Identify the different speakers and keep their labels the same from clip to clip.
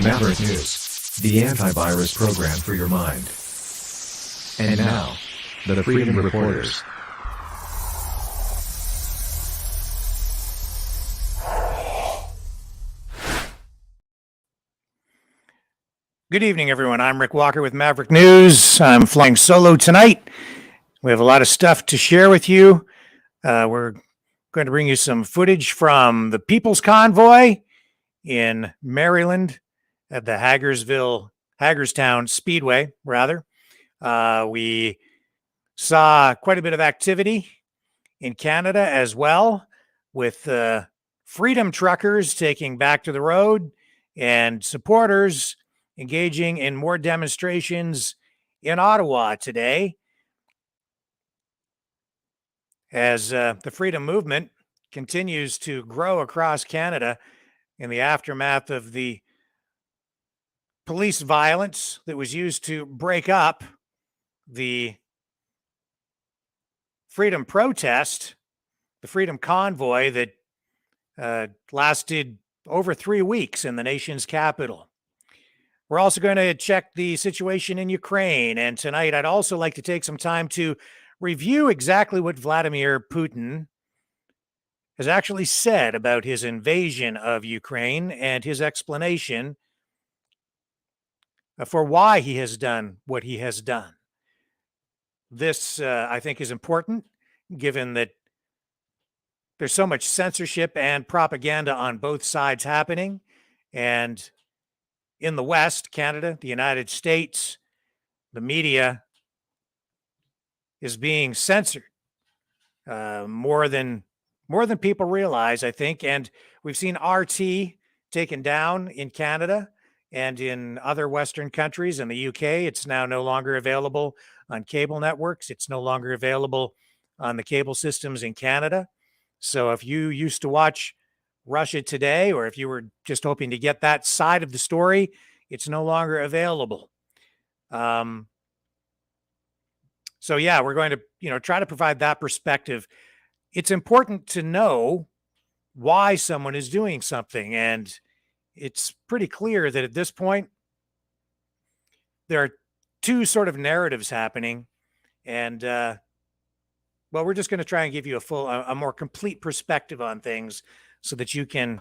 Speaker 1: Maverick News, the antivirus program for your mind. And now, the Freedom Reporters.
Speaker 2: Good evening, everyone. I'm Rick Walker with Maverick News. I'm flying solo tonight. We have a lot of stuff to share with you. We're going to bring you some footage from the Putin'S Convoy in Maryland at the Hagerstown Speedway, rather. We saw quite a bit of activity in Canada as well, with freedom truckers taking back to the road and supporters engaging in more demonstrations in Ottawa today, as the freedom movement continues to grow across Canada in the aftermath of the police violence that was used to break up the freedom protest, the freedom convoy that lasted over 3 weeks in the nation's capital. We're also going to check the situation in Ukraine. And tonight, I'd also like to take some time to review exactly what Vladimir Putin has actually said about his invasion of Ukraine and his explanation for why he has done what he has done. This, I think, is important, given that there's so much censorship and propaganda on both sides happening. And in the West, Canada, the United States, the media is being censored more than people realize, I think. And we've seen RT taken down in Canada and in other Western countries. In the UK, it's now no longer available on cable networks. It's no longer available on the cable systems in Canada. So if you used to watch Russia Today, or if you were just hoping to get that side of the story, it's no longer available. So yeah, we're going to, try to provide that perspective. It's important to know why someone is doing something. And it's pretty clear that at this point, there are two sort of narratives happening. And, well, we're just going to try and give you a more complete perspective on things so that you can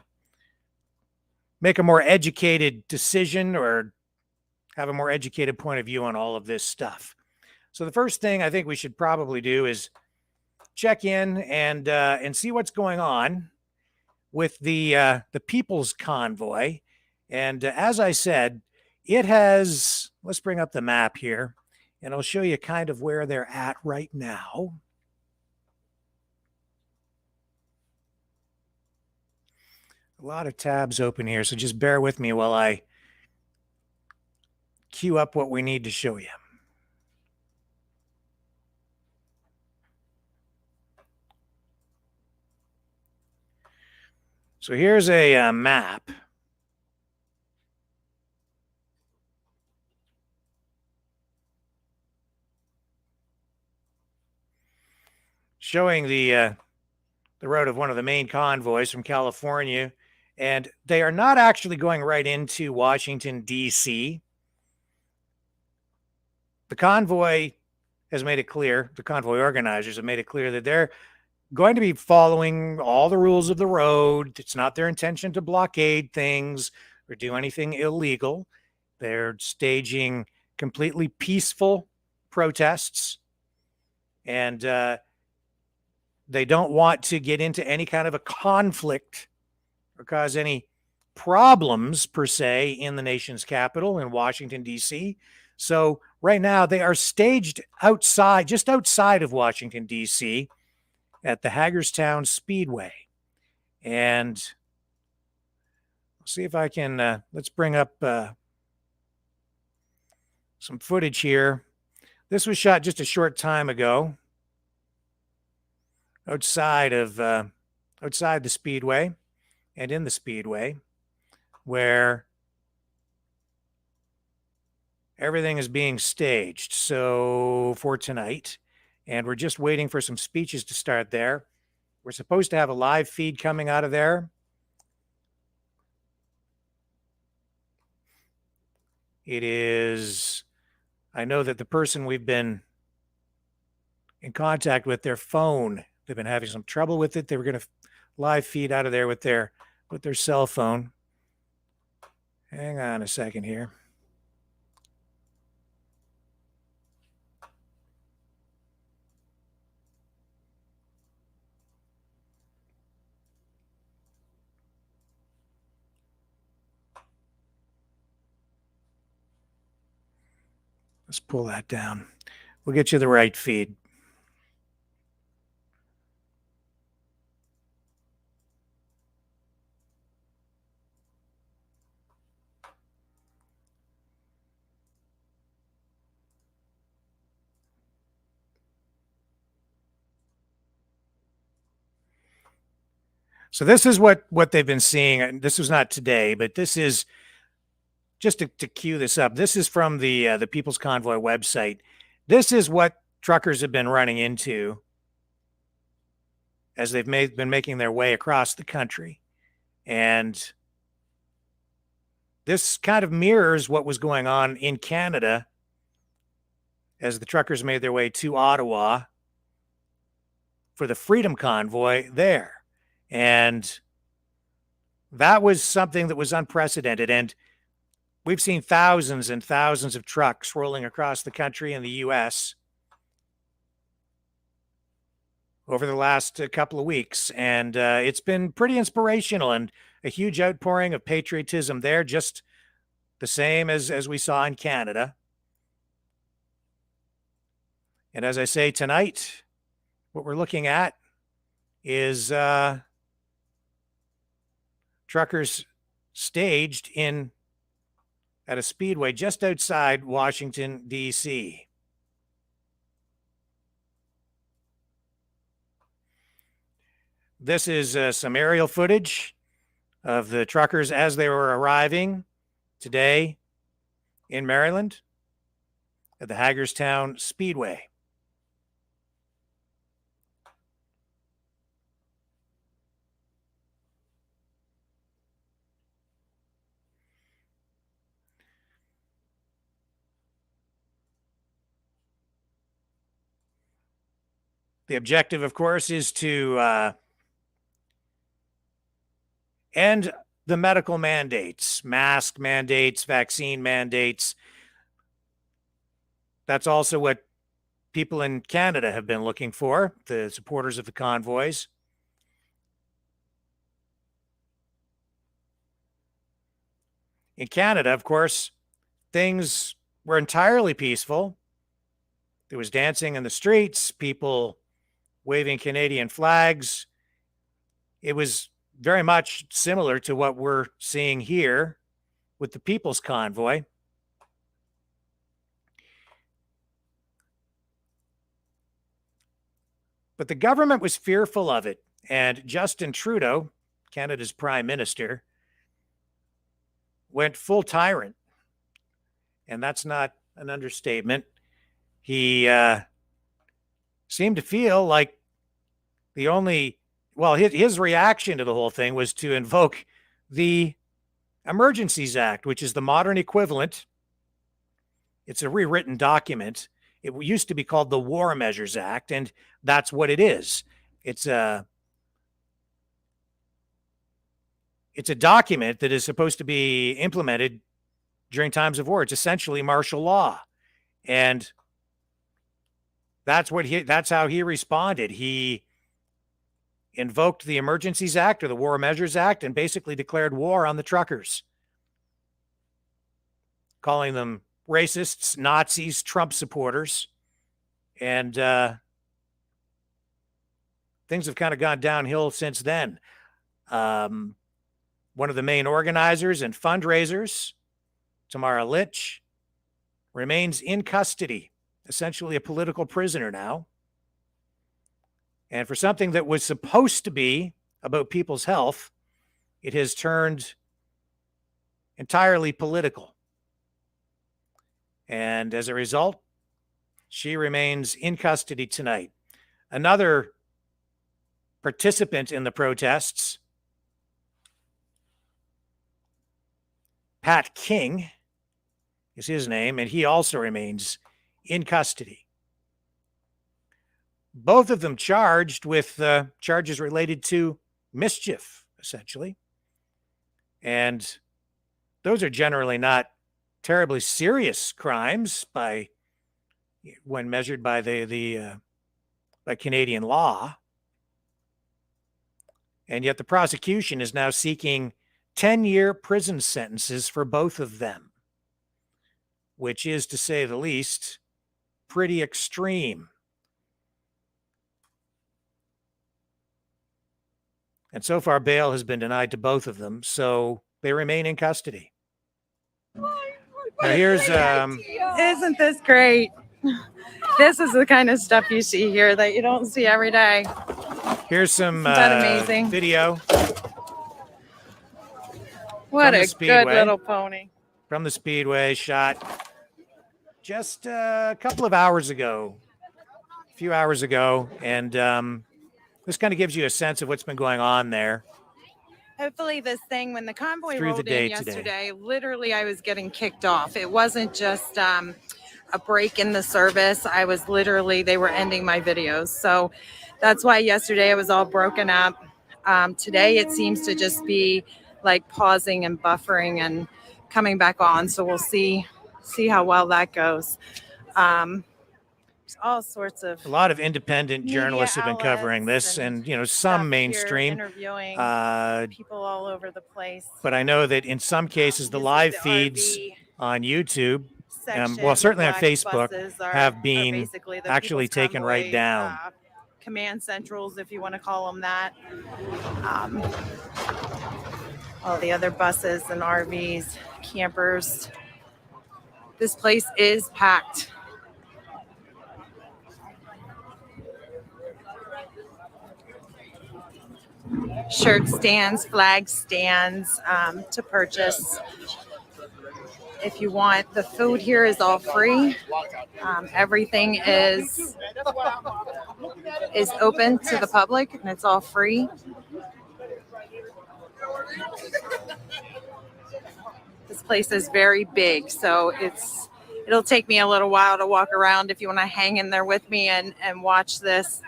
Speaker 2: make a more educated decision or have a more educated point of view on all of this stuff. So the first thing I think we should probably do is check in and see what's going on with the Putin'S Convoy. And as I said, it has, let's bring up the map here, and I'll show you kind of where they're at right now. A lot of tabs open here, so just bear with me while I queue up what we need to show you. So here's a map showing the road of one of the main convoys from California. And they are not actually going right into Washington, D.C. The convoy has made it clear, the convoy organizers have made it clear that they're going to be following all the rules of the road. It's not their intention to blockade things or do anything illegal. They're staging completely peaceful protests. And they don't want to get into any kind of a conflict or cause any problems per se in the nation's capital in Washington, D.C. So right now they are staged outside, just outside of Washington, D.C. at the Hagerstown Speedway. And I'll see if I can, let's bring up some footage here. This was shot just a short time ago outside the Speedway. And in the Speedway, where everything is being staged. So for tonight, and we're just waiting for some speeches to start there. We're supposed to have a live feed coming out of there. I know that the person we've been in contact with, their phone, they've been having some trouble with it. They were going to live feed out of there with their cell phone. Hang on a second here. Let's pull that down. We'll get you the right feed. So this is what they've been seeing. This was not today, but this is just to cue this up. This is from the People's Convoy website. This is what truckers have been running into as they've been making their way across the country. And this kind of mirrors what was going on in Canada as the truckers made their way to Ottawa for the Freedom Convoy there. And that was something that was unprecedented. And we've seen thousands and thousands of trucks rolling across the country in the U.S. over the last couple of weeks. And it's been pretty inspirational and a huge outpouring of patriotism there, just the same as we saw in Canada. And as I say, tonight, what we're looking at is truckers staged at a speedway just outside Washington, D.C. This is some aerial footage of the truckers as they were arriving today in Maryland at the Hagerstown Speedway. The objective, of course, is to end the medical mandates, mask mandates, vaccine mandates. That's also what people in Canada have been looking for, the supporters of the convoys. In Canada, of course, things were entirely peaceful. There was dancing in the streets, people waving Canadian flags. It was very much similar to what we're seeing here with the People's Convoy. But the government was fearful of it. And Justin Trudeau, Canada's prime minister, went full tyrant. And that's not an understatement. He seemed to feel like his reaction to the whole thing was to invoke the Emergencies Act, which is the modern equivalent. It's a rewritten document. It used to be called the War Measures Act, and that's what it is. It's a document that is supposed to be implemented during times of war. It's essentially martial law. And that's how he responded. He invoked the Emergencies Act or the War Measures Act and basically declared war on the truckers, calling them racists, Nazis, Trump supporters. And things have kind of gone downhill since then. One of the main organizers and fundraisers, Tamara Lich, remains in custody, essentially a political prisoner now. And for something that was supposed to be about people's health, it has turned entirely political. And as a result, she remains in custody tonight. Another participant in the protests, Pat King, is his name, and he also remains in custody. Both of them charged with charges related to mischief, essentially. And those are generally not terribly serious crimes when measured by by Canadian law. And yet the prosecution is now seeking 10-year prison sentences for both of them, which is, to say the least, pretty extreme. And so far, bail has been denied to both of them, so they remain in custody. Now here's
Speaker 3: Isn't this great? This is the kind of stuff you see here that you don't see every day.
Speaker 2: Here's some
Speaker 3: Isn't that amazing?
Speaker 2: video.
Speaker 3: What a good little pony.
Speaker 2: From the Speedway, shot just a couple of hours ago, a few hours ago. And this kind of gives you a sense of what's been going on there.
Speaker 3: Hopefully this thing, when the convoy
Speaker 2: Through the
Speaker 3: rolled
Speaker 2: day
Speaker 3: in
Speaker 2: today.
Speaker 3: yesterday, literally I was getting kicked off. It wasn't just a break in the service. I was literally, they were ending my videos. So that's why yesterday I was all broken up. Today it seems to just be like pausing and buffering and coming back on. So we'll see how well that goes. All sorts of
Speaker 2: a lot of independent journalists have been covering this, and some mainstream
Speaker 3: interviewing people all over the place.
Speaker 2: But I know that in some cases the live feeds on YouTube, well, certainly on Facebook, have been actually taken right down.
Speaker 3: Command centrals, if you want to call them that. All the other buses and RVs, campers. This place is packed. Shirt stands, flag stands to purchase if you want. The food here is all free. Everything is open to the public, and it's all free. This place is very big, so it'll take me a little while to walk around if you want to hang in there with me and watch this.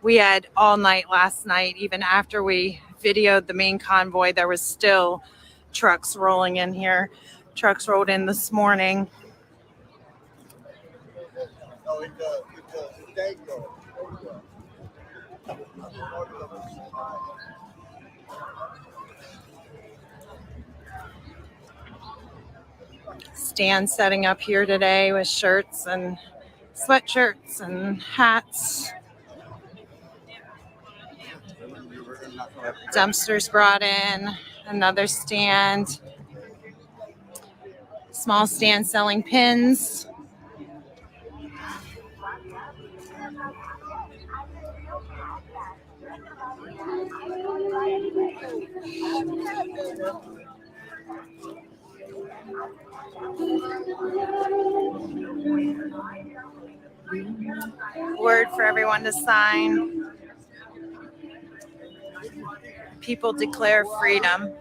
Speaker 3: We had all night last night. Even after we videoed the main convoy, there was still trucks rolling in here. Trucks rolled in this morning. Stand setting up here today with shirts and sweatshirts and hats. Dumpsters brought in, another stand, small stand selling pins. Word for everyone to sign. People declare freedom.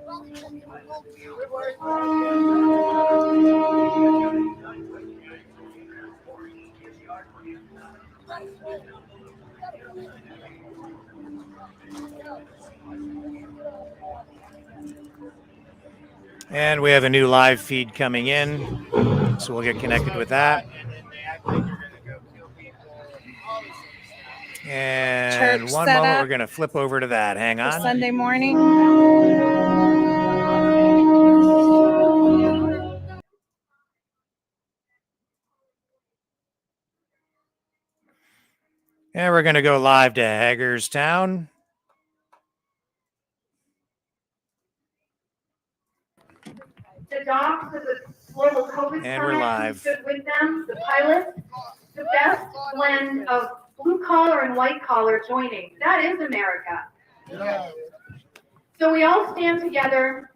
Speaker 2: And we have a new live feed coming in, so we'll get connected with that. And
Speaker 3: Church
Speaker 2: one moment, we're going to flip over to that. Hang on.
Speaker 3: Sunday morning.
Speaker 2: And we're going to go live to Hagerstown.
Speaker 4: The docs of the global COVID
Speaker 2: And we're
Speaker 4: summit
Speaker 2: live.
Speaker 4: stood with them, the pilots, the best blend of blue collar and white collar joining. That is America. Yeah. So we all stand together.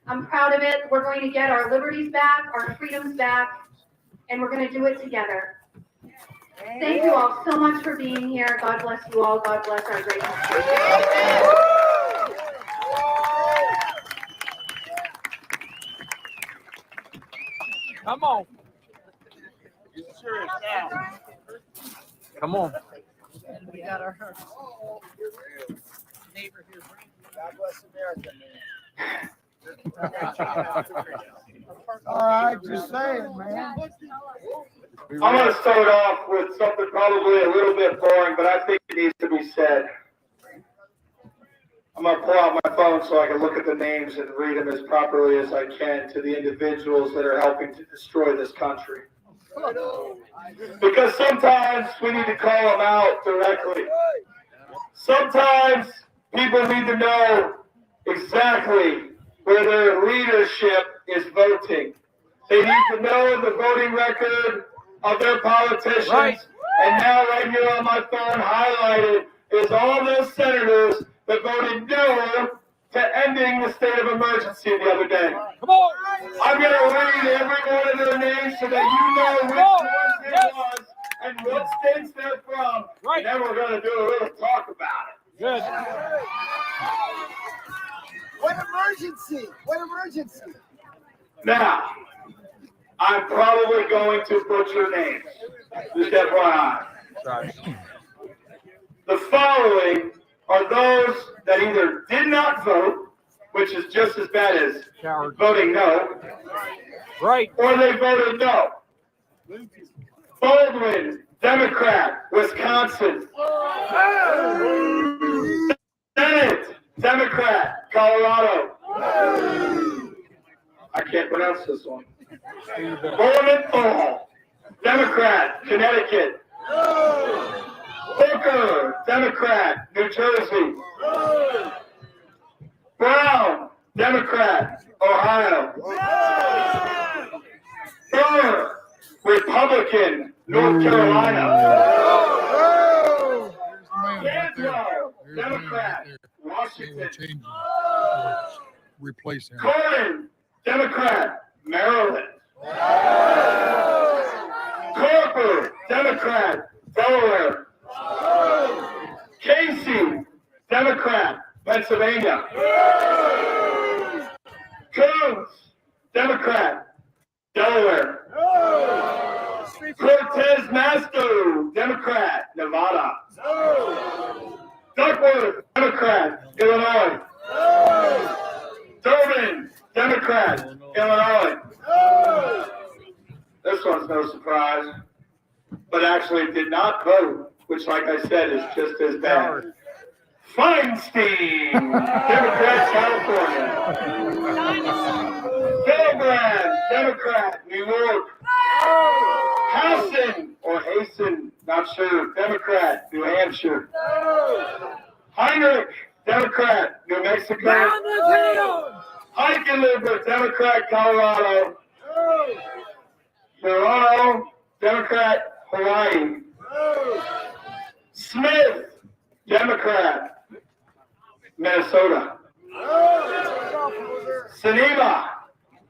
Speaker 4: I'm proud of it. We're going to get our liberties back, our freedoms back, and we're going to do it together. Thank you all so much for being here. God bless you all. God bless our great country.
Speaker 5: Come on. You serious now? Come on.
Speaker 3: We got our
Speaker 5: Neighbor here. God bless America, man.
Speaker 6: All right, just saying, man.
Speaker 7: I'm going to start off with something probably a little bit boring, but I think it needs to be said. I'm going to pull out my phone so I can look at the names and read them as properly as I can to the individuals that are helping to destroy this country. Because sometimes we need to call them out directly. Sometimes people need to know exactly where their leadership is voting. They need to know the voting record of their politicians.
Speaker 5: Right.
Speaker 7: And now right here on my phone highlighted is all those senators that voted no to ending the state of emergency the other day.
Speaker 5: Come on.
Speaker 7: I'm going to read every one of their names so that you know which ones it was and what states they're from.
Speaker 5: Right.
Speaker 7: And then we're going to do a little talk about it.
Speaker 5: Good.
Speaker 6: What emergency? What emergency?
Speaker 7: Now, I'm probably going to butcher names. Just FYI.
Speaker 5: Sorry.
Speaker 7: The following are those that either did not vote, which is just as bad as
Speaker 5: Coward.
Speaker 7: voting no,
Speaker 5: Right.
Speaker 7: or they voted no. Baldwin, Democrat, Wisconsin. Senate, Democrat, Colorado. I can't pronounce this one. Blumenthal, Democrat, Connecticut. Booker, Democrat, New Jersey. Brown, Democrat, Ohio. Burr, Republican, North Carolina. Sandro, Democrat, Washington.
Speaker 8: Replace him.
Speaker 7: Cornyn, Democrat, Maryland. Corker, Democrat, Delaware. Casey, Democrat, Pennsylvania. Coons, Democrat, Delaware. Cortez Masto, Democrat, Nevada. Duckworth, Democrat, Illinois. Durbin, Democrat, Illinois. This one's no surprise, but actually did not vote, which, like I said, is just as bad. Feinstein, Democrat, California. Gillibrand, Democrat, New York. Hassan, or Hasten, not sure, Democrat, New Hampshire. Heinrich, Democrat, New Mexico. Hickenlooper, Democrat, Colorado. Toronto, Democrat, Hawaii. Smith, Democrat, Minnesota. Sinema,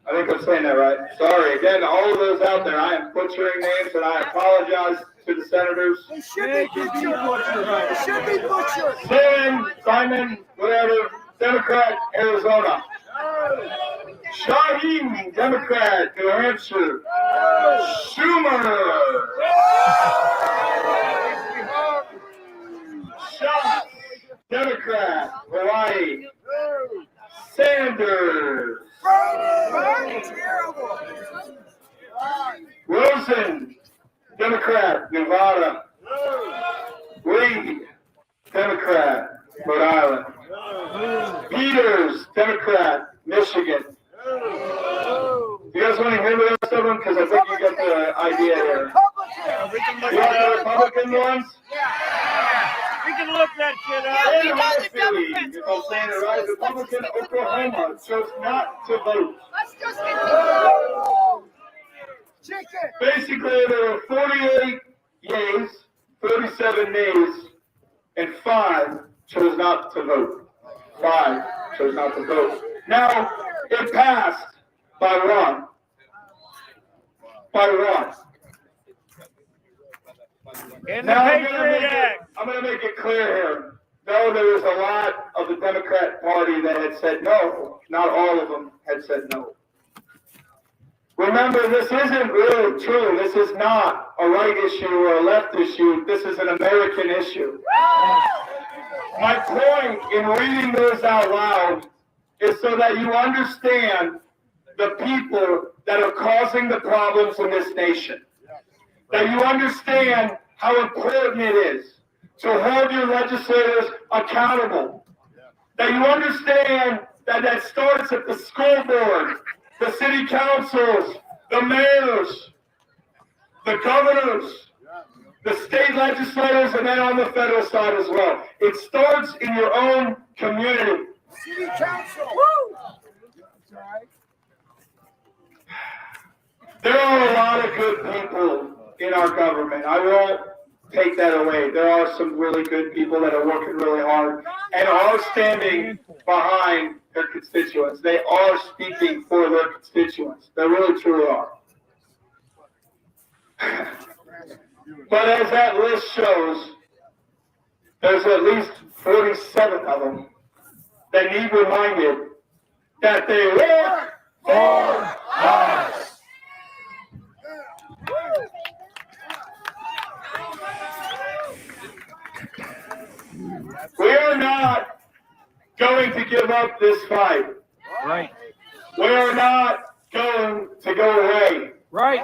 Speaker 7: I think I'm saying that right. Sorry, again, all of those out there, I am butchering names, and I apologize to the senators.
Speaker 6: It should be butchered. It should be butchered.
Speaker 7: Simon, whatever, Democrat, Arizona. Shaheen, Democrat, New Hampshire. Schumer. Schatz, Democrat, Hawaii. Sanders. Wilson, Democrat, Nevada. Reed, Democrat, Rhode Island. Peters, Democrat, Michigan. You guys want to hear the rest of them? Because I think you get the idea here. You want the Republican ones?
Speaker 5: We can look that shit up.
Speaker 7: Ed Murphy, if I'm saying it right, Republican Oklahoma chose not to vote.
Speaker 6: Let's just get to chicken.
Speaker 7: Basically, there were 48 yeas, 37 nays, and 5 chose not to vote. 5 chose not to vote. Now, it passed by 1. By 1.
Speaker 5: In the
Speaker 7: Now,
Speaker 5: Patriot Act.
Speaker 7: I'm going to make it clear here. No, there was a lot of the Democrat Party that had said no. Not all of them had said no. Remember, this isn't really true. This is not a right issue or a left issue. This is an American issue. My point in reading those out loud is so that you understand the people that are causing the problems in this nation. That you understand how important it is to hold your legislators accountable. That you understand that that starts at the school board, the city councils, the mayors, the governors, the state legislators, and then on the federal side as well. It starts in your own community.
Speaker 6: City council. Woo! That's right.
Speaker 7: There are a lot of good people in our government. I won't take that away. There are some really good people that are working really hard and are standing behind their constituents. They are speaking for their constituents. They really truly are. But as that list shows, there's at least 47 of them that need reminded that they work for us. We are not going to give up this fight.
Speaker 5: Right.
Speaker 7: We are not going to go away.
Speaker 5: Right.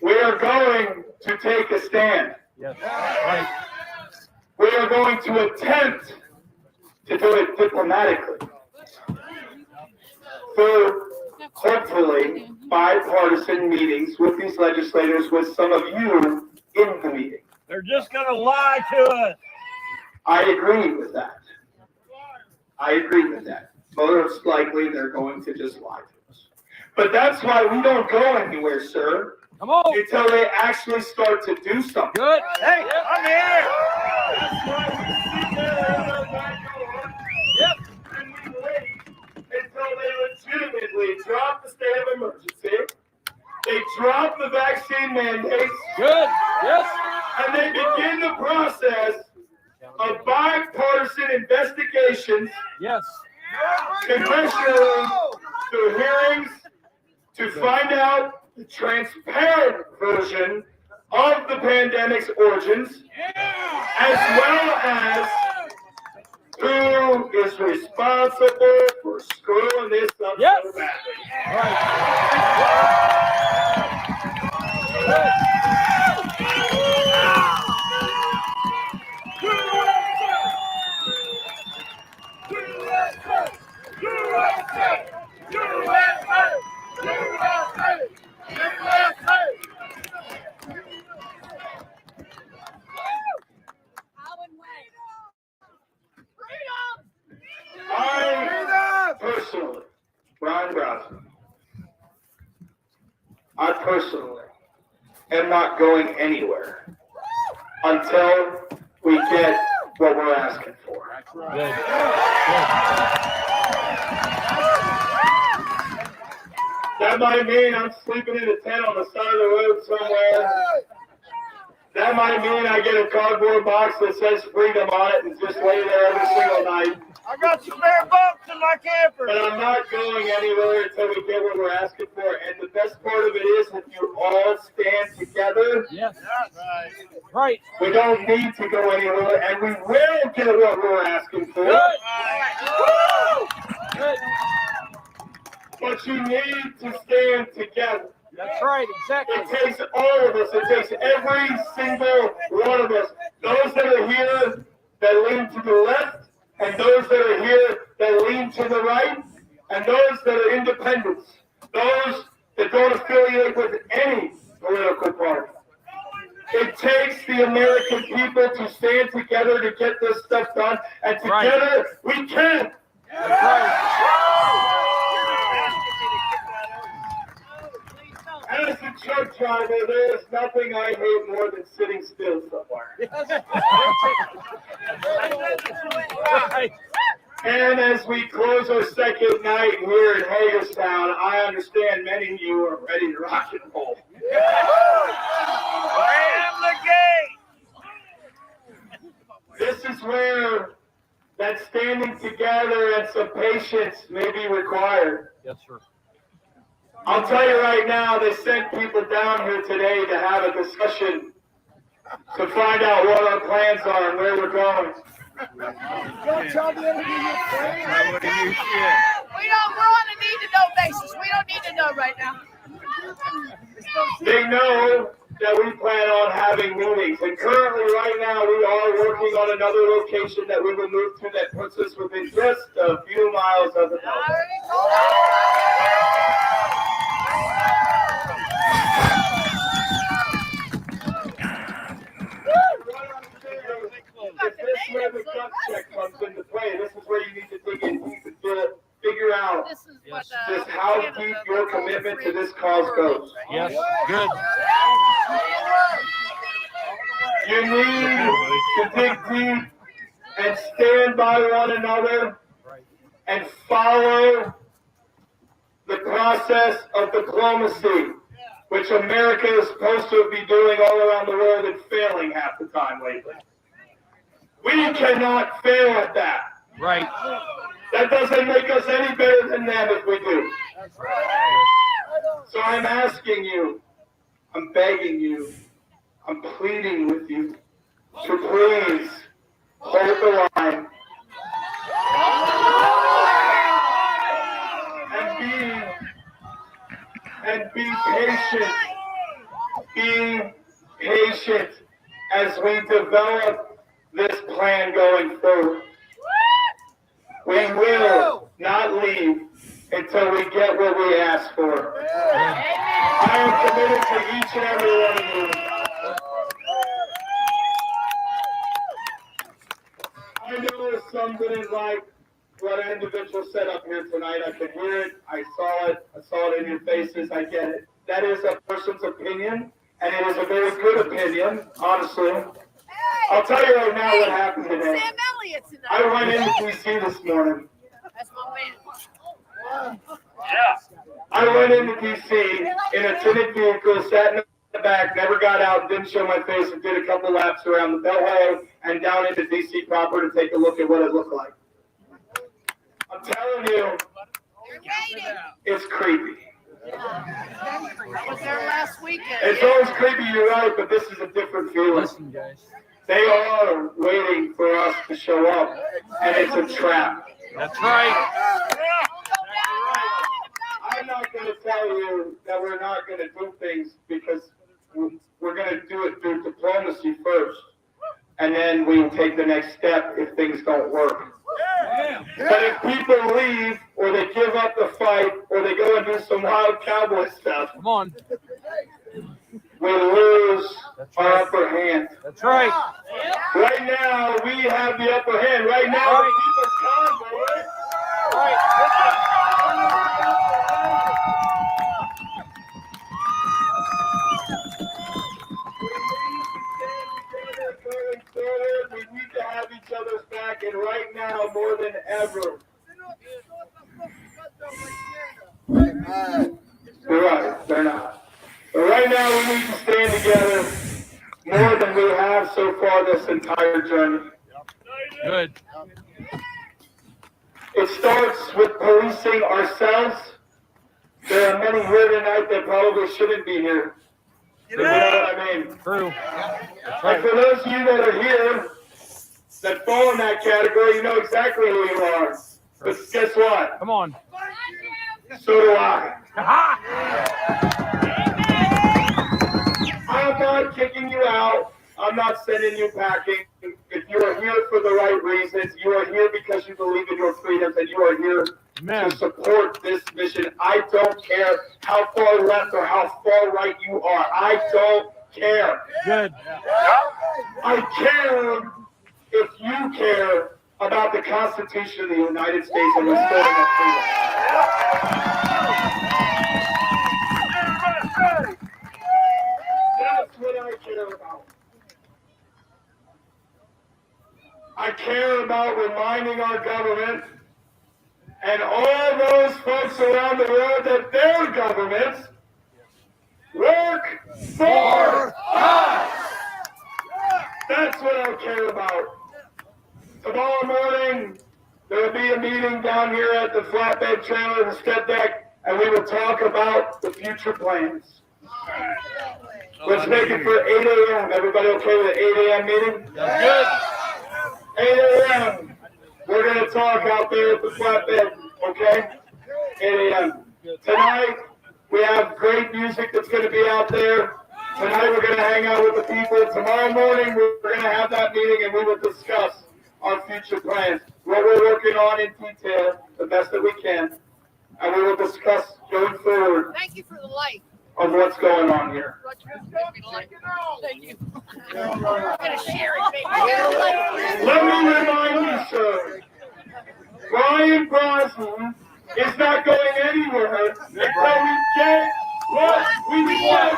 Speaker 7: We are going to take a stand.
Speaker 5: Yes. Right.
Speaker 7: We are going to attempt to do it diplomatically through hopefully bipartisan meetings with these legislators, with some of you in the meeting.
Speaker 5: They're just going to lie to us.
Speaker 7: I agree with that. I agree with that. Most likely they're going to just lie to us. But that's why we don't go anywhere, sir.
Speaker 5: Come on.
Speaker 7: Until they actually start to do something.
Speaker 5: Good. Hey, I'm here.
Speaker 7: That's why we sit there in our backyard.
Speaker 5: Yep.
Speaker 7: And we wait until they legitimately drop the state of emergency. They drop the vaccine mandates.
Speaker 5: Good. Yes.
Speaker 7: And they begin the process of bipartisan investigations,
Speaker 5: Yes.
Speaker 7: congressionally, through hearings, to find out the transparent version of the pandemic's origins, as well as who is responsible for screwing this up
Speaker 5: Yes.
Speaker 7: so badly.
Speaker 5: Right.
Speaker 7: I personally, Brian Brosnan, I personally am not going anywhere until we get what we're asking for.
Speaker 5: Good.
Speaker 7: That might mean I'm sleeping in a tent on the side of the road somewhere. That might mean I get a cardboard box that says freedom on it and just lay there every single night.
Speaker 5: I got some spare bunks in my camper.
Speaker 7: But I'm not going anywhere until we get what we're asking for. And the best part of it is if you all stand together,
Speaker 5: Yes. Right.
Speaker 7: we don't need to go anywhere, and we will get what we're asking for.
Speaker 5: Good. Good.
Speaker 7: But you need to stand together.
Speaker 5: That's right. Exactly.
Speaker 7: It takes all of us. It takes every single one of us. Those that are here that lean to the left, and those that are here that lean to the right, and those that are independents, those that don't affiliate with any political party. It takes the American people to stand together to get this stuff done, and together we can.
Speaker 5: That's right.
Speaker 7: As a truck driver, there is nothing I hate more than sitting still somewhere.
Speaker 5: Right.
Speaker 7: And as we close our second night here in Hagerstown, I understand many of you are ready to rock and roll.
Speaker 5: Ram the gate.
Speaker 7: This is where that standing together and some patience may be required.
Speaker 5: Yes, sir.
Speaker 7: I'll tell you right now, they sent people down here today to have a discussion to find out what our plans are and where we're going.
Speaker 6: Don't tell the enemy your plans.
Speaker 9: We're on a need-to-know basis. We don't need to know right now.
Speaker 7: They know that we plan on having meetings, and currently right now we are working on another location that we will move to that puts us within just a few miles of the mountain. If this is where the gut check comes into play, this is where you need to dig in deep and figure out just how deep your commitment to this cause goes.
Speaker 5: Yes, good.
Speaker 7: You need to dig deep and stand by one another and follow the process of diplomacy, which America is supposed to be doing all around the world and failing half the time lately. We cannot fail at that.
Speaker 5: Right.
Speaker 7: That doesn't make us any better than them if we do. So I'm asking you, I'm begging you, I'm pleading with you to please hold the line and be patient. Be patient as we develop this plan going forward. We will not leave until we get what we ask for. I am committed to each and every one of you. I know some didn't like what an individual said up here tonight. I could hear it. I saw it in your faces. I get it. That is a person's opinion, and it is a very good opinion, honestly. I'll tell you right now what happened today.
Speaker 9: Sam Elliott's tonight.
Speaker 7: I went into D.C. this morning.
Speaker 9: That's my man.
Speaker 7: I went into D.C. in a tinted vehicle, sat in the back, never got out, didn't show my face, and did a couple laps around the Beltway and down into D.C. proper to take a look at what it looked like. I'm telling you, it's creepy.
Speaker 9: I was there last weekend.
Speaker 7: It's always creepy, you're right, but this is a different feeling.
Speaker 5: Listen, guys.
Speaker 7: They are waiting for us to show up, and it's a trap.
Speaker 5: That's right.
Speaker 7: I'm not going to tell you that we're not going to do things, because we're going to do it through diplomacy first, and then we will take the next step if things don't work. But if people leave, or they give up the fight, or they go and do some wild cowboy stuff,
Speaker 5: Come on.
Speaker 7: we lose our upper hand.
Speaker 5: That's right.
Speaker 7: Right now, we have the upper hand. Right now, the People's Convoy. We need to have each other's back, and right now, more than ever. You're right, they're not. But right now, we need to stand together more than we have so far this entire journey.
Speaker 5: Good.
Speaker 7: It starts with policing ourselves. There are many here tonight that probably shouldn't be here. You know what I mean?
Speaker 5: True.
Speaker 7: And for those of you that are here that fall in that category, you know exactly who you are. But guess what?
Speaker 5: Come on.
Speaker 7: So do I. I'm not kicking you out. I'm not sending you packing. If you are here for the right reasons, you are here because you believe in your freedoms, and you are here to support this mission. I don't care how far left or how far right you are. I don't care.
Speaker 5: Good.
Speaker 7: I care if you care about the Constitution of the United States and restoring our freedom. That's what I care about. I care about reminding our government and all those folks around the world that their governments work for us. That's what I care about. Tomorrow morning, there will be a meeting down here at the flatbed trailer and step deck and we will talk about the future plans. Let's make it for 8 a.m. Everybody okay with the 8 a.m. meeting?
Speaker 5: That's good.
Speaker 7: 8 a.m. We're going to talk out there at the flatbed, okay? 8 a.m. Tonight, we have great music that's going to be out there. Tonight, we're going to hang out with the people. Tomorrow morning, we're going to have that meeting, and we will discuss our future plans, what we're working on in detail, the best that we can, and we will discuss going forward
Speaker 9: Thank you for the light.
Speaker 7: of what's going on here.
Speaker 9: Thank you. I'm gonna share it, baby.
Speaker 7: Let me remind you, sir, Brian Brosnan is not going anywhere until we get what we want.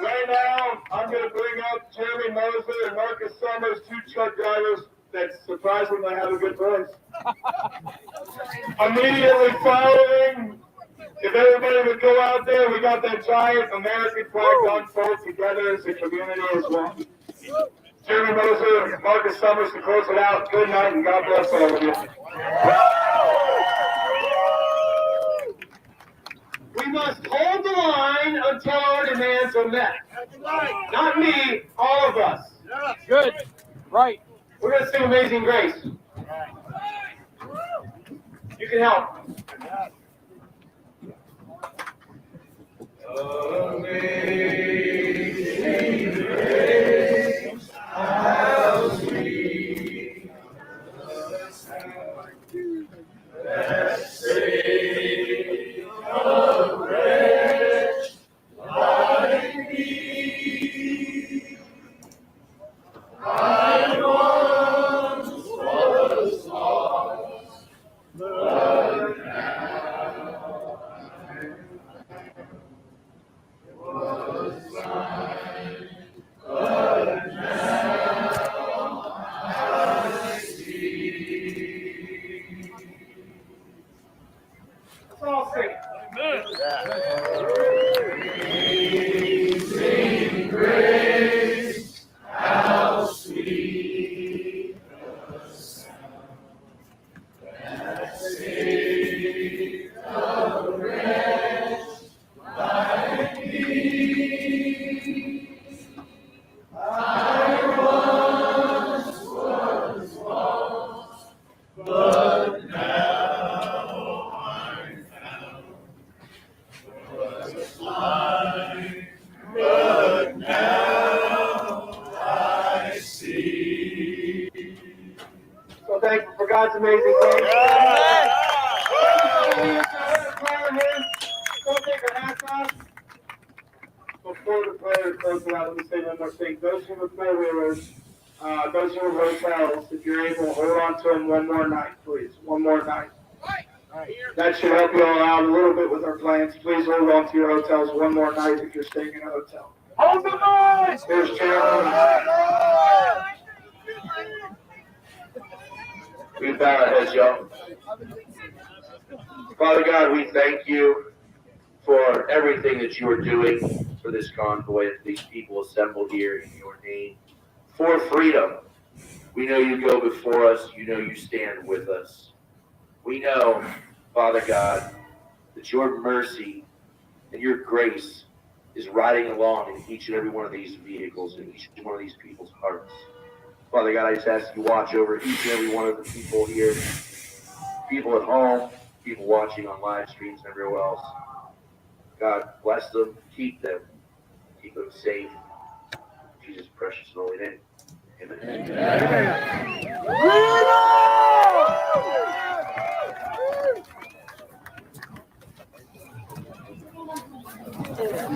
Speaker 7: Right now, I'm going to bring up Jeremy Moser and Marcus Summers, two truck drivers that surprisingly have a good voice. Immediately following, if everybody would go out there, we got that giant American flag unfold together as a community as well. Jeremy Moser, Marcus Summers to close it out. Good night and God bless all of you. We must hold the line until our demands are met. Not me, all of us.
Speaker 5: Good. Right.
Speaker 7: We're going to sing Amazing Grace. You can help. Amazing Grace, how sweet the sound that saved a wretch like me. I once was lost, but now I was blind, but now I see. Let's all sing. Amazing grace, how sweet the sound that saved a wretch like me. I once was lost, but now I'm found. Was blind, but now I see. So thankful for God's amazing grace. Don't take our hats off. Before the prayer closes out, let me say one more thing. Those who are four-wheelers, those who are hotels, if you're able, hold on to them one more night, please. One more night. That should help you all out a little bit with our plans. Please hold on to your hotels one more night if you're staying in a hotel. Hold the line! Here's Jeremy.
Speaker 10: We bow our heads, y'all. Father God, we thank you for everything that you are doing for this convoy, for these people assembled here in your name, for freedom. We know you go before us. You know you stand with us. We know, Father God, that your mercy and your grace is riding along in each and every one of these vehicles, in each one of these people's hearts. Father God, I just ask you to watch over each and every one of the people here, people at home, people watching on live streams and everywhere else. God, bless them, keep them safe. In Jesus' precious and holy name. Amen.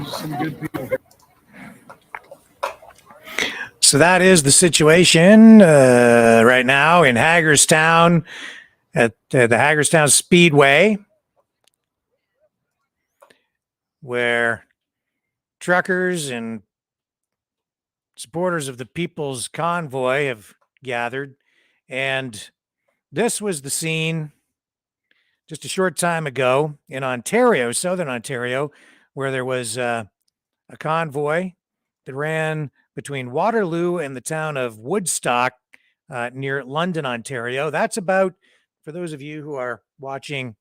Speaker 8: Some good people.
Speaker 2: So that is the situation right now in Hagerstown at the Hagerstown Speedway, where truckers and supporters of the People's Convoy have gathered, and this was the scene just a short time ago in Ontario, southern Ontario, where there was a convoy that ran between Waterloo and the town of Woodstock near London, Ontario. That's about, for those of you who are watching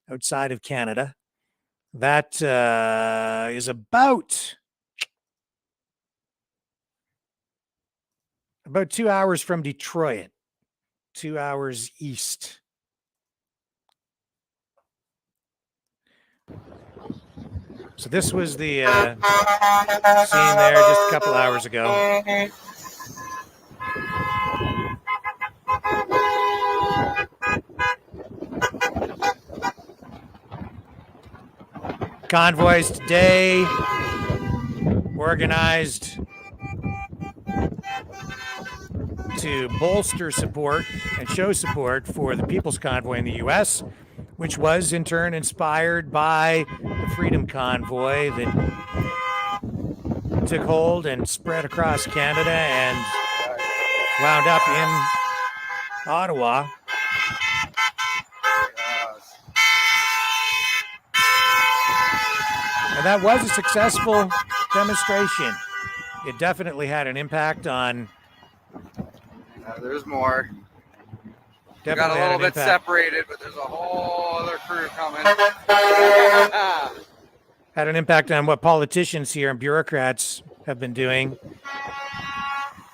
Speaker 2: outside of Canada, that is about 2 hours from Detroit, 2 hours east. So this was the scene there just a couple hours ago. Convoys today organized to bolster support and show support for the People's Convoy in the U.S., which was in turn inspired by the Freedom Convoy that took hold and spread across Canada and wound up in Ottawa. And that was a successful demonstration. It definitely had an impact on.
Speaker 11: There's more. We got a little bit separated, but there's a whole other crew coming.
Speaker 2: Had an impact on what politicians here and bureaucrats have been doing,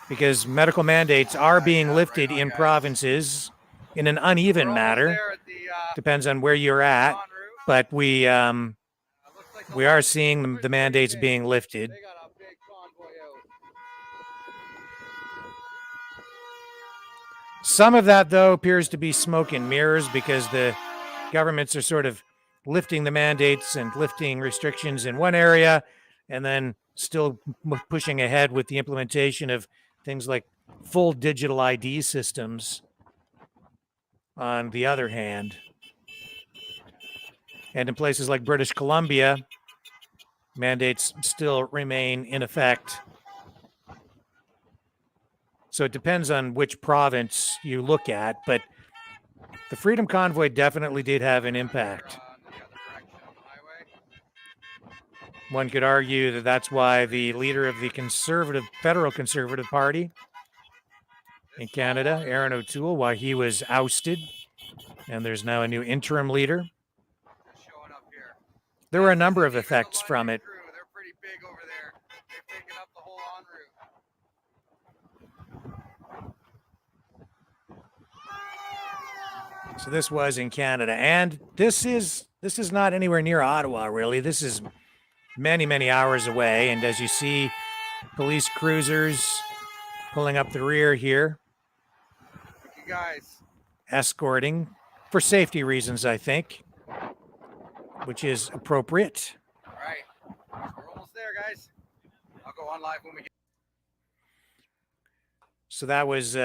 Speaker 2: because medical mandates are being lifted in provinces in an uneven manner. Depends on where you're at, but we are seeing the mandates being lifted. Some of that, though, appears to be smoke and mirrors, because the governments are sort of lifting the mandates and lifting restrictions in one area, and then still pushing ahead with the implementation of things like full digital ID systems on the other hand. And in places like British Columbia, mandates still remain in effect. So it depends on which province you look at, but the Freedom Convoy definitely did have an impact. One could argue that that's why the leader of the Federal Conservative Party in Canada, Aaron O'Toole, why he was ousted, and there's now a new interim leader. There were a number of effects from it.
Speaker 11: They're pretty big over there. They're picking up the whole en route.
Speaker 2: So this was in Canada, and this is not anywhere near Ottawa, really. This is many, many hours away, and as you see, police cruisers pulling up the rear here,
Speaker 11: Thank you guys.
Speaker 2: escorting for safety reasons, I think, which is appropriate.
Speaker 11: All right, we're almost there, guys. I'll go on live when we get.
Speaker 2: So that was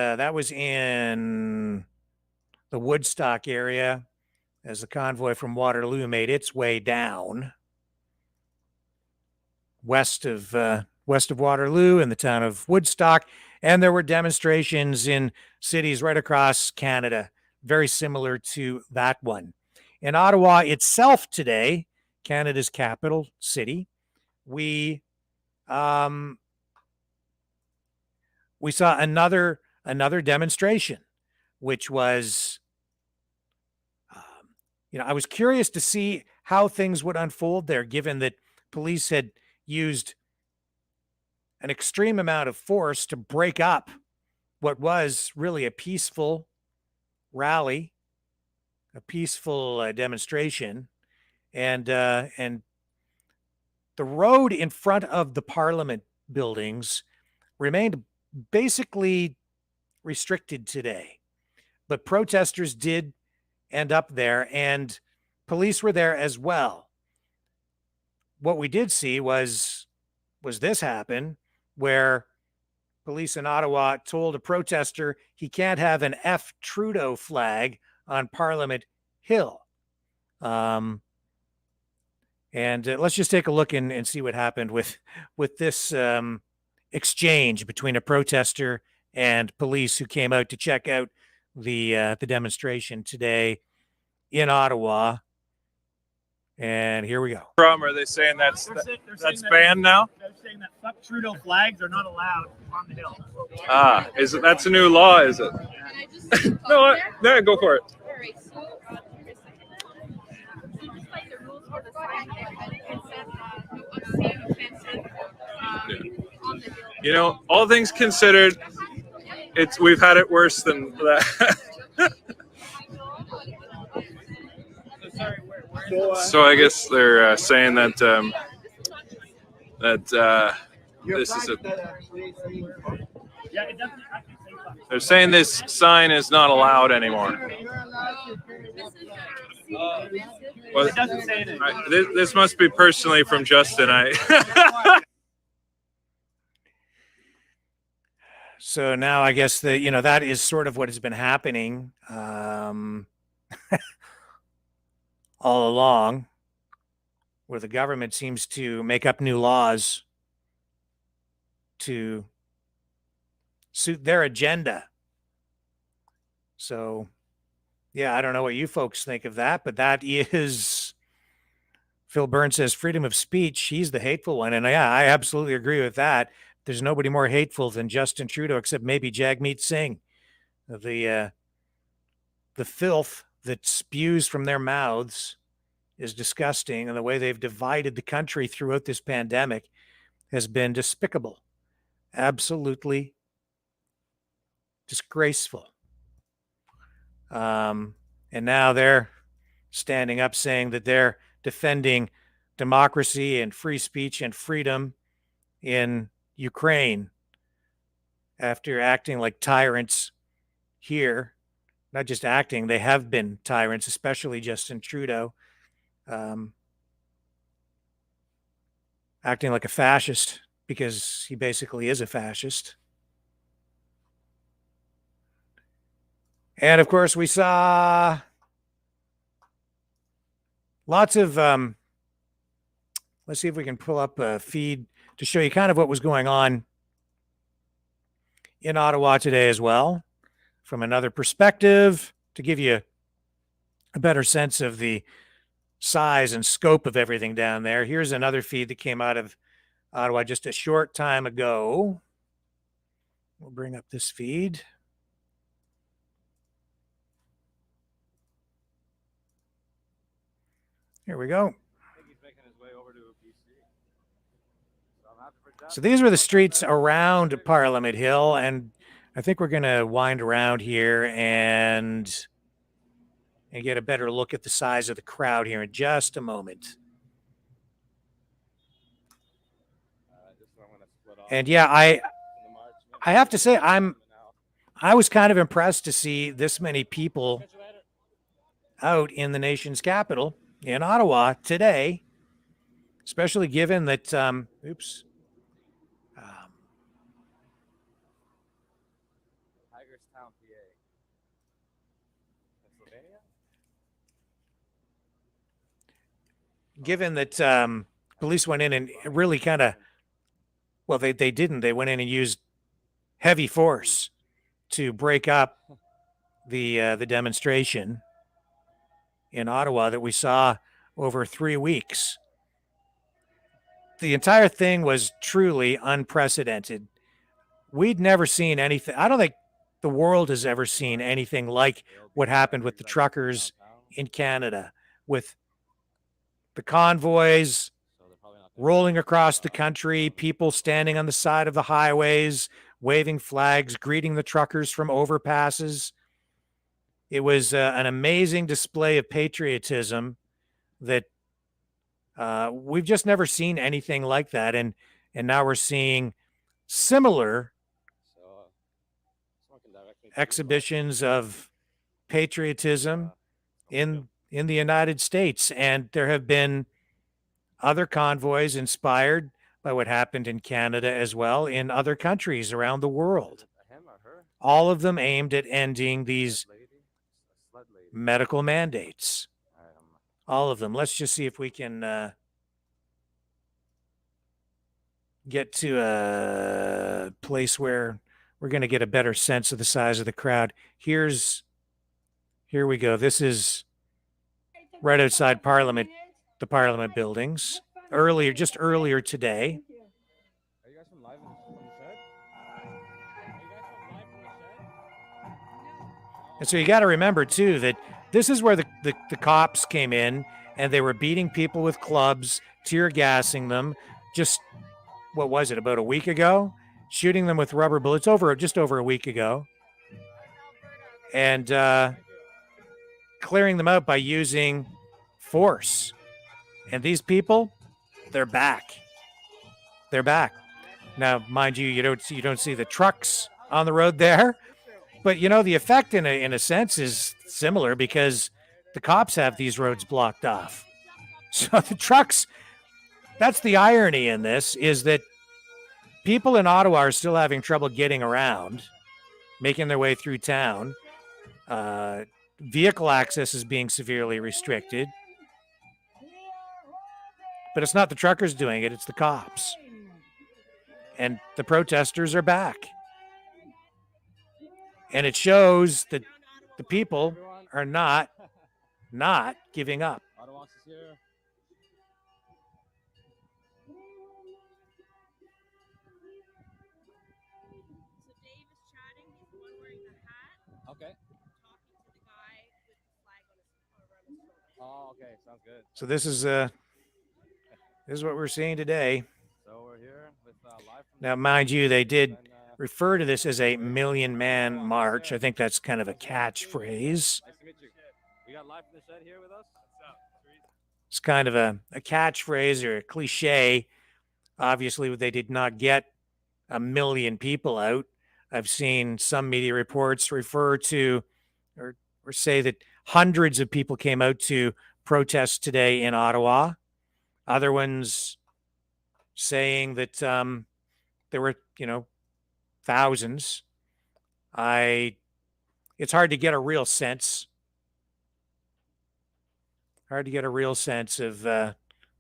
Speaker 2: in the Woodstock area as the convoy from Waterloo made its way down west of Waterloo in the town of Woodstock, and there were demonstrations in cities right across Canada, very similar to that one. In Ottawa itself today, Canada's capital city, we saw another demonstration, which was, I was curious to see how things would unfold there, given that police had used an extreme amount of force to break up what was really a peaceful rally, a peaceful demonstration, and the road in front of the Parliament buildings remained basically restricted today, but protesters did end up there, and police were there as well. What we did see was this happen, where police in Ottawa told a protester he can't have an F Trudeau flag on Parliament Hill. And let's just take a look and see what happened with this exchange between a protester and police who came out to check out the demonstration today in Ottawa. And here we go.
Speaker 12: Are they saying that's banned now?
Speaker 5: They're saying that fuck Trudeau flags are not allowed on the hill.
Speaker 12: That's a new law? Is it? No, go for it. You know, all things considered, we've had it worse than that. So I guess they're saying that this is they're saying this sign is not allowed anymore. Well,
Speaker 5: It doesn't say anything.
Speaker 12: this must be personally from Justin.
Speaker 2: So now I guess that is sort of what has been happening all along, where the government seems to make up new laws to suit their agenda. So, yeah, I don't know what you folks think of that, but that is, Phil Burns says, freedom of speech. He's the hateful one. And yeah, I absolutely agree with that. There's nobody more hateful than Justin Trudeau, except maybe Jagmeet Singh. The filth that spews from their mouths is disgusting, and the way they've divided the country throughout this pandemic has been despicable, absolutely disgraceful. And now they're standing up saying that they're defending democracy and free speech and freedom in Ukraine after acting like tyrants here. Not just acting, they have been tyrants, especially Justin Trudeau, acting like a fascist, because he basically is a fascist. And of course, we saw lots of, let's see if we can pull up a feed to show you kind of what was going on in Ottawa today as well, from another perspective, to give you a better sense of the size and scope of everything down there. Here's another feed that came out of Ottawa just a short time ago. We'll bring up this feed. Here we go. So these were the streets around Parliament Hill, and I think we're going to wind around here and get a better look at the size of the crowd here in just a moment. And yeah, I have to say I was kind of impressed to see this many people out in the nation's capital in Ottawa today, especially given that given that police went in and really kind of, well, they didn't. They went in and used heavy force to break up the demonstration in Ottawa that we saw over 3 weeks. The entire thing was truly unprecedented. We'd never seen anything. I don't think the world has ever seen anything like what happened with the truckers in Canada, with the convoys rolling across the country, people standing on the side of the highways, waving flags, greeting the truckers from overpasses. It was an amazing display of patriotism that we've just never seen anything like that. And now we're seeing similar exhibitions of patriotism in the United States. And there have been other convoys inspired by what happened in Canada as well, in other countries around the world. All of them aimed at ending these medical mandates. All of them. Let's just see if we can get to a place where we're going to get a better sense of the size of the crowd. Here we go. This is right outside Parliament, the Parliament buildings. Just earlier today.
Speaker 5: Are you guys from live from the shed? Are you guys from live from the shed?
Speaker 2: And so you got to remember, too, that this is where the cops came in and they were beating people with clubs, tear gassing them. Just, what was it, about a week ago? Shooting them with rubber bullets just over a week ago. And clearing them out by using force. And these people, they're back. They're back. Now, mind you, you don't see the trucks on the road there, but the effect in a sense is similar because the cops have these roads blocked off. So the trucks, that's the irony in this, is that people in Ottawa are still having trouble getting around, making their way through town. Vehicle access is being severely restricted. But it's not the truckers doing it, it's the cops. And the protesters are back. And it shows that the people are not giving up.
Speaker 5: Okay. Oh, okay. Sounds good.
Speaker 2: So this is what we're seeing today.
Speaker 5: So we're here with live from
Speaker 2: Now, mind you, they did refer to this as a million-man march. I think that's kind of a catchphrase.
Speaker 5: Nice to meet you. We got live from the shed here with us. What's up?
Speaker 2: It's kind of a catchphrase or a cliche. Obviously, they did not get 1 million people out. I've seen some media reports refer to or say that hundreds of people came out to protest today in Ottawa. Other ones saying that there were, thousands. It's hard to get a real sense. Hard to get a real sense of the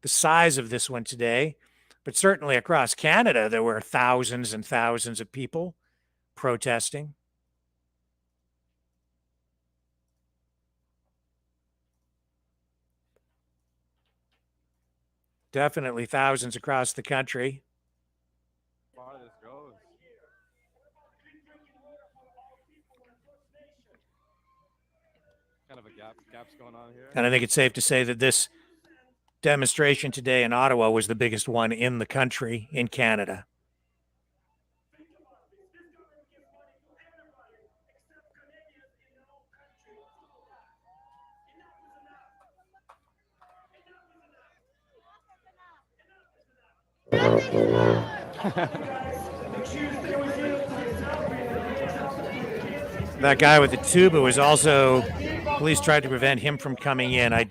Speaker 2: size of this one today. But certainly across Canada, there were thousands and thousands of people protesting. Definitely thousands across the country.
Speaker 5: Far this goes. Kind of a gaps going on here.
Speaker 2: And I think it's safe to say that this demonstration today in Ottawa was the biggest one in the country, in Canada. That guy with the tuba was also, police tried to prevent him from coming in. I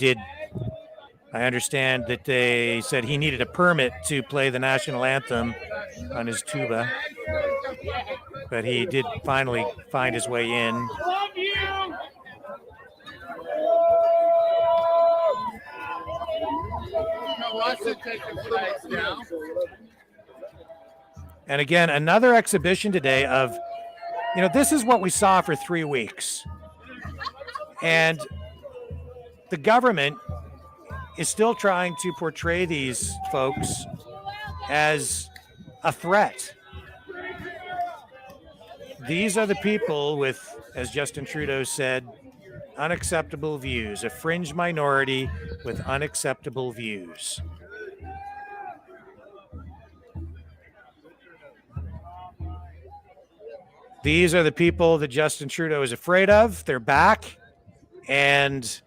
Speaker 2: understand that they said he needed a permit to play the national anthem on his tuba, but he did finally find his way in. And again, another exhibition today of, this is what we saw for 3 weeks. And the government is still trying to portray these folks as a threat. These are the people with, as Justin Trudeau said, unacceptable views, a fringe minority with unacceptable views. These are the people that Justin Trudeau is afraid of. They're back. And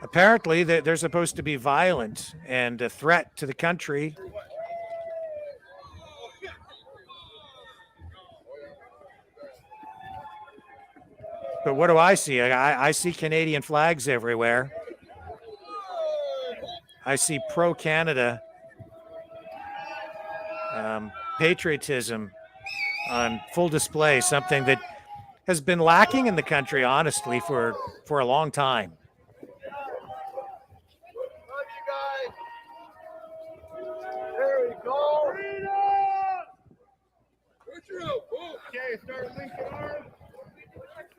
Speaker 2: apparently they're supposed to be violent and a threat to the country. But what do I see? I see Canadian flags everywhere. I see pro-Canada patriotism on full display, something that has been lacking in the country, honestly, for a long time.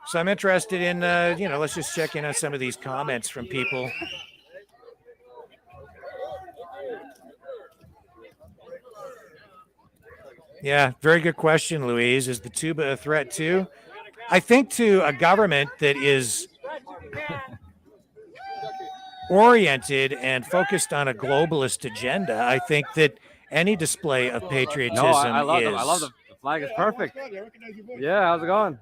Speaker 2: So I'm interested in, let's just check in on some of these comments from people. Yeah, very good question, Louise. Is the tuba a threat too? I think to a government that is oriented and focused on a globalist agenda, I think that any display of patriotism
Speaker 5: I love the flag is perfect. Yeah, how's it going?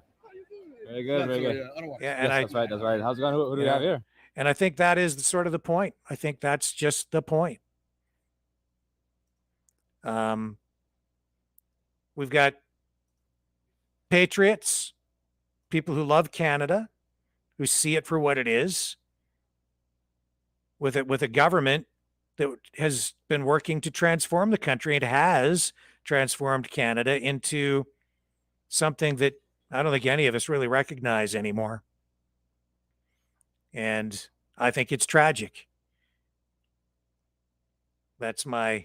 Speaker 5: Very good, very good.
Speaker 2: Yeah, and
Speaker 5: yes, that's right. How's it going? Who do we have here?
Speaker 2: And I think that is sort of the point. I think that's just the point. We've got patriots, people who love Canada, who see it for what it is, with a government that has been working to transform the country and has transformed Canada into something that I don't think any of us really recognize anymore. And I think it's tragic. That's my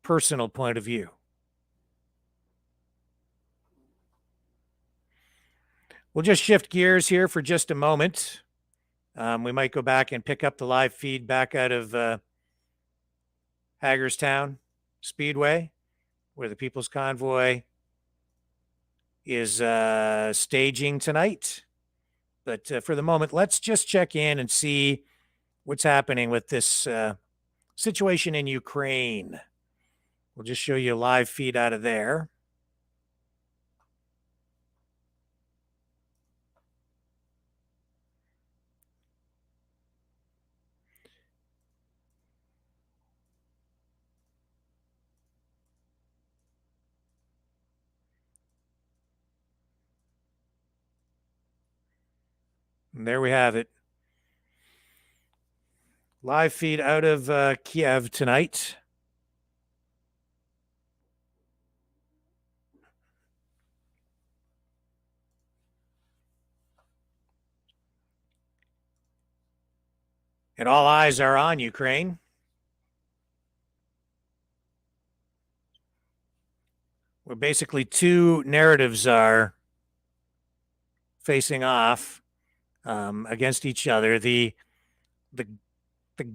Speaker 2: personal point of view. We'll just shift gears here for just a moment. We might go back and pick up the live feed back out of Hagerstown Speedway, where the People's Convoy is staging tonight. But for the moment, let's just check in and see what's happening with this situation in Ukraine. We'll just show you a live feed out of there. And there we have it. Live feed out of Kiev tonight. And all eyes are on Ukraine. Where basically two narratives are facing off against each other. The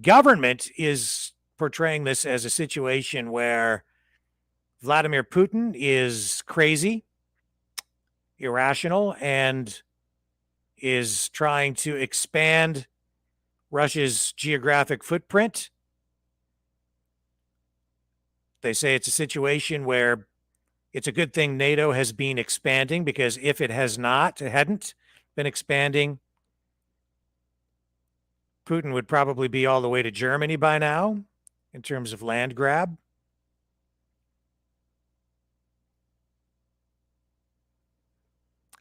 Speaker 2: government is portraying this as a situation where Vladimir Putin is crazy, irrational, and is trying to expand Russia's geographic footprint. They say it's a situation where it's a good thing NATO has been expanding, because if it hadn't been expanding, Putin would probably be all the way to Germany by now in terms of land grab.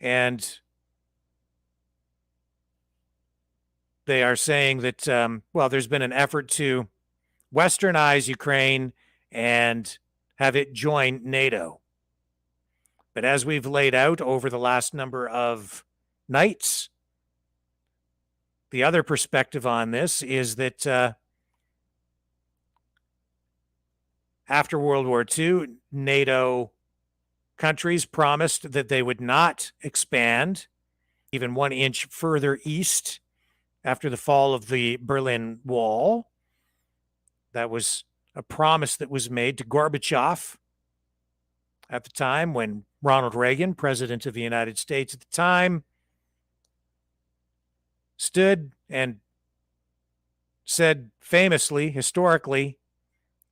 Speaker 2: And they are saying that, there's been an effort to westernize Ukraine and have it join NATO. But as we've laid out over the last number of nights, the other perspective on this is that after World War II, NATO countries promised that they would not expand even 1 inch further east after the fall of the Berlin Wall. That was a promise that was made to Gorbachev at the time, when Ronald Reagan, president of the United States at the time, stood and said famously, historically,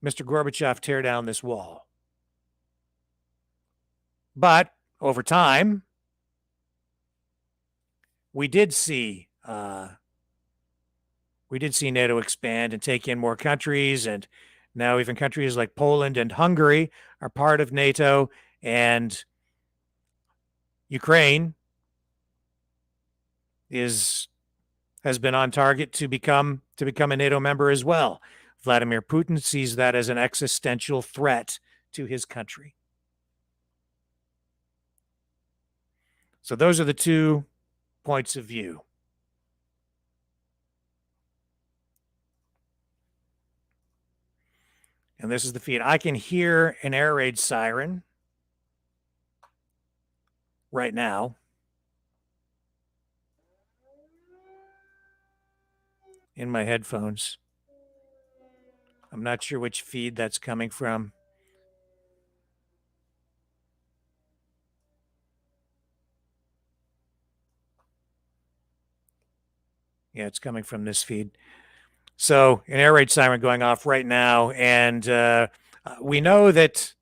Speaker 2: Mr. Gorbachev, tear down this wall. But over time, we did see NATO expand and take in more countries, and now even countries like Poland and Hungary are part of NATO, and Ukraine has been on target to become a NATO member as well. Vladimir Putin sees that as an existential threat to his country. So those are the 2 points of view. And this is the feed. I can hear an air raid siren. right now. In my headphones. I'm not sure which feed that's coming from. Yeah, it's coming from this feed. So an air raid siren going off right now. And we know that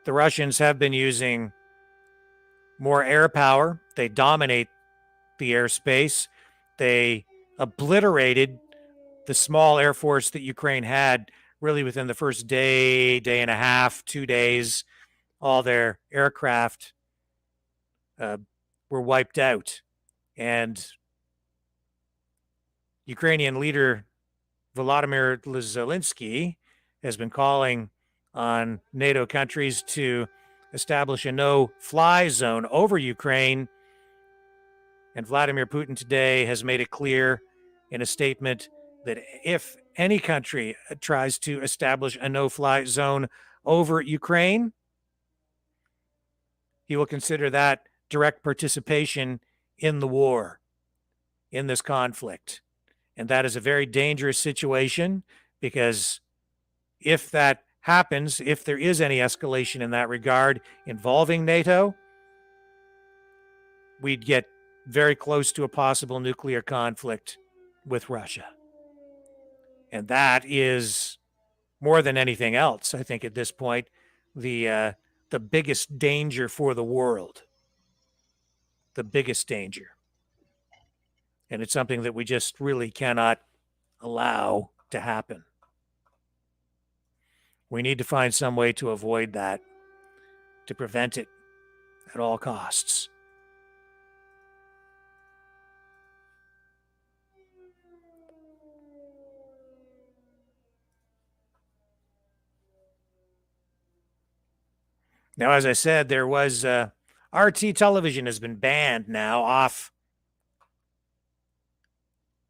Speaker 2: the Russians have been using more air power. They dominate the airspace. They obliterated the small air force that Ukraine had really within the first day, day and a half, 2 days. All their aircraft were wiped out. And Ukrainian leader Volodymyr Zelensky has been calling on NATO countries to establish a no-fly zone over Ukraine. And Vladimir Putin today has made it clear in a statement that if any country tries to establish a no-fly zone over Ukraine, he will consider that direct participation in the war, in this conflict. And that is a very dangerous situation, because if that happens, if there is any escalation in that regard involving NATO, we'd get very close to a possible nuclear conflict with Russia. And that is, more than anything else, I think at this point, the biggest danger for the world. The biggest danger. And it's something that we just really cannot allow to happen. We need to find some way to avoid that, to prevent it at all costs. Now, as I said, there was RT television has been banned now off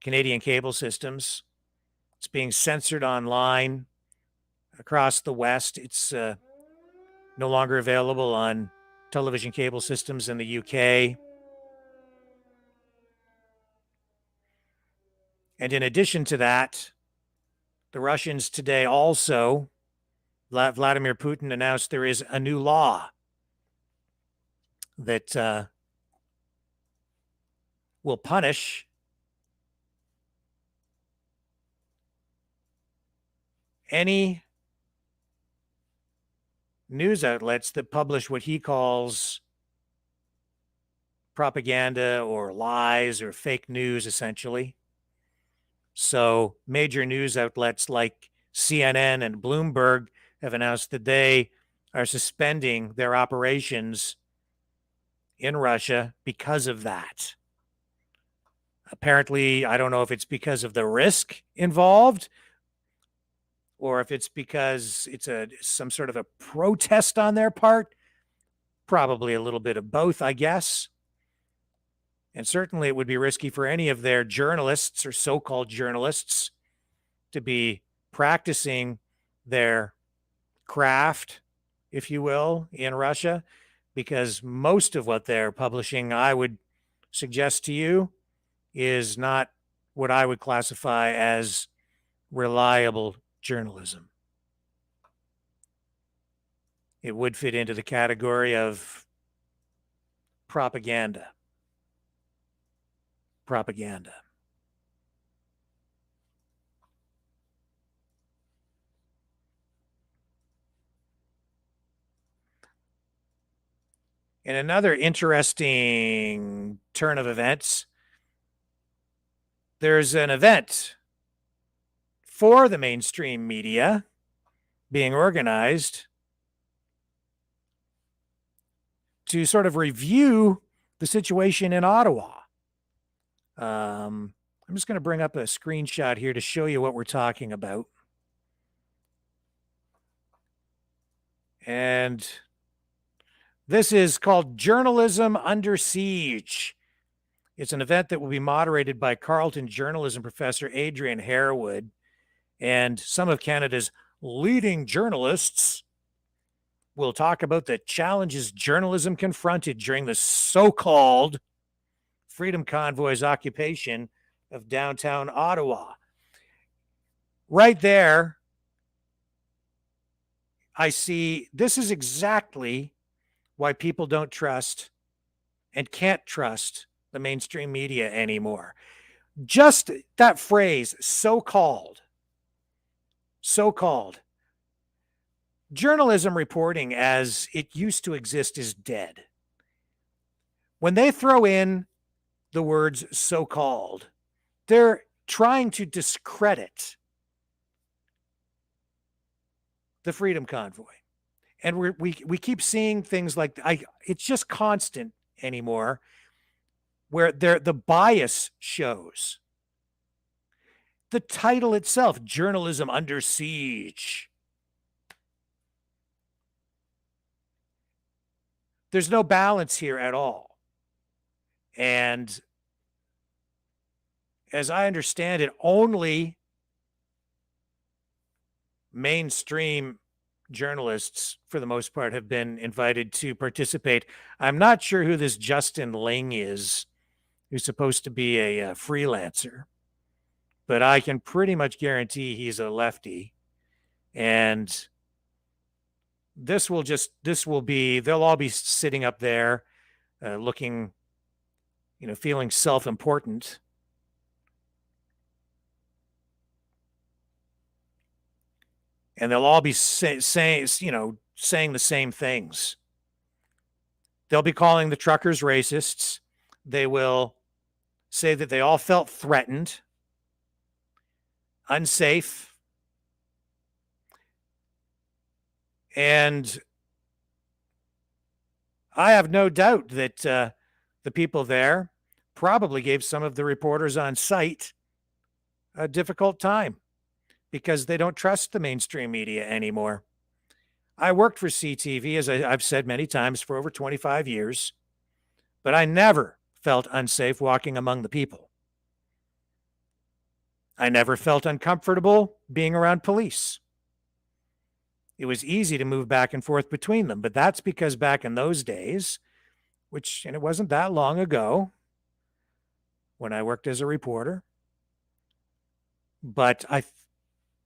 Speaker 2: Canadian cable systems. It's being censored online across the West. It's no longer available on television cable systems in the UK. And in addition to that, the Russians today also, Vladimir Putin announced there is a new law that will punish any news outlets that publish what he calls propaganda or lies or fake news, essentially. So major news outlets like CNN and Bloomberg have announced that they are suspending their operations in Russia because of that. Apparently, I don't know if it's because of the risk involved or if it's because it's some sort of a protest on their part. Probably a little bit of both, I guess. And certainly it would be risky for any of their journalists or so-called journalists to be practicing their craft, if you will, in Russia, because most of what they're publishing, I would suggest to you, is not what I would classify as reliable journalism. It would fit into the category of propaganda. Propaganda. And another interesting turn of events, there's an event for the mainstream media being organized to sort of review the situation in Ottawa. I'm just going to bring up a screenshot here to show you what we're talking about. And this is called Journalism Under Siege. It's an event that will be moderated by Carleton journalism professor Adrian Harewood, and some of Canada's leading journalists We'll talk about the challenges journalism confronted during the so-called Freedom Convoy's occupation of downtown Ottawa. Right there, I see this is exactly why people don't trust and can't trust the mainstream media anymore. Just that phrase, so-called. Journalism reporting as it used to exist is dead. When they throw in the words so-called, they're trying to discredit the Freedom Convoy. And we keep seeing things like, it's just constant anymore, where the bias shows. The title itself, Journalism Under Siege. There's no balance here at all. And as I understand it, only mainstream journalists, for the most part, have been invited to participate. I'm not sure who this Justin Ling is, who's supposed to be a freelancer, but I can pretty much guarantee he's a lefty. And they'll all be sitting up there looking, feeling self-important. And they'll all be saying the same things. They'll be calling the truckers racists. They will say that they all felt threatened, unsafe, and I have no doubt that the people there probably gave some of the reporters on site a difficult time because they don't trust the mainstream media anymore. I worked for CTV, as I've said many times, for over 25 years, but I never felt unsafe walking among the people. I never felt uncomfortable being around police. It was easy to move back and forth between them, but that's because back in those days, and it wasn't that long ago when I worked as a reporter, but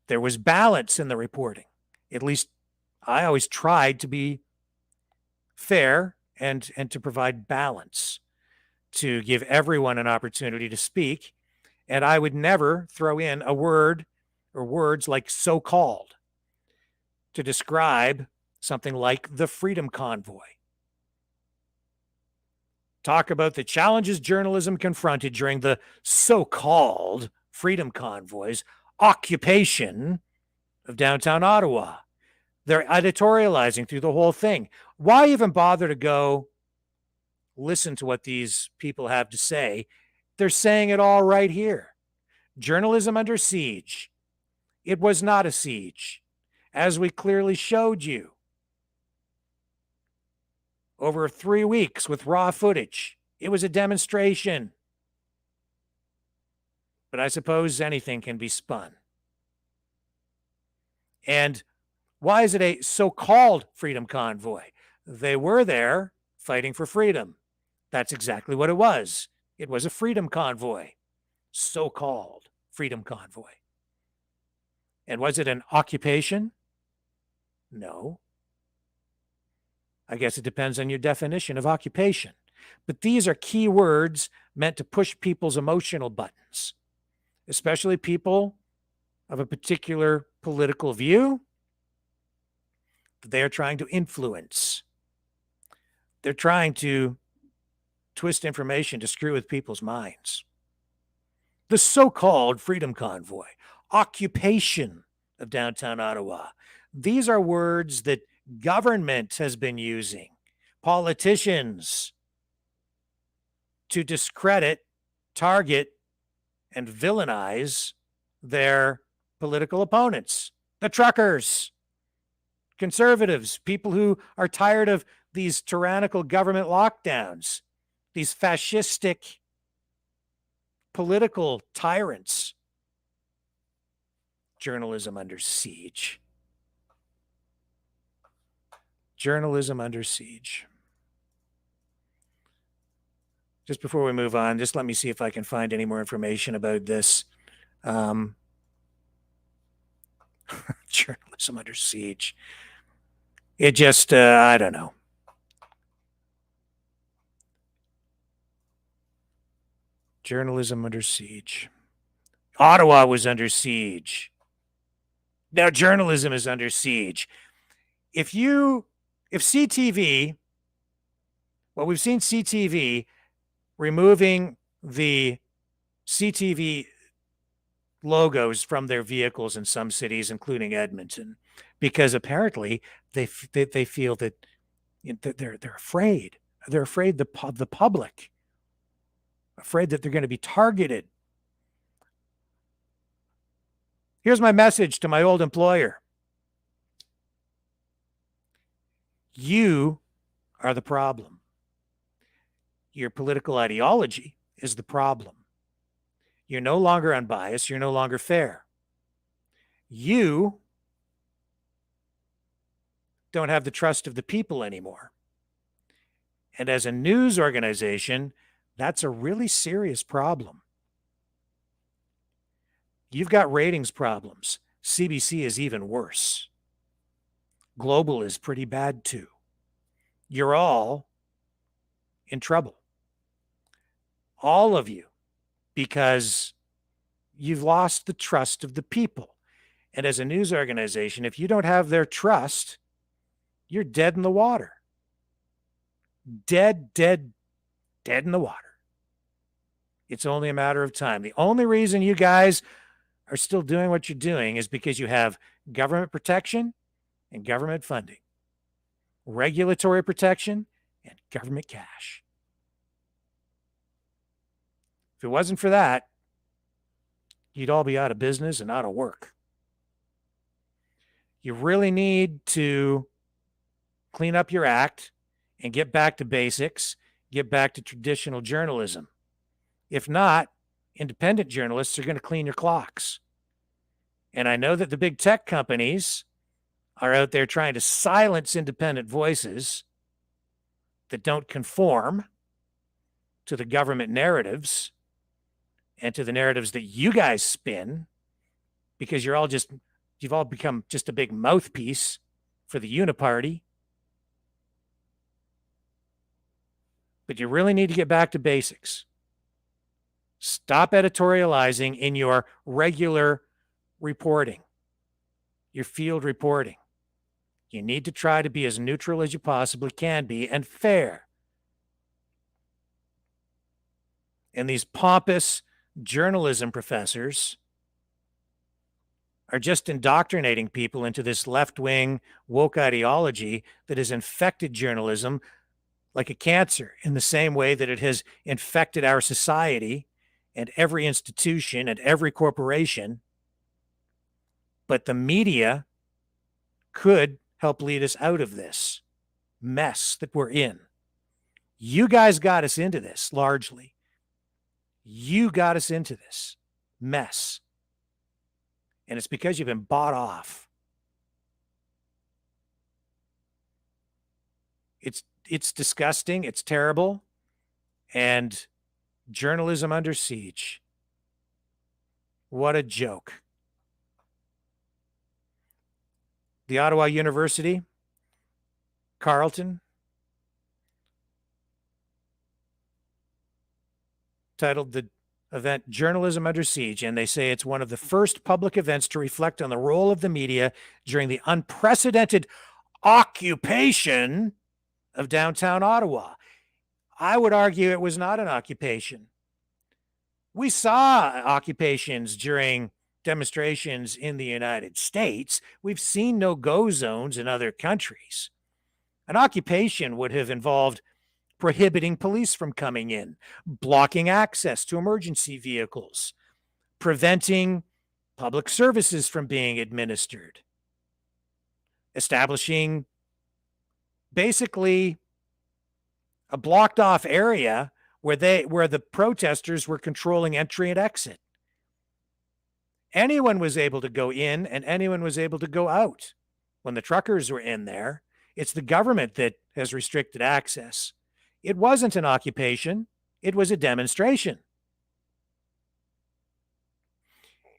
Speaker 2: there was balance in the reporting. At least I always tried to be fair and to provide balance, to give everyone an opportunity to speak. And I would never throw in a word or words like so-called to describe something like the Freedom Convoy. Talk about the challenges journalism confronted during the so-called Freedom Convoy's occupation of downtown Ottawa. They're editorializing through the whole thing. Why even bother to go listen to what these people have to say? They're saying it all right here. Journalism under siege. It was not a siege, as we clearly showed you. Over 3 weeks with raw footage. It was a demonstration. But I suppose anything can be spun. And why is it a so-called Freedom Convoy? They were there fighting for freedom. That's exactly what it was. It was a freedom convoy. So-called Freedom Convoy. And was it an occupation? No. I guess it depends on your definition of occupation. But these are key words meant to push people's emotional buttons, especially people of a particular political view that they are trying to influence. They're trying to twist information to screw with people's minds. The so-called Freedom Convoy, occupation of downtown Ottawa. These are words that government has been using, politicians, to discredit, target, and villainize their political opponents. The truckers, conservatives, people who are tired of these tyrannical government lockdowns, these fascistic political tyrants. Journalism under siege. Journalism under siege. Just before we move on, just let me see if I can find any more information about this. Journalism under siege. It just, I don't know. Journalism under siege. Ottawa was under siege. Now journalism is under siege. If CTV, well, we've seen CTV removing the CTV logos from their vehicles in some cities, including Edmonton, because apparently they feel that they're afraid. They're afraid the public, afraid that they're going to be targeted. Here's my message to my old employer. You are the problem. Your political ideology is the problem. You're no longer unbiased. You're no longer fair. You don't have the trust of the people anymore. And as a news organization, that's a really serious problem. You've got ratings problems. CBC is even worse. Global is pretty bad too. You're all in trouble. All of you, because you've lost the trust of the people. And as a news organization, if you don't have their trust, you're dead in the water. Dead in the water. It's only a matter of time. The only reason you guys are still doing what you're doing is because you have government protection and government funding, regulatory protection and government cash. If it wasn't for that, you'd all be out of business and out of work. You really need to clean up your act and get back to basics, get back to traditional journalism. If not, independent journalists are going to clean your clocks. And I know that the big tech companies are out there trying to silence independent voices that don't conform to the government narratives and to the narratives that you guys spin, because you've all become just a big mouthpiece for the uniparty. But you really need to get back to basics. Stop editorializing in your regular reporting, your field reporting. You need to try to be as neutral as you possibly can be and fair. And these pompous journalism professors are just indoctrinating people into this left-wing woke ideology that has infected journalism like a cancer, in the same way that it has infected our society and every institution and every corporation. But the media could help lead us out of this mess that we're in. You guys got us into this, largely. You got us into this mess. And it's because you've been bought off. It's disgusting. It's terrible. And journalism under siege. What a joke. The Ottawa University, Carleton, titled the event Journalism Under Siege, and they say it's one of the first public events to reflect on the role of the media during the unprecedented occupation of downtown Ottawa. I would argue it was not an occupation. We saw occupations during demonstrations in the United States. We've seen no-go zones in other countries. An occupation would have involved prohibiting police from coming in, blocking access to emergency vehicles, preventing public services from being administered, establishing basically a blocked off area where the protesters were controlling entry and exit. Anyone was able to go in and anyone was able to go out. When the truckers were in there, It's the government that has restricted access. It wasn't an occupation. It was a demonstration.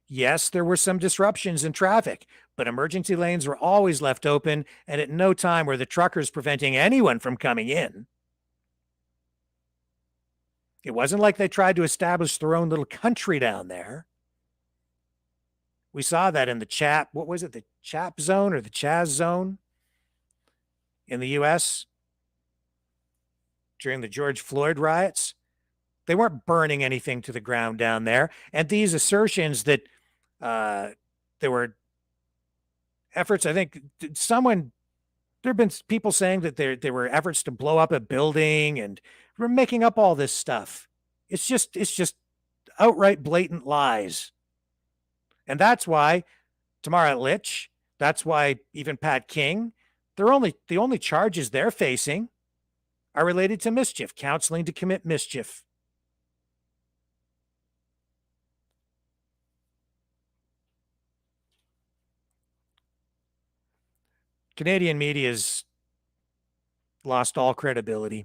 Speaker 2: Yes, there were some disruptions in traffic, but emergency lanes were always left open, and at no time were the truckers preventing anyone from coming in. It wasn't like they tried to establish their own little country down there. We saw that in the what was it, the CHAP zone or the Chaz zone in the U.S. during the George Floyd riots. They weren't burning anything to the ground down there. And these assertions that there were efforts, I think there have been people saying that there were efforts to blow up a building, and we're making up all this stuff. It's just outright blatant lies. And that's why Tamara Litch, that's why even Pat King, the only charges they're facing are related to mischief, counseling to commit mischief. Canadian media's lost all credibility,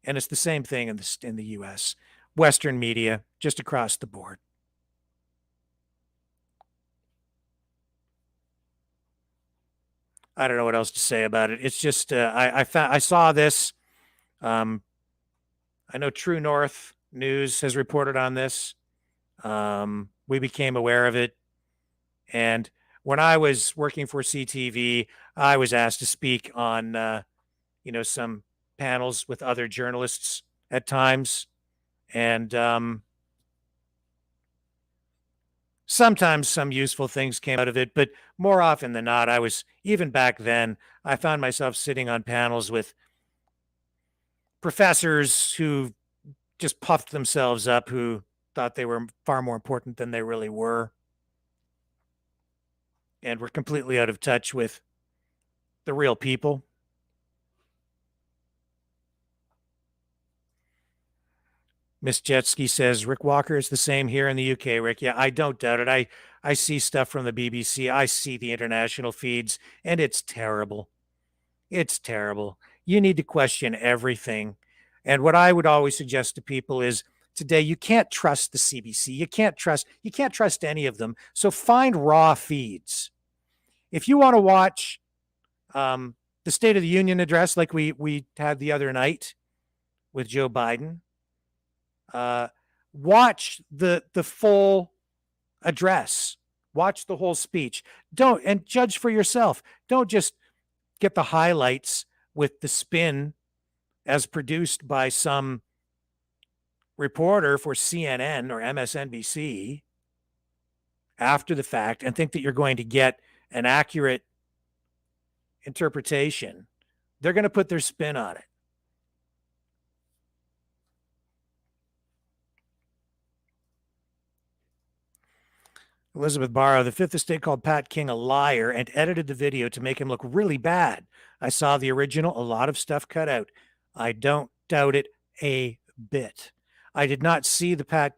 Speaker 2: and it's the same thing in the U.S. Western media, just across the board. I don't know what else to say about it. It's just I saw this. I know True North News has reported on this. We became aware of it, and when I was working for CTV, I was asked to speak on some panels with other journalists at times, and sometimes some useful things came out of it, but more often than not, even back then, I found myself sitting on panels with professors who just puffed themselves up, who thought they were far more important than they really were, and were completely out of touch with the real people. Miss Jetski says, Rick Walker is the same here in the UK, Rick. Yeah, I don't doubt it. I see stuff from the BBC. I see the international feeds, and it's terrible. It's terrible. You need to question everything. And what I would always suggest to people is today, you can't trust the CBC. You can't trust any of them. So find raw feeds. If you want to watch the State of the Union address like we had the other night with Joe Biden, watch the full address. Watch the whole speech. And judge for yourself. Don't just get the highlights with the spin as produced by some reporter for CNN or MSNBC after the fact and think that you're going to get an accurate interpretation. They're going to put their spin on it. Elizabeth Barrow, the Fifth Estate called Pat King a liar and edited the video to make him look really bad. I saw the original, a lot of stuff cut out. I don't doubt it a bit. I did not see the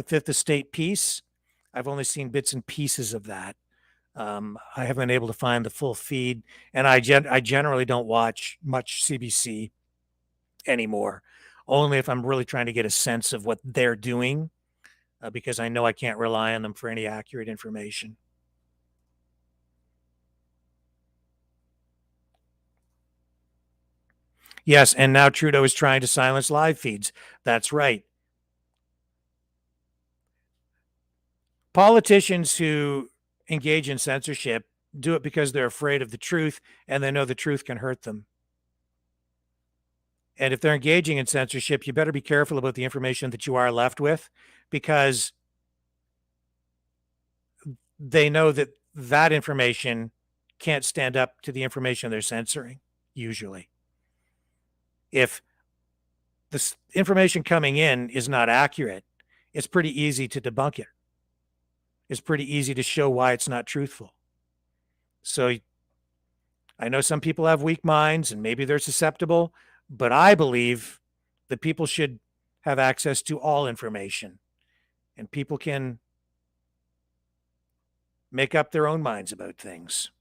Speaker 2: Fifth Estate piece. I've only seen bits and pieces of that. I haven't been able to find the full feed, and I generally don't watch much CBC anymore, only if I'm really trying to get a sense of what they're doing. Because I know I can't rely on them for any accurate information. Yes, and now Trudeau is trying to silence live feeds. That's right. Politicians who engage in censorship do it because they're afraid of the truth, and they know the truth can hurt them. And if they're engaging in censorship, you better be careful about the information that you are left with, because they know that that information can't stand up to the information they're censoring, usually. If the information coming in is not accurate, it's pretty easy to debunk it. It's pretty easy to show why it's not truthful. So I know some people have weak minds and maybe they're susceptible, but I believe that people should have access to all information, and people can make up their own minds about things.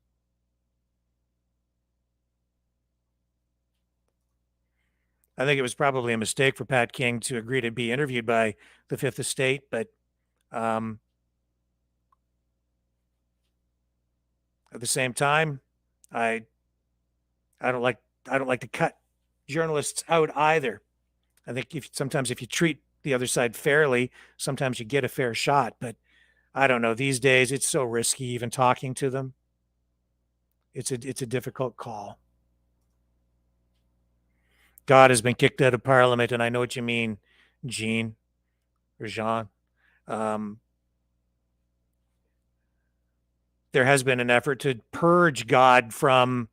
Speaker 2: I think it was probably a mistake for Pat King to agree to be interviewed by the Fifth Estate, but at the same time, I don't like to cut journalists out either. I think sometimes if you treat the other side fairly, sometimes you get a fair shot. But I don't know. These days, it's so risky even talking to them. It's a difficult call. God has been kicked out of Parliament, and I know what you mean, Jean or Jean. There has been an effort to purge God from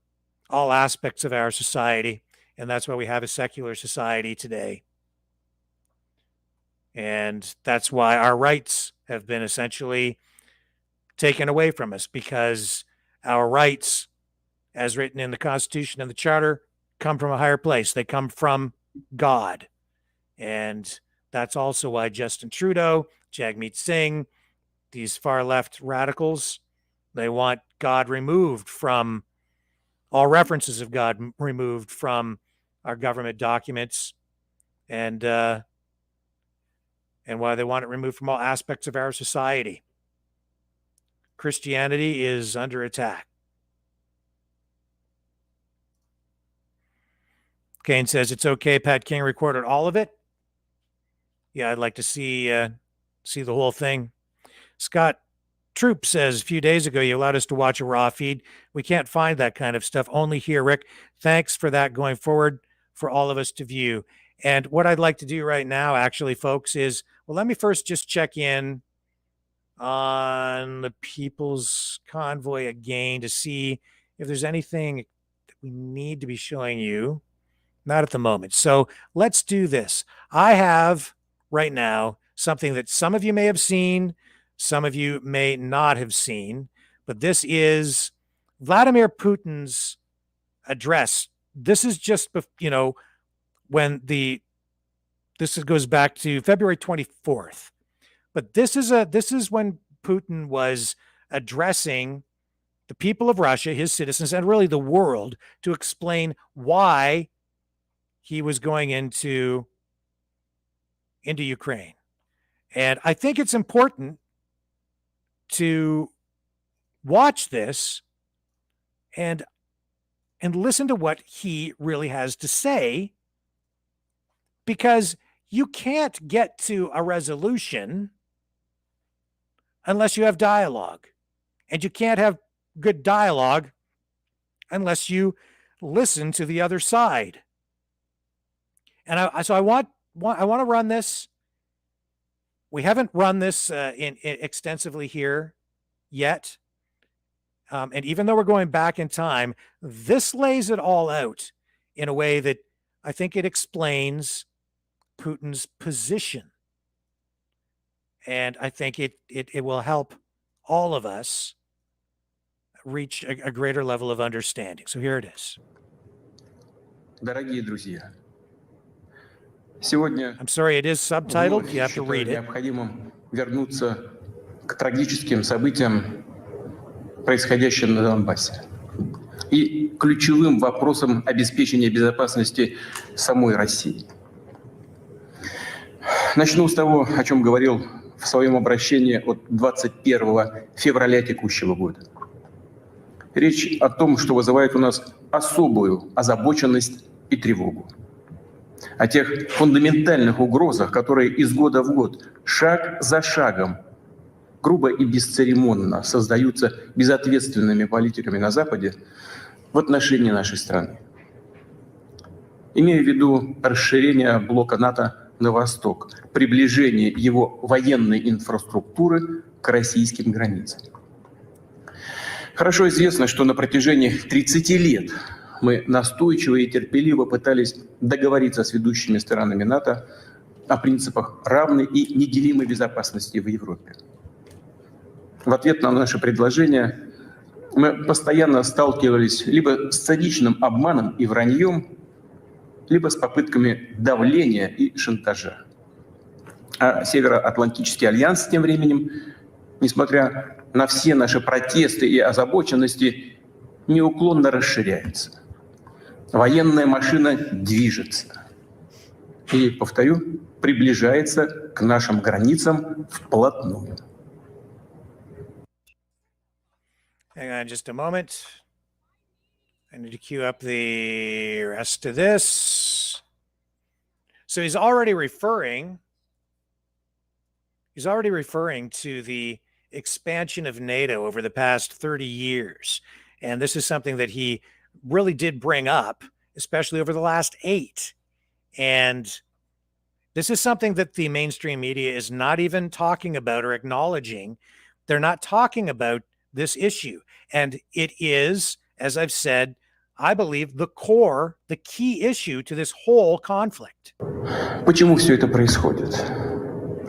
Speaker 2: all aspects of our society, and that's why we have a secular society today. And that's why our rights have been essentially taken away from us, because our rights, as written in the Constitution and the Charter, come from a higher place. They come from God. And that's also why Justin Trudeau, Jagmeet Singh, these far left radicals, they want God removed from all references of God, removed from our government documents, and why they want it removed from all aspects of our society. Christianity is under attack. Kane says it's okay. Pat King recorded all of it. Yeah, I'd like to see the whole thing. Scott Troop says a few days ago you allowed us to watch a raw feed. We can't find that kind of stuff. Only here, Rick. Thanks for that going forward for all of us to view. And what I'd like to do right now, actually, folks, is, well, let me first just check in on the People's Convoy again to see if there's anything that we need to be showing you. Not at the moment. So let's do this. I have right now something that some of you may have seen, some of you may not have seen, but this is Vladimir Putin's address. This is just, when this goes back to February 24th. But this is when Putin was addressing the people of Russia, his citizens, and really the world, to explain why he was going into Ukraine. And I think it's important to watch this and listen to what he really has to say, because you can't get to a resolution unless you have dialogue. And you can't have good dialogue unless you listen to the other side. And I want to run this. We haven't run this in extensively here yet. And even though we're going back in time, this lays it all out in a way that I think it explains Putin's position. And I think it will help all of us reach a greater level of understanding. So here it is.
Speaker 13: Дорогие друзья, сегодня
Speaker 2: I'm sorry, it is subtitled. You have to read it.
Speaker 13: Необходимо вернуться к трагическим событиям, происходящим на Донбассе, и ключевым вопросам обеспечения безопасности самой России. Начну с того, о чем говорил в своем обращении от 21 февраля текущего года. Речь о том, что вызывает у нас особую озабоченность и тревогу. О тех фундаментальных угрозах, которые из года в год, шаг за шагом, грубо и бесцеремонно создаются безответственными политиками на Западе в отношении нашей страны. Имею в виду расширение блока НАТО на восток, приближение его военной инфраструктуры к российским границам. Хорошо известно, что на протяжении 30 лет мы настойчиво и терпеливо пытались договориться с ведущими сторонами НАТО о принципах равной и неделимой безопасности в Европе. В ответ на наше предложение мы постоянно сталкивались либо с циничным обманом и враньем, либо с попытками давления и шантажа. А Североатлантический альянс тем временем, несмотря на все наши протесты и озабоченности, неуклонно расширяется. Военная машина движется. и, повторю, приближается к нашим границам вплотную.
Speaker 2: Hang on just a moment. I need to queue up the rest of this. So he's already referring to the expansion of NATO over the past 30 years. And this is something that he really did bring up, especially over the last 8. And this is something that the mainstream media is not even talking about or acknowledging. They're not talking about this issue. And it is, as I've said, I believe the core, the key issue to this whole conflict.
Speaker 13: Почему все это происходит?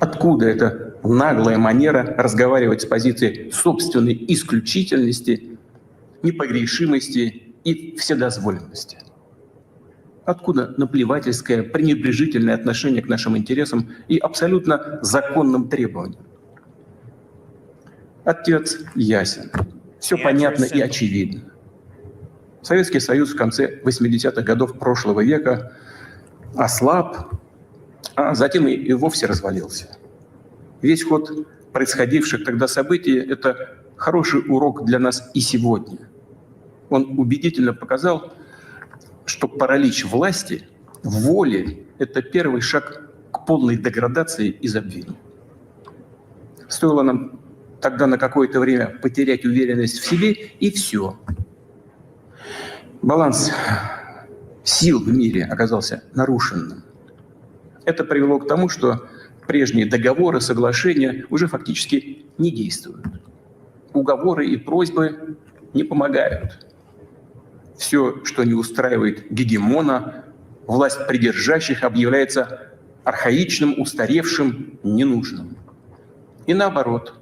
Speaker 13: Откуда эта наглая манера разговаривать с позиции собственной исключительности, непогрешимости и вседозволенности? Откуда наплевательское, пренебрежительное отношение к нашим интересам и абсолютно законным требованиям? Ответ ясен. Все понятно и очевидно. Советский Союз в конце 80-х годов прошлого века ослаб, а затем и вовсе развалился. Весь ход происходивших тогда событий – это хороший урок для нас и сегодня. Он убедительно показал, что паралич власти, воли – это первый шаг к полной деградации и забвению. Стоило нам тогда на какое-то время потерять уверенность в себе, и все. Баланс сил в мире оказался нарушенным. Это привело к тому, что прежние договоры, соглашения уже фактически не действуют. Уговоры и просьбы не помогают. Все, что не устраивает гегемона, власть придержащих объявляется архаичным, устаревшим, ненужным. И наоборот,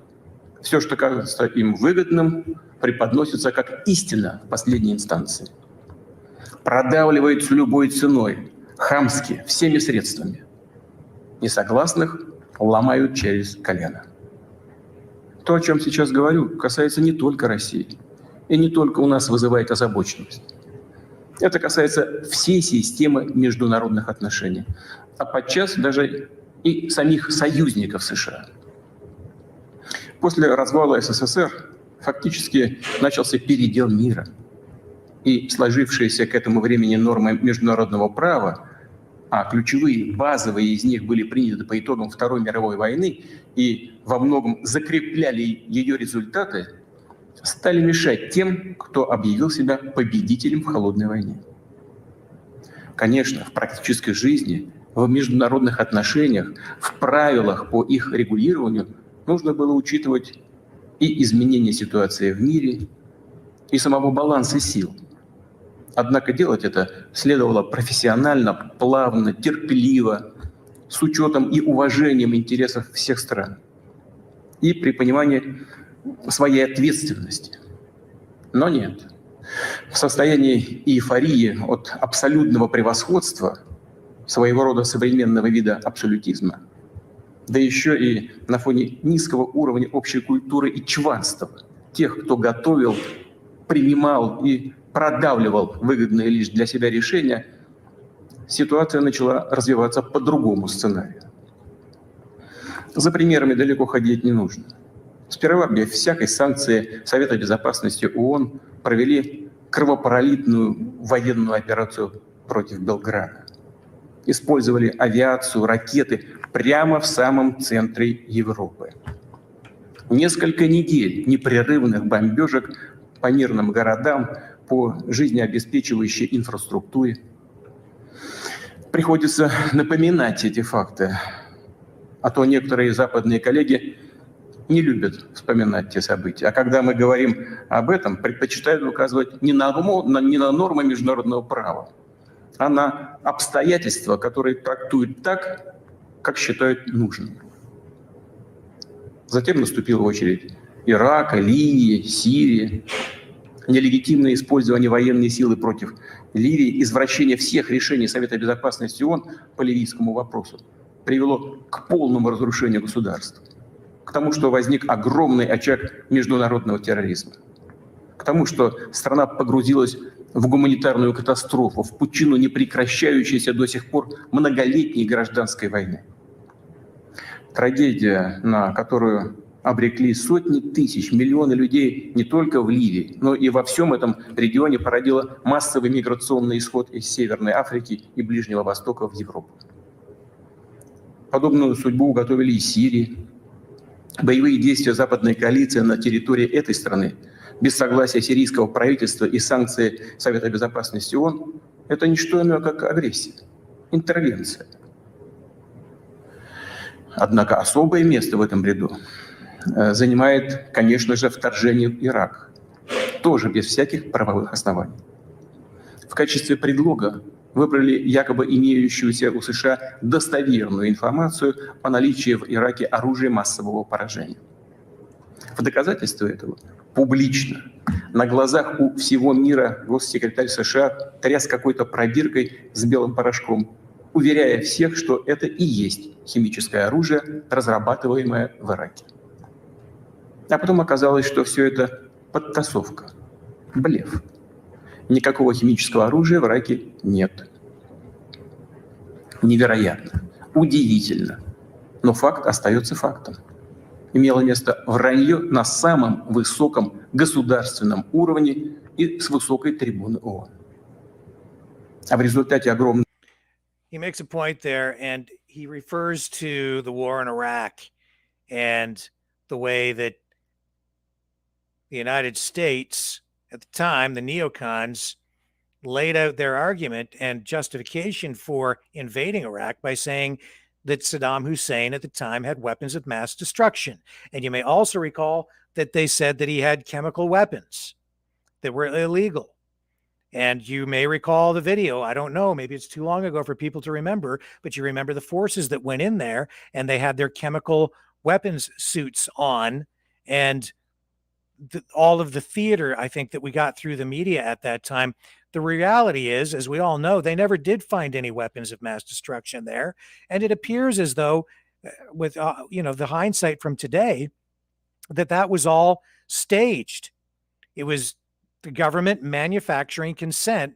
Speaker 13: все, что кажется им выгодным, преподносится как истина в последней инстанции. Продавливается любой ценой, хамски, всеми средствами. Несогласных ломают через колено. То, о чем сейчас говорю, касается не только России. И не только у нас вызывает озабоченность. Это касается всей системы международных отношений. А подчас даже и самих союзников США. После развала СССР фактически начался передел мира. И сложившиеся к этому времени нормы международного права, а ключевые, базовые из них были приняты по итогам Второй мировой войны и во многом закрепляли ее результаты, стали мешать тем, кто объявил себя победителем в холодной войне. Конечно, в практической жизни, в международных отношениях, в правилах по их регулированию нужно было учитывать и изменение ситуации в мире, и самого баланса сил. Однако делать это следовало профессионально, плавно, терпеливо, с учетом и уважением интересов всех стран, и при понимании своей ответственности. Но нет. В состоянии эйфории от абсолютного превосходства, своего рода современного вида абсолютизма, да еще и на фоне низкого уровня общей культуры и чванства тех, кто готовил, принимал и продавливал выгодные лишь для себя решения, ситуация начала развиваться по другому сценарию. За примерами далеко ходить не нужно. Сперва без всякой санкции Совета Безопасности ООН провели кровопролитную военную операцию против Белграда. Использовали авиацию, ракеты прямо в самом центре Европы. Несколько недель непрерывных бомбежек по мирным городам, по жизнеобеспечивающей инфраструктуре. Приходится напоминать эти факты, а то некоторые западные коллеги не любят вспоминать те события. А когда мы говорим об этом, предпочитают указывать не на нормы международного права, а на обстоятельства, которые трактуют так, как считают нужным. Затем наступила очередь Ирака, Ливии, Сирии. Нелегитимное использование военной силы против Ливии, извращение всех решений Совета Безопасности ООН по ливийскому вопросу привело к полному разрушению государства, к тому, что возник огромный очаг международного терроризма, к тому, что страна погрузилась в гуманитарную катастрофу, в пучину непрекращающейся до сих пор многолетней гражданской войны. Трагедия, на которую обрекли сотни тысяч, миллионы людей не только в Ливии, но и во всем этом регионе, породила массовый миграционный исход из Северной Африки и Ближнего Востока в Европу. Подобную судьбу уготовили и Сирии. Боевые действия западной коалиции на территории этой страны без согласия сирийского правительства и санкций Совета Безопасности ООН – это не что иное, как агрессия, интервенция. Однако особое место в этом ряду занимает, конечно же, вторжение в Ирак, тоже без всяких правовых оснований. В качестве предлога выбрали якобы имеющуюся у США достоверную информацию о наличии в Ираке оружия массового поражения. В доказательство этого публично, на глазах у всего мира, госсекретарь США тряс какой-то пробиркой с белым порошком, уверяя всех, что это и есть химическое оружие, разрабатываемое в Ираке. А потом оказалось, что все это подтасовка, блеф. Никакого химического оружия в Ираке нет. Невероятно, удивительно, но факт остается фактом. Имело место вранье на самом высоком государственном уровне и с высокой трибуны ООН. А в результате огромного...
Speaker 2: He makes a point there, and he refers to the war in Iraq and the way that the United States, at the time, the neocons, laid out their argument and justification for invading Iraq by saying that Saddam Hussein at the time had weapons of mass destruction. And you may also recall that they said that he had chemical weapons that were illegal. And you may recall the video. I don't know, maybe it's too long ago for people to remember, but you remember the forces that went in there and they had their chemical weapons suits on, and all of the theater, I think, that we got through the media at that time. The reality is, as we all know, they never did find any weapons of mass destruction there. And it appears as though, with the hindsight from today, that was all staged. It was the government manufacturing consent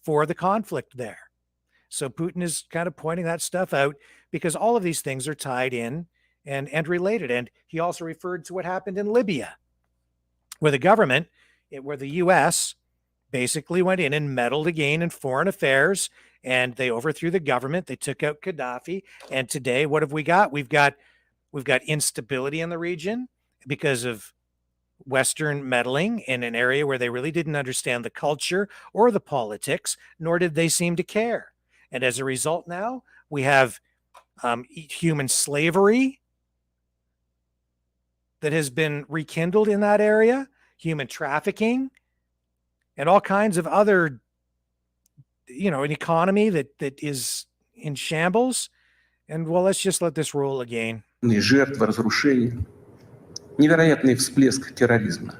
Speaker 2: for the conflict there. So Putin is kind of pointing that stuff out because all of these things are tied in and related. And he also referred to what happened in Libya, where the government, where the U.S. basically went in and meddled again in foreign affairs, and they overthrew the government. They took out Gaddafi. And today, what have we got? We've got instability in the region because of Western meddling in an area where they really didn't understand the culture or the politics, nor did they seem to care. And as a result now, we have human slavery that has been rekindled in that area, human trafficking, and all kinds of other, an economy that is in shambles. And well, let's just let this roll again.
Speaker 13: Жертвы, разрушения. Невероятный всплеск терроризма.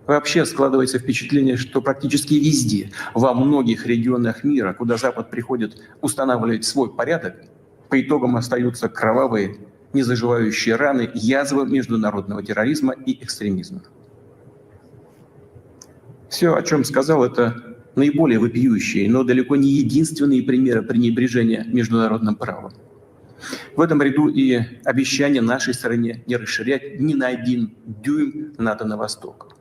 Speaker 13: Вообще складывается впечатление, что практически везде, во многих регионах мира, куда Запад приходит устанавливать свой порядок, по итогам остаются кровавые, незаживающие раны, язвы международного терроризма и экстремизма. Все, о чем сказал, это наиболее вопиющие, но далеко не единственные примеры пренебрежения международным правом. В этом ряду и обещание нашей стране не расширять ни на один дюйм НАТО на восток.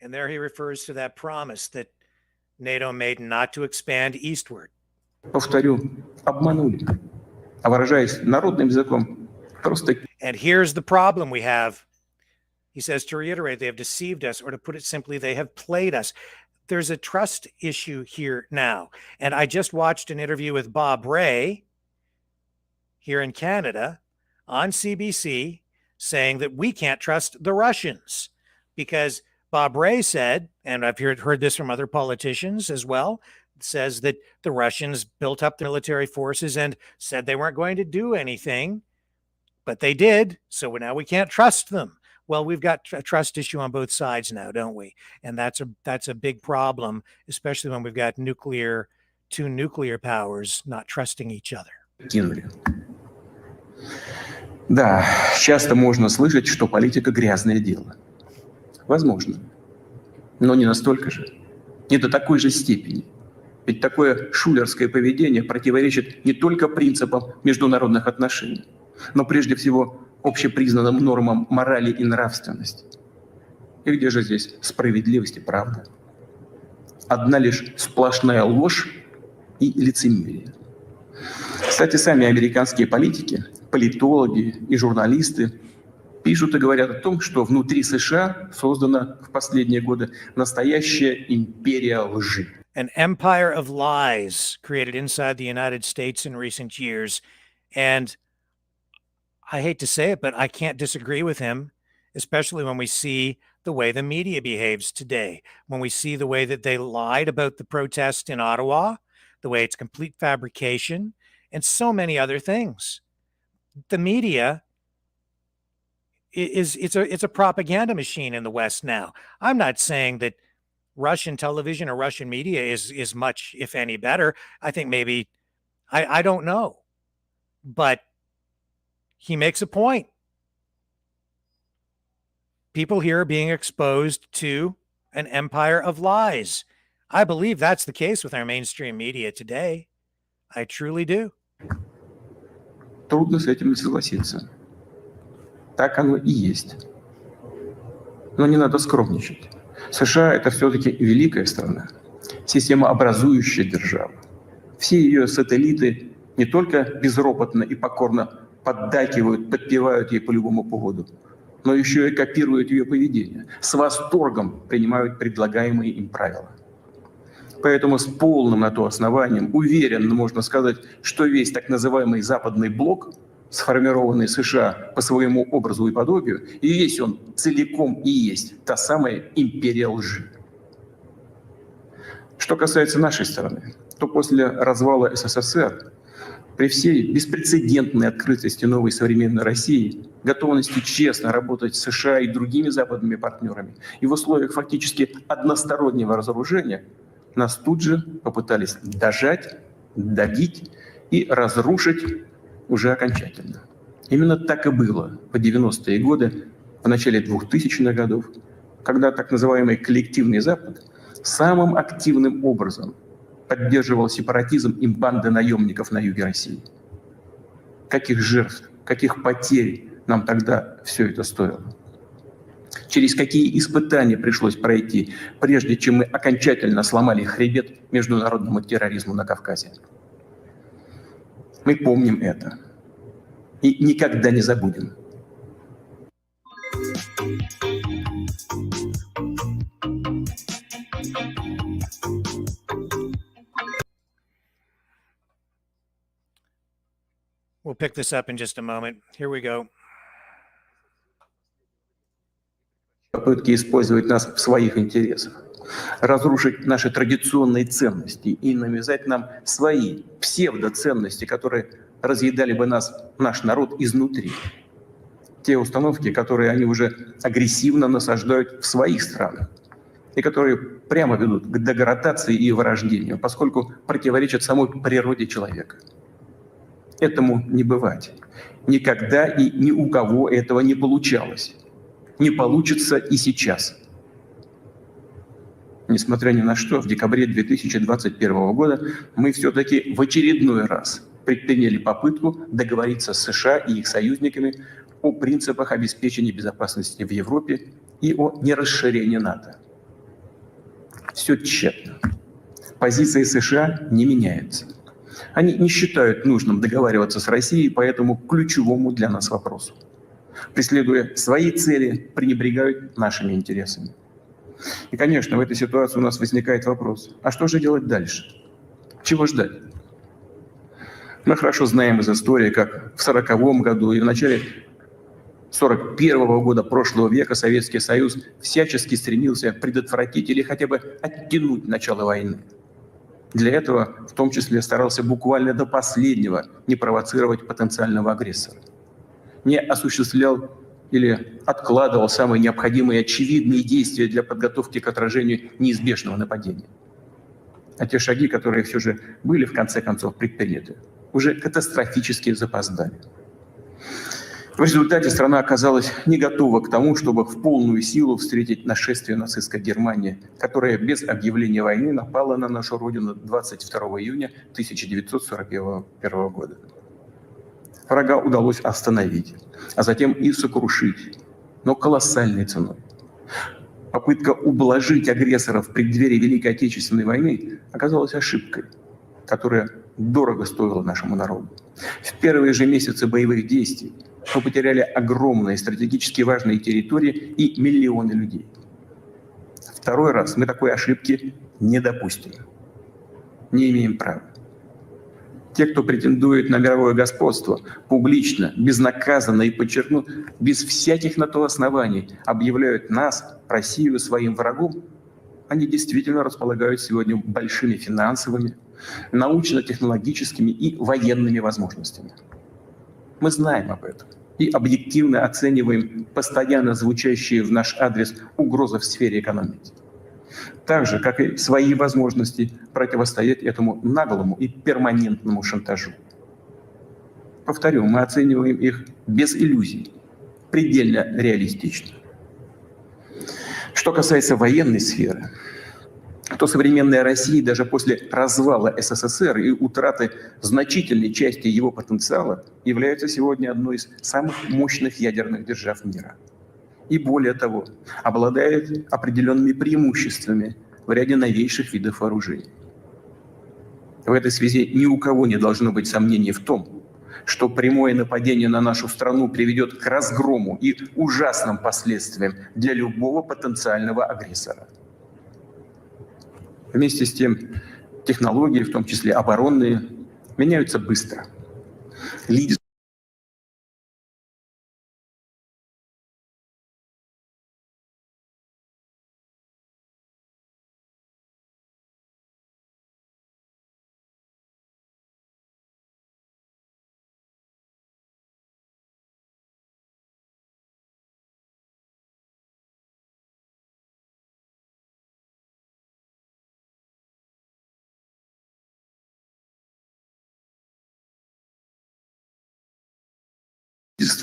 Speaker 2: And there he refers to that promise that NATO made not to expand eastward.
Speaker 13: Повторю, обманули. А выражаясь народным языком, просто...
Speaker 2: And here's the problem we have. He says, to reiterate, they have deceived us, or to put it simply, they have played us. There's a trust issue here now. And I just watched an interview with Bob Ray here in Canada on CBC saying that we can't trust the Russians because Bob Ray said, and I've heard this from other politicians as well, says that the Russians built up their military forces and said they weren't going to do anything, but they did. So now we can't trust them. Well, we've got a trust issue on both sides now, don't we? And that's a big problem, especially when we've got two nuclear powers not trusting each other.
Speaker 13: Да, часто можно слышать, что политика — грязное дело. Возможно, но не настолько же. не до такой же степени. Ведь такое шулерское поведение противоречит не только принципам международных отношений, но прежде всего общепризнанным нормам морали и нравственности. И где же здесь справедливость и правда? Одна лишь сплошная ложь и лицемерие. Кстати, сами американские политики, политологи и журналисты пишут и говорят о том, что внутри США создана в последние годы настоящая империя лжи.
Speaker 2: An empire of lies created inside the United States in recent years. And I hate to say it, but I can't disagree with him, especially when we see the way the media behaves today, when we see the way that they lied about the protest in Ottawa, the way it's complete fabrication, and so many other things. The media it's a propaganda machine in the West now. I'm not saying that Russian television or Russian media is much, if any, better. I think maybe I don't know, but he makes a point. People here are being exposed to an empire of lies. I believe that's the case with our mainstream media today. I truly do.
Speaker 13: Трудно с этим не согласиться. Так оно и есть. Но не надо скромничать. США – это все-таки великая страна, системообразующая держава. Все ее сателлиты не только безропотно и покорно поддакивают, подпевают ей по любому поводу, но еще и копируют ее поведение, с восторгом принимают предлагаемые им правила. Поэтому с полным на то основанием уверенно можно сказать, что весь так называемый Западный блок, сформированный США по своему образу и подобию, и весь он целиком и есть та самая империя лжи. Что касается нашей страны, то после развала СССР, при всей беспрецедентной открытости новой современной России, готовности честно работать с США и другими западными партнерами, и в условиях фактически одностороннего разоружения нас тут же попытались дожать, добить и разрушить уже окончательно. Именно так и было в 90-е годы, в начале 2000-х годов, когда так называемый коллективный Запад самым активным образом поддерживал сепаратизм и банды наемников на юге России. Каких жертв, каких потерь нам тогда все это стоило? Через какие испытания пришлось пройти, прежде чем мы окончательно сломали хребет международному терроризму на Кавказе? Мы помним это и никогда не забудем.
Speaker 2: We'll pick this up in just a moment. Here we go.
Speaker 13: Попытки использовать нас в своих интересах, разрушить наши традиционные ценности и навязать нам свои псевдоценности, которые разъедали бы нас, наш народ, изнутри. Те установки, которые они уже агрессивно насаждают в своих странах и которые прямо ведут к деградации и вырождению, поскольку противоречат самой природе человека. Этому не бывать. Никогда и ни у кого этого не получалось. Не получится и сейчас. Несмотря ни на что, в декабре 2021 года мы все-таки в очередной раз предприняли попытку договориться с США и их союзниками о принципах обеспечения безопасности в Европе и о нерасширении НАТО. Все тщетно. Позиция США не меняется. Они не считают нужным договариваться с Россией по этому ключевому для нас вопросу. Преследуя свои цели, пренебрегают нашими интересами. И, конечно, в этой ситуации у нас возникает вопрос, а что же делать дальше? Чего ждать? Мы хорошо знаем из истории, как в 1940 году и в начале 1941 года прошлого века Советский Союз всячески стремился предотвратить или хотя бы оттянуть начало войны. Для этого в том числе старался буквально до последнего не провоцировать потенциального агрессора. Не осуществлял или откладывал самые необходимые и очевидные действия для подготовки к отражению неизбежного нападения. А те шаги, которые все же были в конце концов предприняты, уже катастрофически запоздали. В результате страна оказалась не готова к тому, чтобы в полную силу встретить нашествие нацистской Германии, которая без объявления войны напала на нашу родину 22 июня 1941 года. Врага удалось остановить, а затем и сокрушить, но колоссальной ценой. Попытка ублажить агрессоров в преддверии Великой Отечественной войны оказалась ошибкой, которая дорого стоила нашему народу. В первые же месяцы боевых действий мы потеряли огромные стратегически важные территории и миллионы людей. Второй раз мы такой ошибки не допустим. Не имеем права. Те, кто претендует на мировое господство, публично, безнаказанно и, подчеркну, без всяких на то оснований объявляют нас, Россию, своим врагом, они действительно располагают сегодня большими финансовыми, научно-технологическими и военными возможностями. Мы знаем об этом и объективно оцениваем постоянно звучащие в наш адрес угрозы в сфере экономики. Так же, как и свои возможности противостоять этому наглому и перманентному шантажу. Повторю, мы оцениваем их без иллюзий, предельно реалистично. Что касается военной сферы, то современная Россия даже после развала СССР и утраты значительной части его потенциала является сегодня одной из самых мощных ядерных держав мира. И более того, обладает определенными преимуществами в ряде новейших видов вооружений. В этой связи ни у кого не должно быть сомнений в том, что прямое нападение на нашу страну приведет к разгрому и ужасным последствиям для любого потенциального агрессора. Вместе с тем, технологии, в том числе оборонные, меняются быстро. Лидерство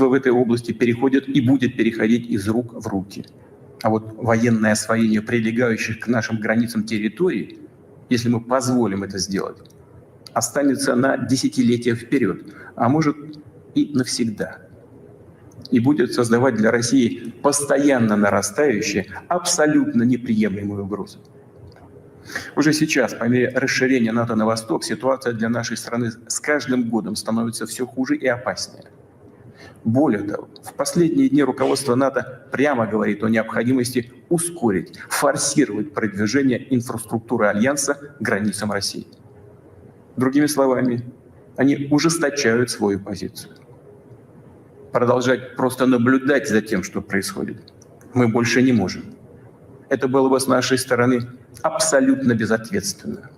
Speaker 13: в этой области переходит и будет переходить из рук в руки. А вот военное освоение прилегающих к нашим границам территорий, если мы позволим это сделать, останется на десятилетия вперед, а может и навсегда. И будет создавать для России постоянно нарастающие, абсолютно неприемлемые угрозы. Уже сейчас, по мере расширения НАТО на восток, ситуация для нашей страны с каждым годом становится все хуже и опаснее. Более того, в последние дни руководство НАТО прямо говорит о необходимости ускорить, форсировать продвижение инфраструктуры Альянса к границам России. Другими словами, они ужесточают свою позицию. Продолжать просто наблюдать за тем, что происходит, мы больше не можем. Это было бы с нашей стороны абсолютно безответственно.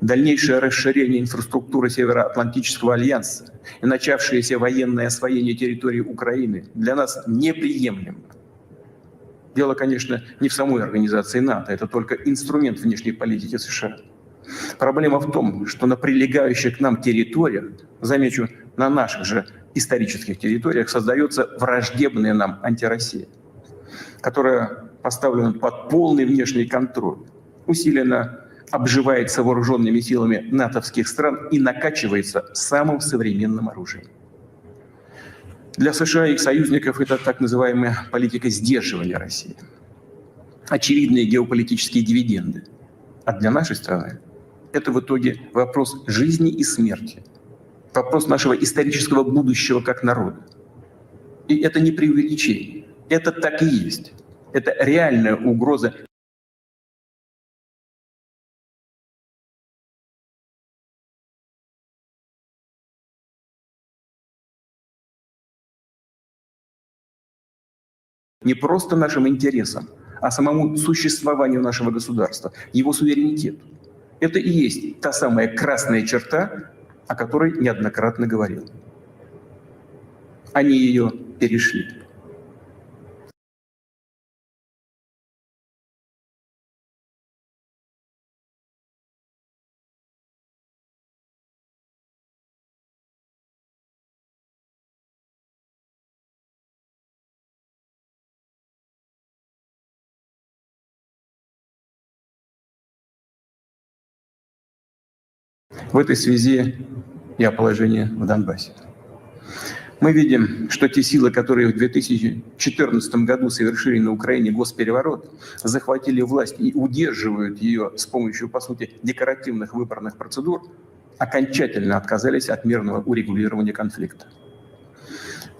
Speaker 13: Дальнейшее расширение инфраструктуры Североатлантического альянса и начавшееся военное освоение территории Украины для нас неприемлемо. Дело, конечно, не в самой организации НАТО, это только инструмент внешней политики США. Проблема в том, что на прилегающих к нам территориях, замечу, на наших же исторических территориях, создается враждебная нам антироссия, которая поставлена под полный внешний контроль, усиленно обживается вооруженными силами натовских стран и накачивается самым современным оружием. Для США и их союзников это так называемая политика сдерживания России. Очевидные геополитические дивиденды. А для нашей страны это в итоге вопрос жизни и смерти. Вопрос нашего исторического будущего как народа. И это не преувеличение. Это так и есть. Это реальная угроза. Не просто нашим интересам, а самому существованию нашего государства, его суверенитету. Это и есть та самая красная черта, о которой неоднократно говорил. Они ее перешли. В этой связи и о положении в Донбассе. Мы видим, что те силы, которые в 2014 году совершили на Украине госпереворот, захватили власть и удерживают ее с помощью, по сути, декоративных выборных процедур, окончательно отказались от мирного урегулирования конфликта.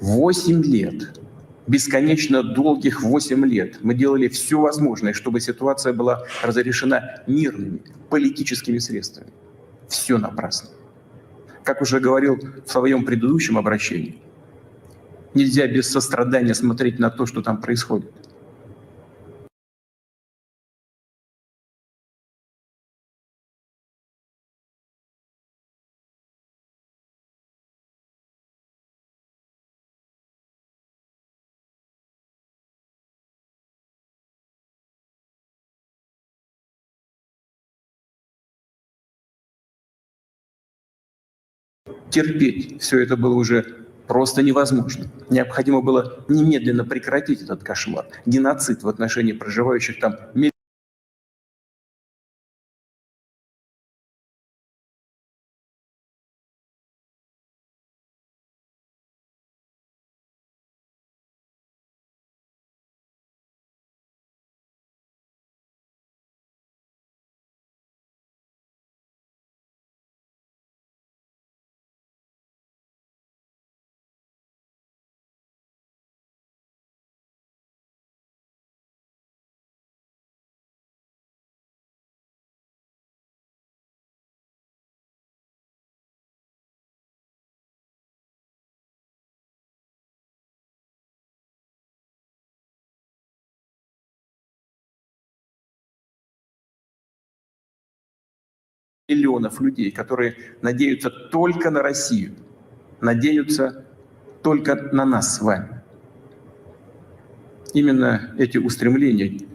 Speaker 13: 8 лет, бесконечно долгих 8 лет мы делали все возможное, чтобы ситуация была разрешена мирными политическими средствами. Все напрасно. Как уже говорил в своем предыдущем обращении, нельзя без сострадания смотреть на то, что там происходит. Терпеть все это было уже просто невозможно. Необходимо было немедленно прекратить этот кошмар, геноцид в отношении проживающих там миллионов. Миллионов людей, которые надеются только на Россию, надеются только на нас с вами. Именно эти устремления,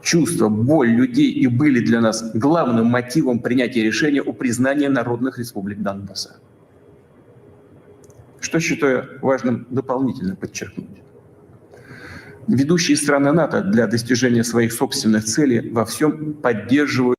Speaker 13: чувства, боль людей и были для нас главным мотивом принятия решения о признании народных республик Донбасса. Что считаю важным дополнительно подчеркнуть. Ведущие страны НАТО для достижения своих собственных целей во всем поддерживают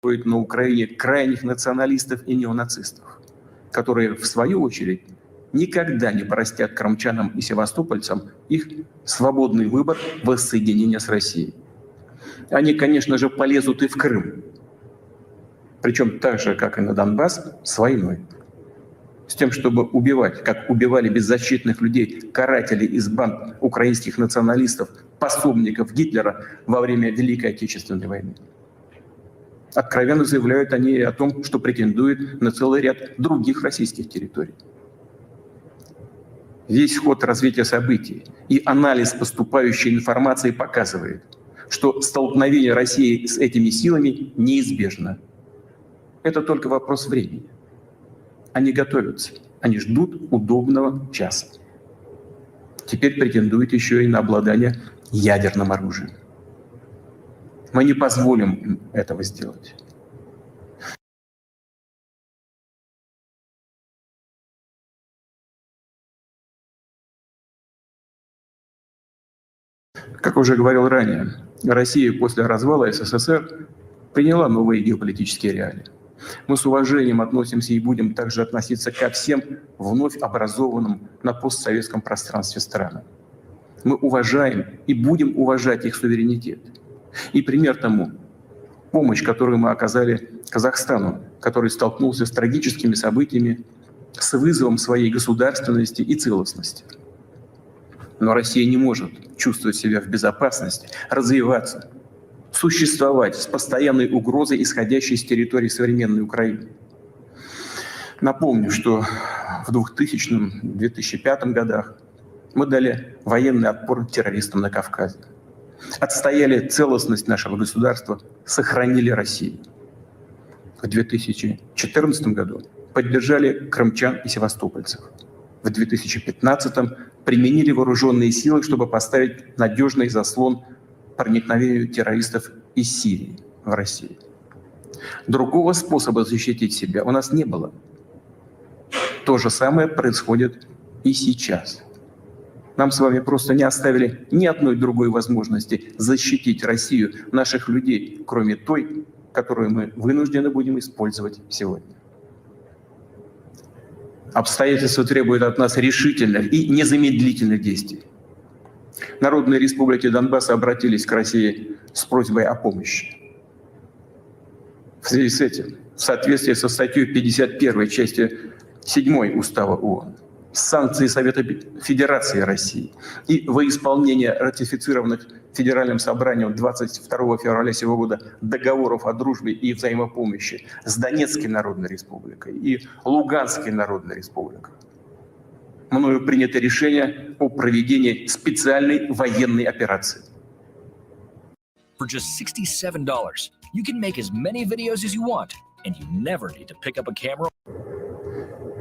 Speaker 13: на Украине крайних националистов и неонацистов, которые, в свою очередь, никогда не простят крымчанам и севастопольцам их свободный выбор воссоединения с Россией. Они, конечно же, полезут и в Крым, причем так же, как и на Донбасс, с войной, с тем, чтобы убивать, как убивали беззащитных людей каратели из банд украинских националистов, пособников Гитлера во время Великой Отечественной войны. Откровенно заявляют они о том, что претендуют на целый ряд других российских территорий. Весь ход развития событий и анализ поступающей информации показывает, что столкновение России с этими силами неизбежно. Это только вопрос времени. Они готовятся, они ждут удобного часа. Теперь претендуют еще и на обладание ядерным оружием. Мы не позволим им этого сделать. Как уже говорил ранее, Россия после развала СССР приняла новые геополитические реалии. Мы с уважением относимся и будем также относиться ко всем вновь образованным на постсоветском пространстве странам. Мы уважаем и будем уважать их суверенитет. И пример тому – помощь, которую мы оказали Казахстану, который столкнулся с трагическими событиями, с вызовом своей государственности и целостности. Но Россия не может чувствовать себя в безопасности, развиваться, существовать с постоянной угрозой, исходящей с территории современной Украины. Напомню, что в 2000-2005 годах мы дали военный отпор террористам на Кавказе, отстояли целостность нашего государства, сохранили Россию. В 2014 году поддержали крымчан и севастопольцев. В 2015 применили вооруженные силы, чтобы поставить надежный заслон проникновению террористов из Сирии в Россию. Другого способа защитить себя у нас не было. То же самое происходит и сейчас. Нам с вами просто не оставили ни одной другой возможности защитить Россию, наших людей, кроме той, которую мы вынуждены будем использовать сегодня. Обстоятельства требуют от нас решительных и незамедлительных действий. Народные республики Донбасса обратились к России с просьбой о помощи. В связи с этим, в соответствии со статьей 51 части 7 Устава ООН, санкции Совета Федерации России и во исполнение ратифицированных Федеральным собранием 22 февраля сего года договоров о дружбе и взаимопомощи с Донецкой Народной Республикой и Луганской Народной Республикой, мною принято решение о проведении специальной военной операции.
Speaker 14: For just $67, you can make as many videos as you want, and you never need to pick up a camera.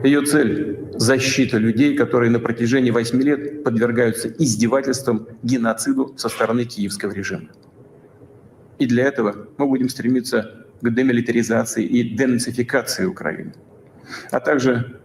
Speaker 13: Ее цель – защита людей, которые на протяжении 8 лет подвергаются издевательствам, геноциду со стороны киевского режима. И для этого мы будем стремиться к демилитаризации и денацификации Украины, а также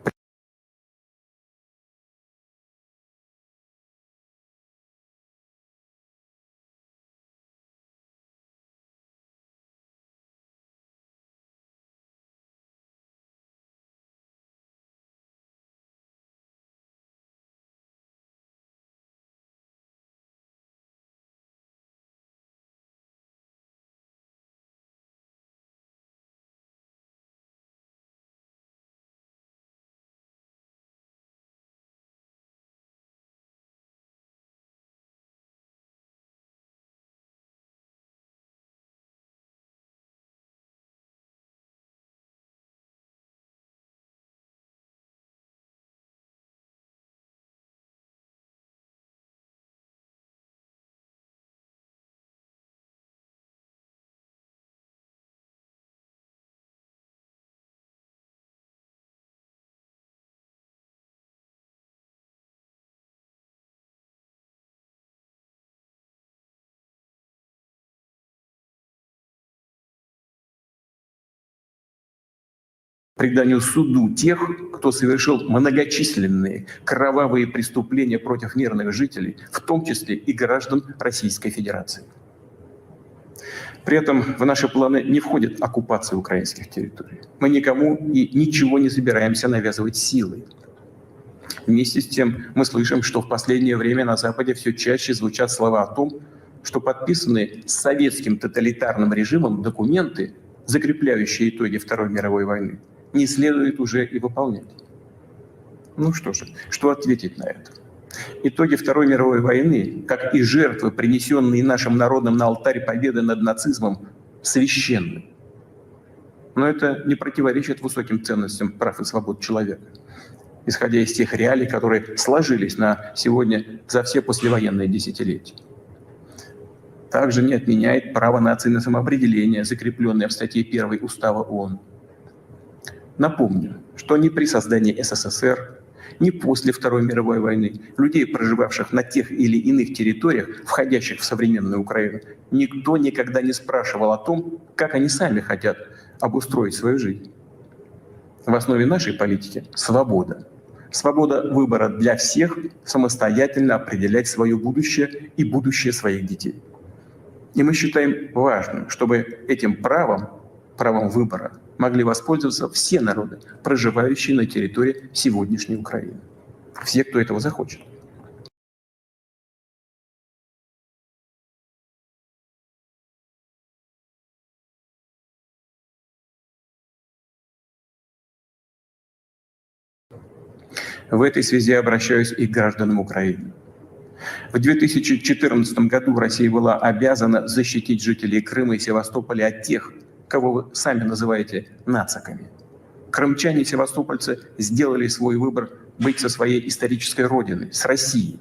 Speaker 13: преданию суду тех, кто совершил многочисленные кровавые преступления против мирных жителей, в том числе и граждан Российской Федерации. При этом в наши планы не входит оккупация украинских территорий. Мы никому и ничего не собираемся навязывать силой. Вместе с тем мы слышим, что в последнее время на Западе все чаще звучат слова о том, что подписанные советским тоталитарным режимом документы, закрепляющие итоги Второй мировой войны, не следует уже и выполнять. Ну что же, что ответить на это? Итоги Второй мировой войны, как и жертвы, принесенные нашим народом на алтарь победы над нацизмом, священны. Но это не противоречит высоким ценностям прав и свобод человека, исходя из тех реалий, которые сложились на сегодня за все послевоенные десятилетия. Также не отменяет право нации на самоопределение, закрепленное в статье 1 Устава ООН. Напомню, что ни при создании СССР, ни после Второй мировой войны людей, проживавших на тех или иных территориях, входящих в современную Украину, никто никогда не спрашивал о том, как они сами хотят обустроить свою жизнь. В основе нашей политики – свобода. Свобода выбора для всех самостоятельно определять свое будущее и будущее своих детей. И мы считаем важным, чтобы этим правом выбора могли воспользоваться все народы, проживающие на территории сегодняшней Украины. Все, кто этого захочет. В этой связи обращаюсь и к гражданам Украины. В 2014 году Россия была обязана защитить жителей Крыма и Севастополя от тех, кого вы сами называете нациками. Крымчане и севастопольцы сделали свой выбор быть со своей исторической родиной, с Россией.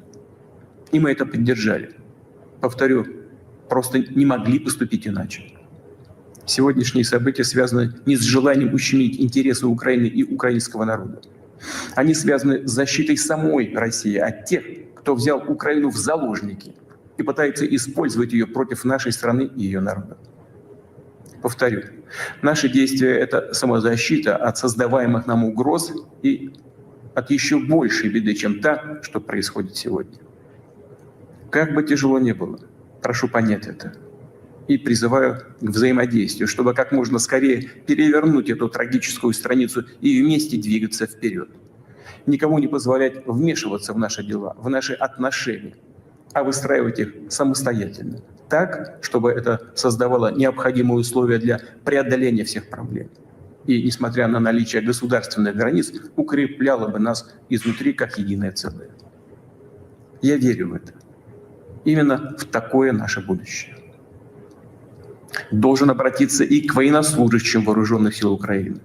Speaker 13: И мы это поддержали. Повторю, просто не могли поступить иначе. Сегодняшние события связаны не с желанием ущемить интересы Украины и украинского народа. Они связаны с защитой самой России от тех, кто взял Украину в заложники и пытается использовать ее против нашей страны и ее народа. Повторю, наши действия – это самозащита от создаваемых нам угроз и от еще большей беды, чем та, что происходит сегодня. Как бы тяжело ни было, прошу понять это. И призываю к взаимодействию, чтобы как можно скорее перевернуть эту трагическую страницу и вместе двигаться вперед. Никому не позволять вмешиваться в наши дела, в наши отношения, а выстраивать их самостоятельно, так, чтобы это создавало необходимые условия для преодоления всех проблем. И, несмотря на наличие государственных границ, укрепляло бы нас изнутри как единое целое. Я верю в это. Именно в такое наше будущее. Должен обратиться и к военнослужащим вооруженных сил Украины.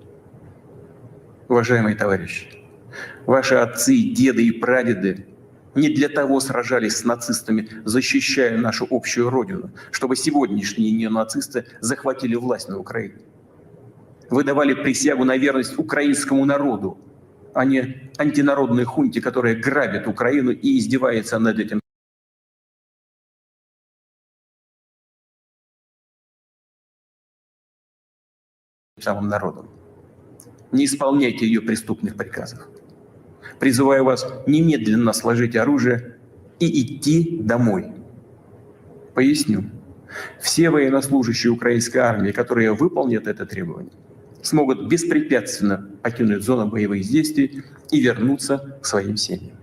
Speaker 13: Уважаемые товарищи, ваши отцы, деды и прадеды не для того сражались с нацистами, защищая нашу общую родину, чтобы сегодняшние неонацисты захватили власть на Украине. Вы давали присягу на верность украинскому народу, а не антинародной хунте, которая грабит Украину и издевается над этим самым народом. Не исполняйте ее преступных приказов. Призываю вас немедленно сложить оружие и идти домой. Поясню. Все военнослужащие украинской армии, которые выполнят это требование, смогут беспрепятственно покинуть зону боевых действий и вернуться к своим семьям.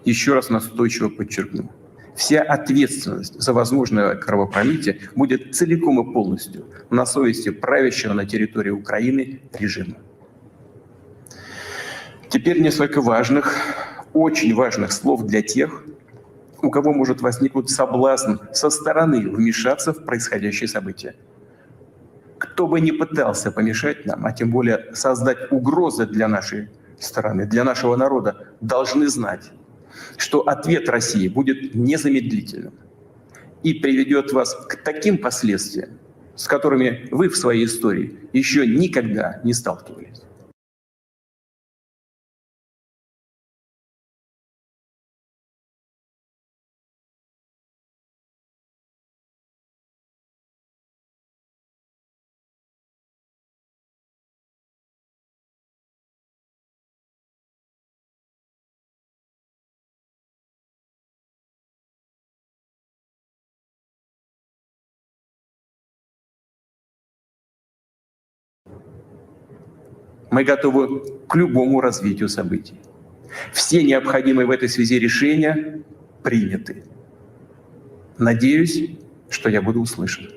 Speaker 13: Еще раз настойчиво подчеркну. Вся ответственность за возможное кровопролитие будет целиком и полностью на совести правящего на территории Украины режима. Теперь несколько важных, очень важных слов для тех, у кого может возникнуть соблазн со стороны вмешаться в происходящее событие. Кто бы ни пытался помешать нам, а тем более создать угрозы для нашей страны, для нашего народа, должны знать, что ответ России будет незамедлительным и приведет вас к таким последствиям, с которыми вы в своей истории еще никогда не сталкивались. Мы готовы к любому развитию событий. Все необходимые в этой связи решения приняты. Надеюсь, что я буду услышан.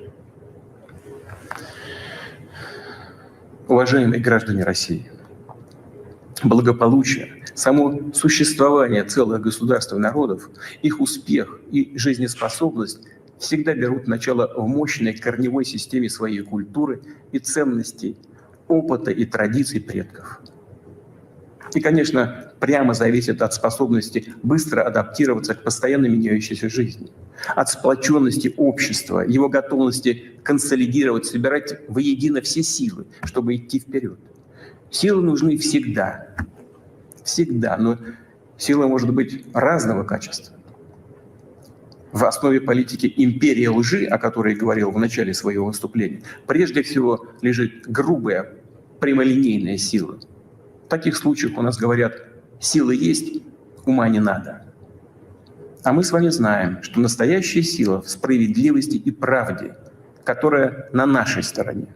Speaker 13: Уважаемые граждане России, благополучие, само существование целых государств и народов, их успех и жизнеспособность всегда берут начало в мощной корневой системе своей культуры и ценностей, опыта и традиций предков. И, конечно, прямо зависит от способности быстро адаптироваться к постоянно меняющейся жизни, от сплоченности общества, его готовности консолидировать, собирать воедино все силы, чтобы идти вперед. Силы нужны всегда, Всегда. Но сила может быть разного качества. В основе политики империи лжи, о которой я говорил в начале своего выступления, прежде всего лежит грубая, прямолинейная сила. В таких случаях у нас говорят, сила есть, ума не надо. А мы с вами знаем, что настоящая сила в справедливости и правде, которая на нашей стороне.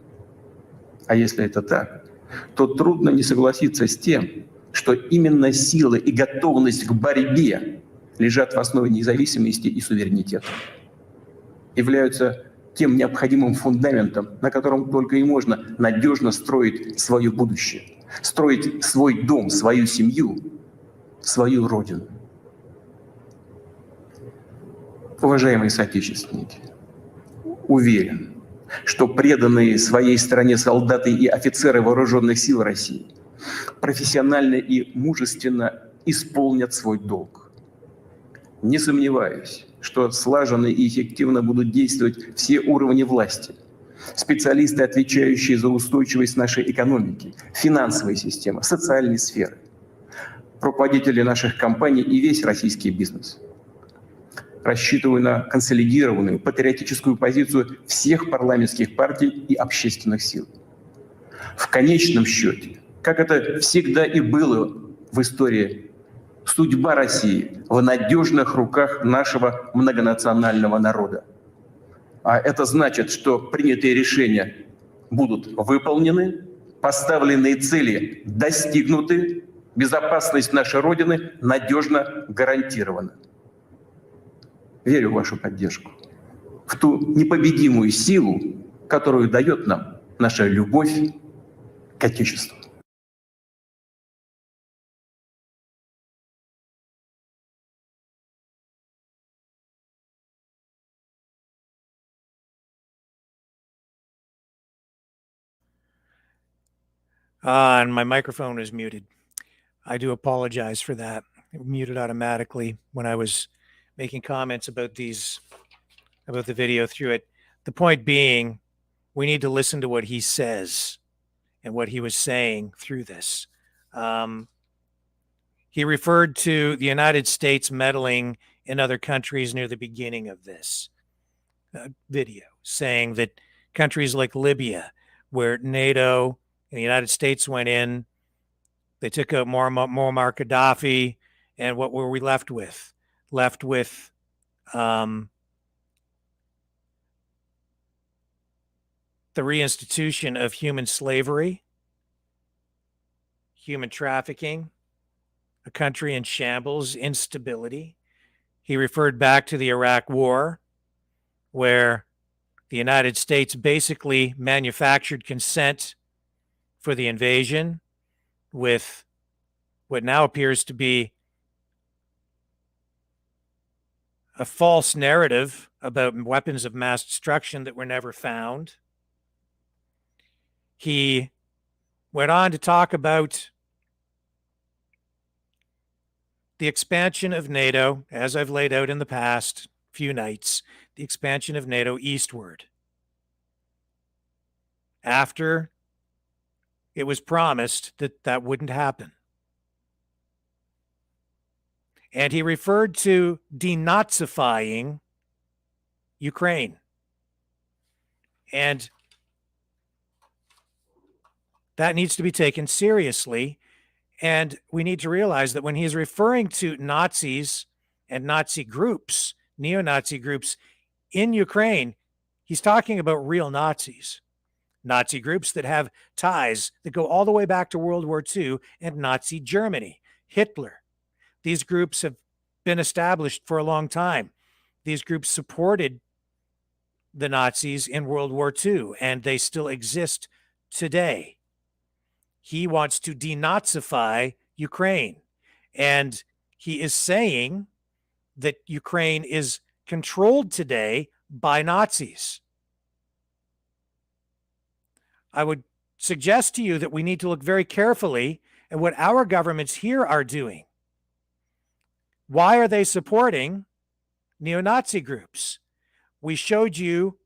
Speaker 13: А если это так, то трудно не согласиться с тем, что именно сила и готовность к борьбе лежат в основе независимости и суверенитета, являются тем необходимым фундаментом, на котором только и можно надежно строить свое будущее, строить свой дом, свою семью, свою родину. Уважаемые соотечественники, уверен, что преданные своей стране солдаты и офицеры вооруженных сил России профессионально и мужественно исполнят свой долг. Не сомневаюсь, что слаженно и эффективно будут действовать все уровни власти, специалисты, отвечающие за устойчивость нашей экономики, финансовой системы, социальной сферы, руководители наших компаний и весь российский бизнес. Рассчитываю на консолидированную патриотическую позицию всех парламентских партий и общественных сил. В конечном счете, как это всегда и было в истории, судьба России в надежных руках нашего многонационального народа. А это значит, что принятые решения будут выполнены, поставленные цели достигнуты, безопасность нашей Родины надежно гарантирована. Верю в вашу поддержку, в ту непобедимую силу, которую дает нам наша любовь к Отечеству.
Speaker 2: And my microphone is muted. I do apologize for that. It muted automatically when I was making comments about the video through it. The point being, we need to listen to what he says and what he was saying through this. He referred to the United States meddling in other countries near the beginning of this video, saying that countries like Libya, where NATO and the United States went in, they took out Muammar Gaddafi, and what were we left with? Left with the reinstitution of human slavery, human trafficking, a country in shambles, instability. He referred back to the Iraq War, where the United States basically manufactured consent for the invasion with what now appears to be a false narrative about weapons of mass destruction that were never found. He went on to talk about the expansion of NATO, as I've laid out in the past few nights, the expansion of NATO eastward. After it was promised that that wouldn't happen. And he referred to denazifying Ukraine. And that needs to be taken seriously. And we need to realize that when he's referring to Nazis and Nazi groups, neo-Nazi groups in Ukraine, he's talking about real Nazis. Nazi groups that have ties that go all the way back to World War II and Nazi Germany, Hitler. These groups have been established for a long time. These groups supported the Nazis in World War II, and they still exist today. He wants to denazify Ukraine, and he is saying that Ukraine is controlled today by Nazis. I would suggest to you that we need to look very carefully at what our governments here are doing. Why are they supporting neo-Nazi groups? We showed you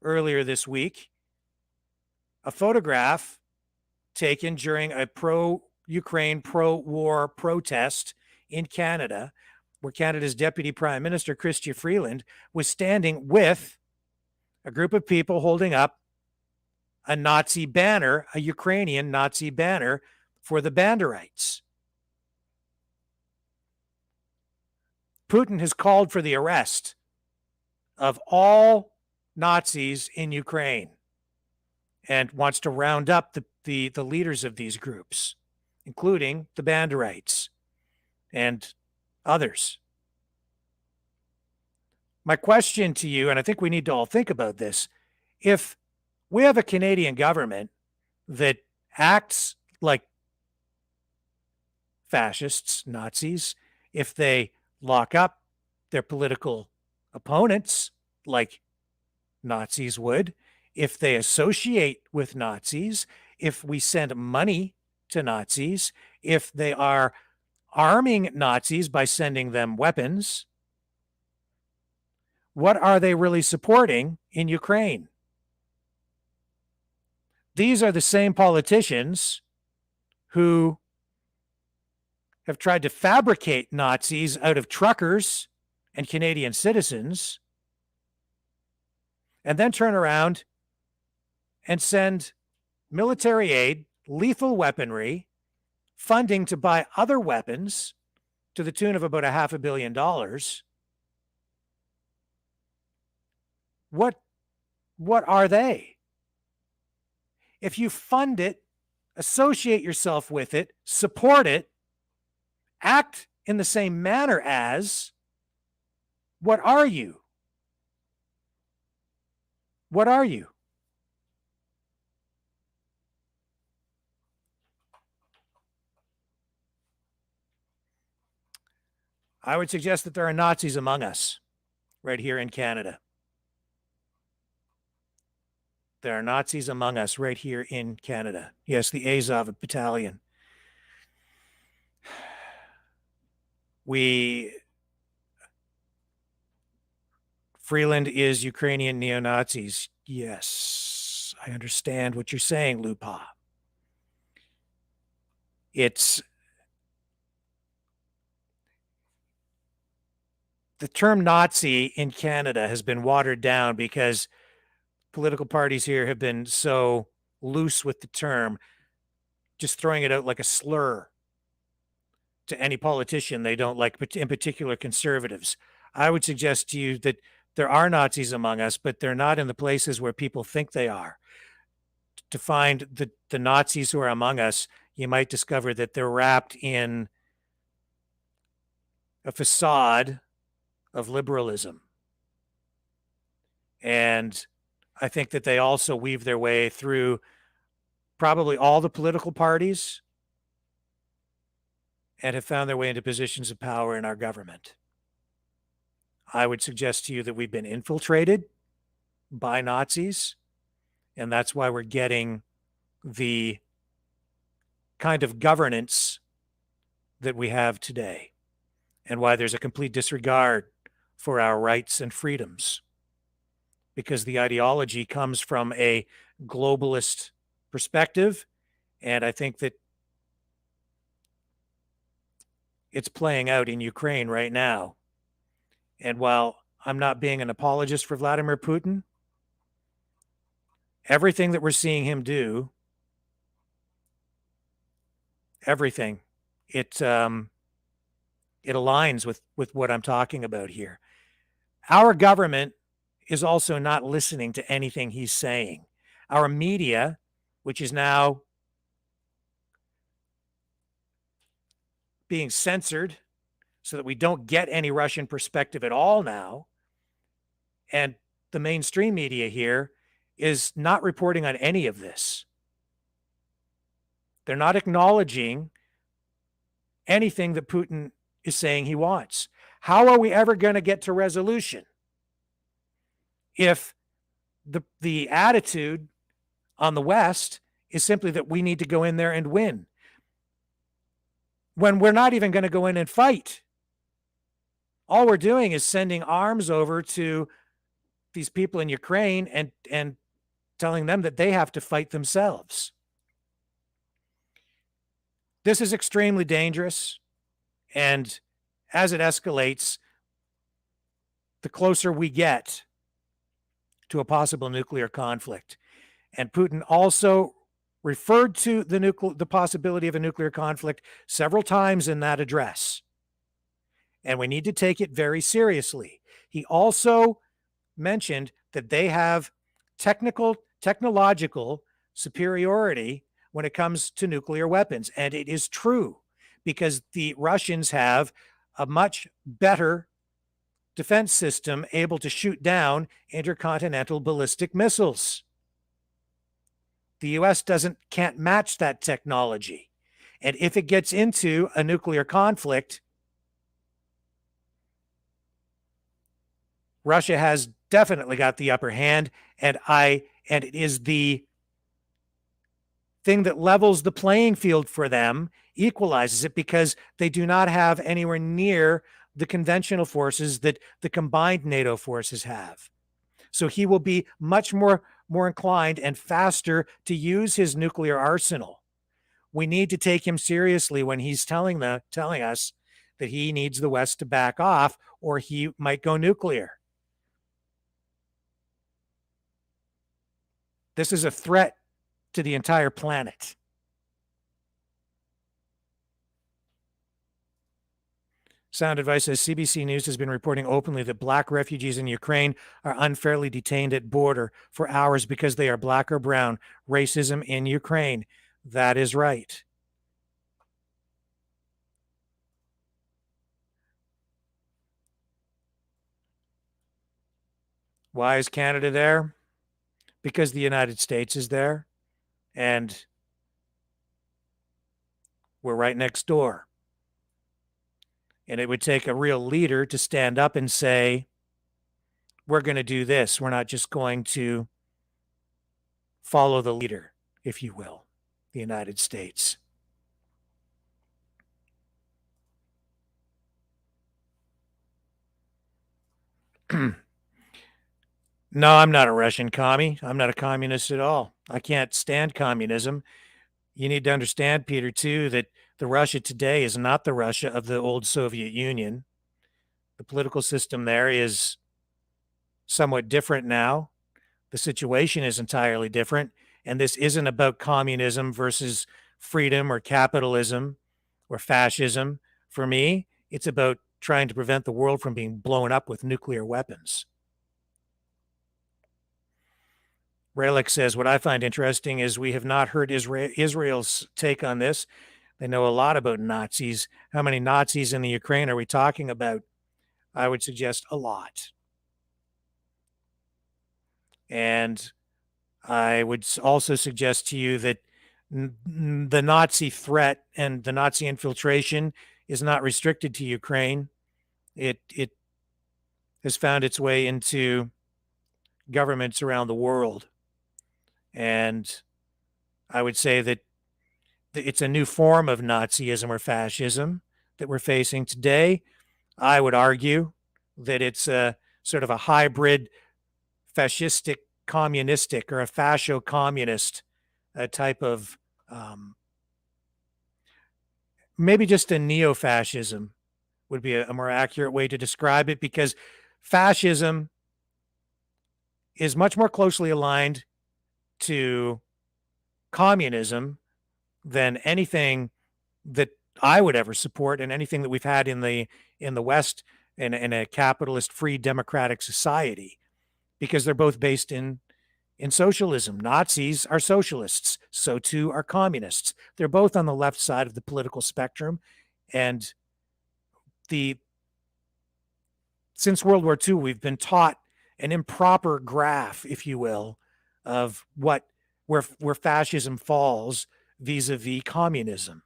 Speaker 2: earlier this week a photograph taken during a Ukraine pro-war protest in Canada, where Canada's Deputy Prime Minister, Chrystia Freeland, was standing with a group of people holding up a Nazi banner, a Ukrainian Nazi banner for the Banderites. Putin has called for the arrest of all Nazis in Ukraine and wants to round up the leaders of these groups, including the Banderites and others. My question to you, and I think we need to all think about this, if we have a Canadian government that acts like fascists, Nazis, if they lock up their political opponents like Nazis would, if they associate with Nazis, if we send money to Nazis, if they are arming Nazis by sending them weapons, what are they really supporting in Ukraine? These are the same politicians who have tried to fabricate Nazis out of truckers and Canadian citizens, and then turn around and send military aid, lethal weaponry, funding to buy other weapons to the tune of about $500 million. What are they? If you fund it, associate yourself with it, support it, act in the same manner as, what are you? What are you? I would suggest that there are Nazis among us right here in Canada. There are Nazis among us right here in Canada. Yes, the Azov battalion. Freeland is Ukrainian neo-Nazis. Yes, I understand what you're saying, Lupa. The term Nazi in Canada has been watered down because political parties here have been so loose with the term, just throwing it out like a slur to any politician they don't like, but in particular conservatives. I would suggest to you that there are Nazis among us, but they're not in the places where people think they are. To find the Nazis who are among us, you might discover that they're wrapped in a facade of liberalism. And I think that they also weave their way through probably all the political parties and have found their way into positions of power in our government. I would suggest to you that we've been infiltrated by Nazis, and that's why we're getting the kind of governance that we have today, and why there's a complete disregard for our rights and freedoms, because the ideology comes from a globalist perspective, and I think that it's playing out in Ukraine right now. And while I'm not being an apologist for Vladimir Putin, everything that we're seeing him do, everything, it aligns with what I'm talking about here. Our government is also not listening to anything he's saying. Our media, which is now being censored so that we don't get any Russian perspective at all now, and the mainstream media here is not reporting on any of this. They're not acknowledging anything that Putin is saying he wants. How are we ever going to get to resolution if the attitude on the West is simply that we need to go in there and win, when we're not even going to go in and fight? All we're doing is sending arms over to these people in Ukraine and telling them that they have to fight themselves. This is extremely dangerous. And as it escalates, the closer we get to a possible nuclear conflict. And Putin also referred to the possibility of a nuclear conflict several times in that address. And we need to take it very seriously. He also mentioned that they have technological superiority when it comes to nuclear weapons. And it is true, because the Russians have a much better defense system able to shoot down intercontinental ballistic missiles. The US can't match that technology. And if it gets into a nuclear conflict, Russia has definitely got the upper hand, and it is the thing that levels the playing field for them, equalizes it, because they do not have anywhere near the conventional forces that the combined NATO forces have. So he will be much more inclined and faster to use his nuclear arsenal. We need to take him seriously when he's telling us that he needs the West to back off, or he might go nuclear. This is a threat to the entire planet. Sound Advice says CBC News has been reporting openly that black refugees in Ukraine are unfairly detained at border for hours because they are black or brown. Racism in Ukraine. That is right. Why is Canada there? Because the United States is there, and we're right next door. And it would take a real leader to stand up and say, we're going to do this. We're not just going to follow the leader, if you will, the United States. No, I'm not a Russian commie. I'm not a communist at all. I can't stand communism. You need to understand, Peter, too, that the Russia today is not the Russia of the old Soviet Union. The political system there is somewhat different now. The situation is entirely different. And this isn't about communism versus freedom or capitalism or fascism. For me, it's about trying to prevent the world from being blown up with nuclear weapons. Rayleigh says, what I find interesting is we have not heard Israel's take on this. They know a lot about Nazis. How many Nazis in the Ukraine are we talking about? I would suggest a lot. And I would also suggest to you that the Nazi threat and the Nazi infiltration is not restricted to Ukraine. It has found its way into governments around the world. And I would say that it's a new form of Nazism or fascism that we're facing today. I would argue that it's a sort of a hybrid fascistic communistic or a fascio-communist type of maybe just a neo-fascism would be a more accurate way to describe it, because fascism is much more closely aligned to communism than anything that I would ever support, and anything that we've had in the West in a capitalist, free, democratic society, because they're both based in socialism. Nazis are socialists, so too are communists. They're both on the left side of the political spectrum, and since World War II, we've been taught an improper graph, if you will, of where fascism falls vis-a-vis communism.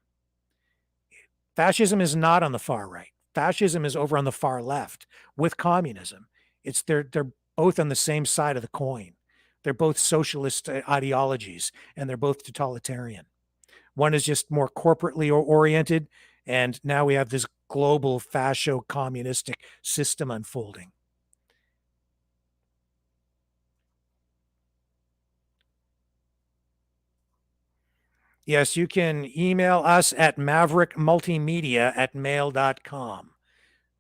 Speaker 2: Fascism is not on the far right. Fascism is over on the far left with communism. They're both on the same side of the coin. They're both socialist ideologies, and they're both totalitarian. One is just more corporately oriented, and now we have this global fascio-communistic system unfolding. Yes, you can email us at maverickmultimedia@mail.com.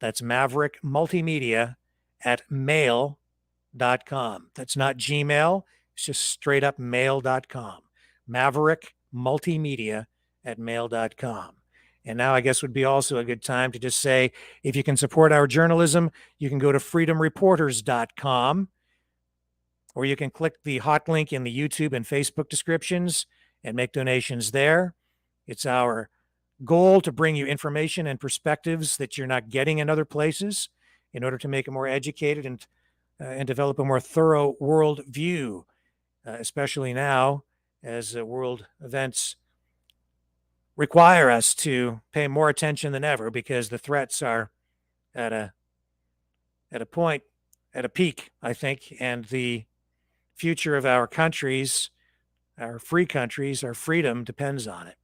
Speaker 2: That's maverickmultimedia@mail.com. That's not Gmail. It's just straight up mail.com. maverickmultimedia@mail.com. And now I guess would be also a good time to just say, if you can support our journalism, you can go to freedomreporters.com, or you can click the hot link in the YouTube and Facebook descriptions and make donations there. It's our goal to bring you information and perspectives that you're not getting in other places in order to make a more educated and develop a more thorough world view, especially now as world events require us to pay more attention than ever, because the threats are at a peak, I think, and the future of our countries, our free countries, our freedom depends on it.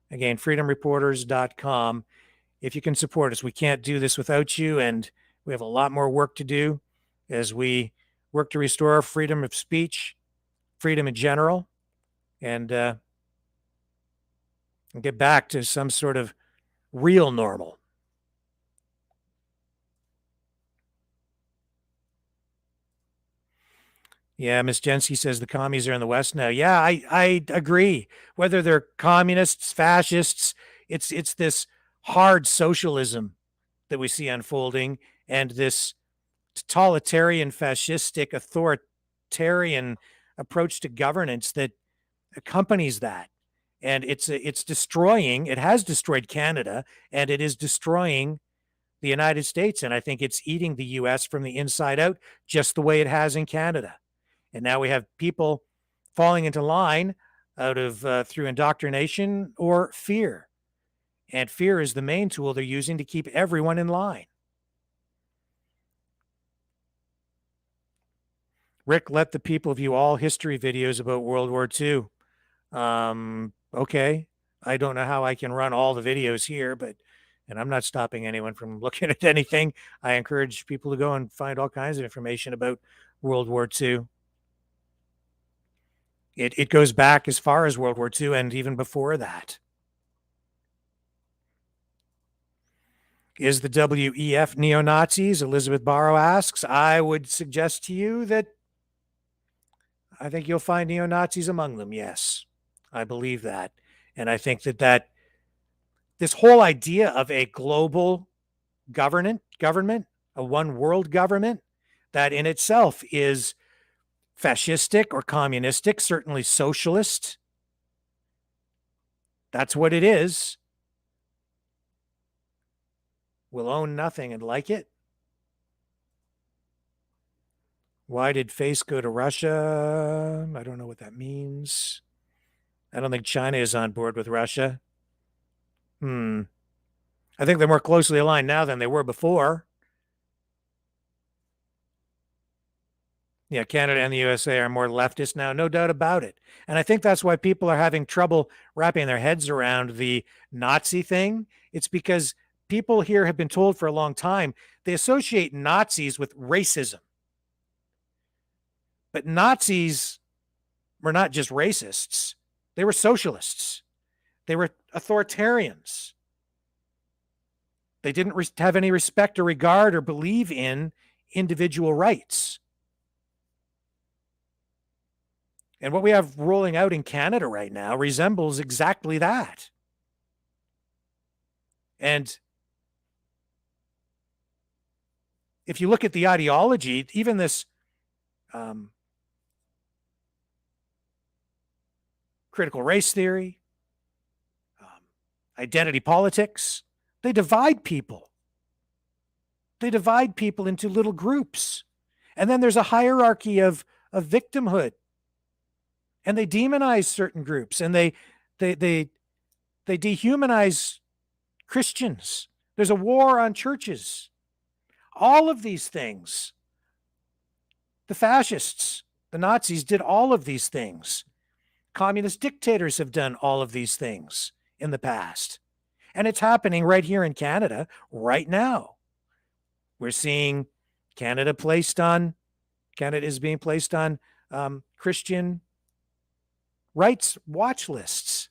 Speaker 2: Again, freedomreporters.com. If you can support us, we can't do this without you, and we have a lot more work to do as we work to restore freedom of speech, freedom in general, and get back to some sort of real normal. Yeah, Miss Jenske says the commies are in the West now. Yeah, I agree. Whether they're communists, fascists, it's this hard socialism that we see unfolding, and this totalitarian, fascistic, authoritarian approach to governance that accompanies that. And it's destroying, it has destroyed Canada, and it is destroying the United States. And I think it's eating the US from the inside out, just the way it has in Canada. And now we have people falling into line out of through indoctrination or fear. And fear is the main tool they're using to keep everyone in line. Rick, let the people view all history videos about World War II. Okay. I don't know how I can run all the videos here, and I'm not stopping anyone from looking at anything. I encourage people to go and find all kinds of information about World War II. It goes back as far as World War II and even before that. Is the WEF neo-Nazis? Elizabeth Barrow asks. I would suggest to you that I think you'll find neo-Nazis among them. Yes, I believe that. And I think that this whole idea of a global government, a one world government, that in itself is fascistic or communistic, certainly socialist. That's what it is. Will own nothing and like it. Why did Face go to Russia? I don't know what that means. I don't think China is on board with Russia. I think they're more closely aligned now than they were before. Yeah, Canada and the USA are more leftist now, no doubt about it. And I think that's why people are having trouble wrapping their heads around the Nazi thing. It's because people here have been told for a long time they associate Nazis with racism. But Nazis were not just racists. They were socialists. They were authoritarians. They didn't have any respect or regard or believe in individual rights. And what we have rolling out in Canada right now resembles exactly that. And if you look at the ideology, even this critical race theory, identity politics, they divide people. They divide people into little groups. And then there's a hierarchy of victimhood. And they demonize certain groups, and they dehumanize Christians. There's a war on churches. All of these things. The fascists, the Nazis did all of these things. Communist dictators have done all of these things in the past. And it's happening right here in Canada right now. We're seeing Canada is being placed on Christian rights watch lists.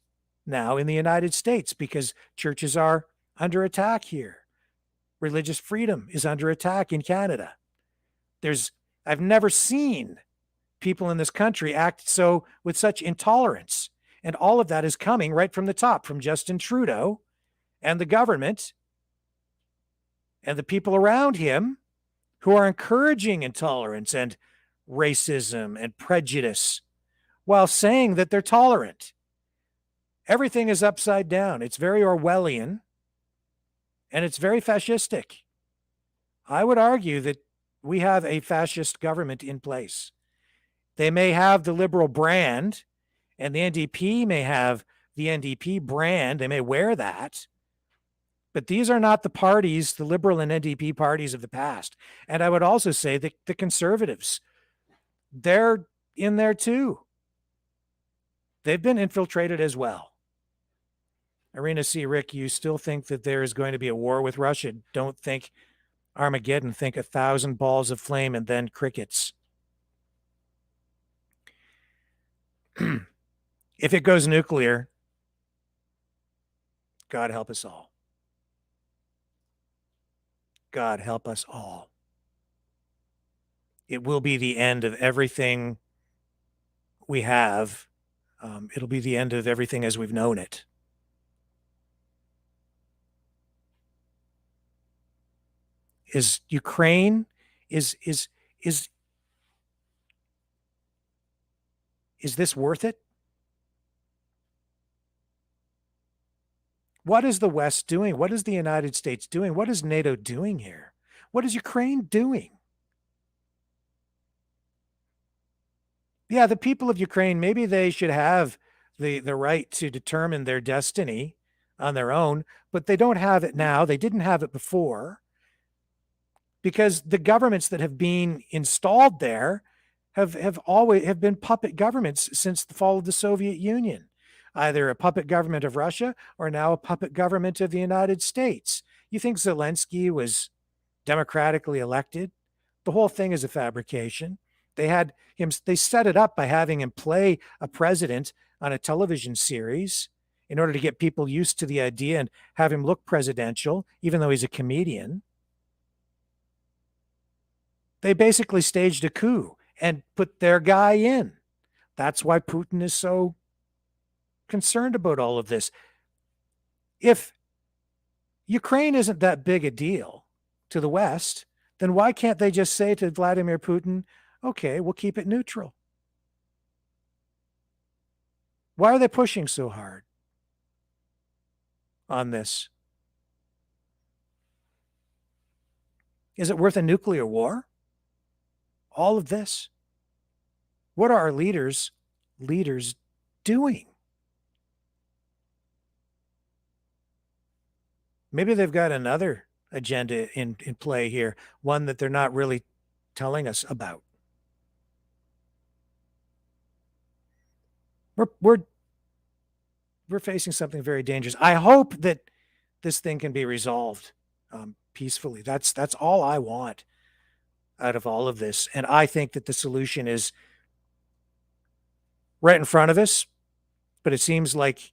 Speaker 2: now in the United States because churches are under attack here. Religious freedom is under attack in Canada. I've never seen people in this country act so with such intolerance. And all of that is coming right from the top, from Justin Trudeau and the government and the people around him who are encouraging intolerance and racism and prejudice while saying that they're tolerant. Everything is upside down. It's very Orwellian and it's very fascistic. I would argue that we have a fascist government in place. They may have the liberal brand, and the NDP may have the NDP brand. They may wear that. But these are not the parties, the Liberal and NDP parties of the past. And I would also say that the Conservatives, they're in there too. They've been infiltrated as well. Arena C. Rick, you still think that there is going to be a war with Russia? Don't think Armageddon, think 1,000 balls of flame and then crickets. If it goes nuclear, God help us all. God help us all. It will be the end of everything we have. It'll be the end of everything as we've known it. Is Ukraine, is this worth it? What is the West doing? What is the United States doing? What is NATO doing here? What is Ukraine doing? Yeah, the people of Ukraine, maybe they should have the right to determine their destiny on their own, but they don't have it now. They didn't have it before because the governments that have been installed there have always been puppet governments since the fall of the Soviet Union. Either a puppet government of Russia or now a puppet government of the United States. You think Zelensky was democratically elected? The whole thing is a fabrication. They set it up by having him play a president on a television series in order to get people used to the idea and have him look presidential, even though he's a comedian. They basically staged a coup and put their guy in. That's why Putin is so concerned about all of this. If Ukraine isn't that big a deal to the West, then why can't they just say to Vladimir Putin, okay, we'll keep it neutral? Why are they pushing so hard on this? Is it worth a nuclear war? All of this? What are our leaders doing? Maybe they've got another agenda in play here, one that they're not really telling us about. We're facing something very dangerous. I hope that this thing can be resolved peacefully. That's all I want out of all of this. And I think that the solution is right in front of us, but it seems like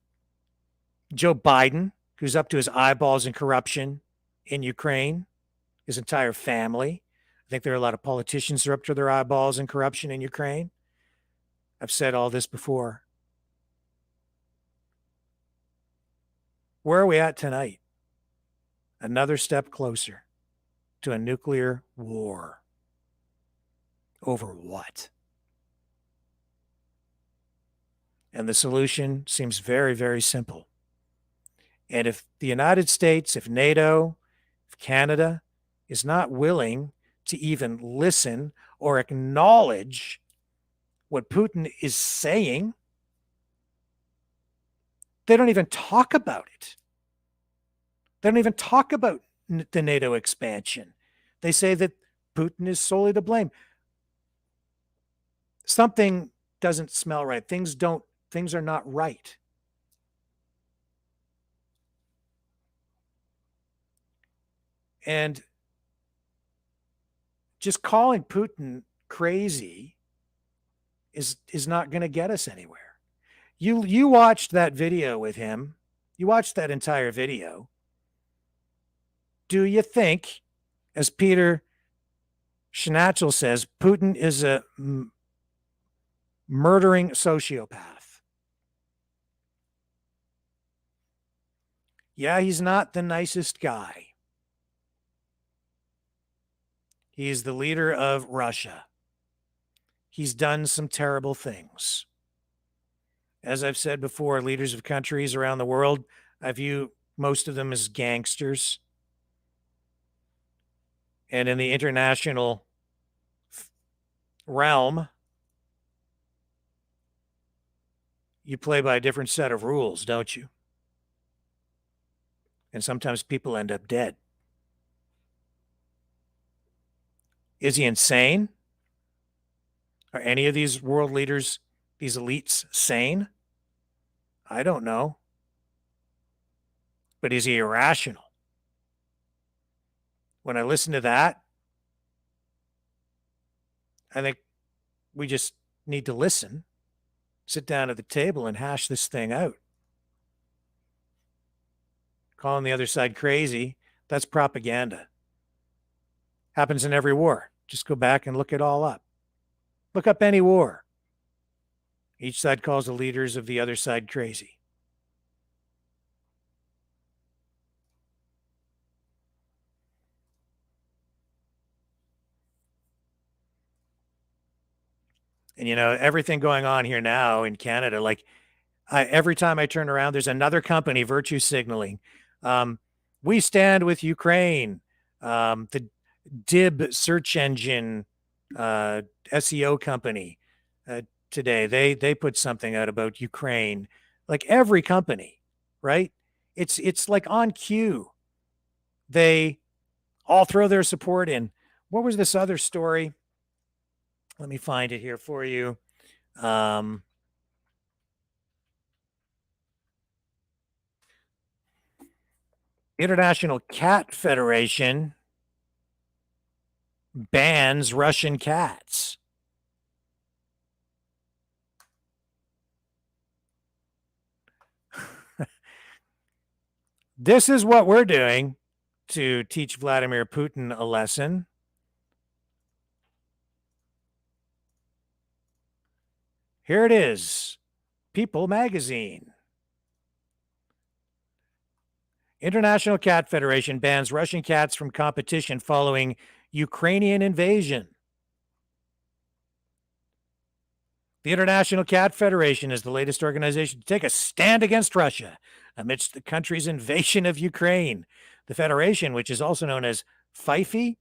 Speaker 2: Joe Biden, who's up to his eyeballs in corruption in Ukraine, his entire family. I think there are a lot of politicians who are up to their eyeballs in corruption in Ukraine. I've said all this before. Where are we at tonight? Another step closer to a nuclear war. Over what? And the solution seems very, very simple. And if the United States, if NATO, if Canada is not willing to even listen or acknowledge what Putin is saying, they don't even talk about it. They don't even talk about the NATO expansion. They say that Putin is solely to blame. Something doesn't smell right. Things are not right. And just calling Putin crazy is not going to get us anywhere. You watched that video with him. You watched that entire video. Do you think, as Peter Schnatzel says, Putin is a murdering sociopath? Yeah, he's not the nicest guy. He's the leader of Russia. He's done some terrible things. As I've said before, leaders of countries around the world, I view most of them as gangsters. And in the international realm, you play by a different set of rules, don't you? And sometimes people end up dead. Is he insane? Are any of these world leaders, these elites, sane? I don't know. But is he irrational? When I listen to that, I think we just need to listen, sit down at the table and hash this thing out. Calling the other side crazy, that's propaganda. Happens in every war. Just go back and look it all up. Look up any war. Each side calls the leaders of the other side crazy. And, you know, everything going on here now in Canada, like every time I turn around, there's another company virtue signaling. We stand with Ukraine. The DIB search engine SEO company today, they put something out about Ukraine. Like every company, right? It's like on cue. They all throw their support in. What was this other story? Let me find it here for you. International Cat Federation bans Russian cats. This is what we're doing to teach Vladimir Putin a lesson. Here it is, People magazine. International Cat Federation bans Russian cats from competition following Ukrainian invasion. The International Cat Federation is the latest organization to take a stand against Russia amidst the country's invasion of Ukraine. The federation, which is also known as FIFE,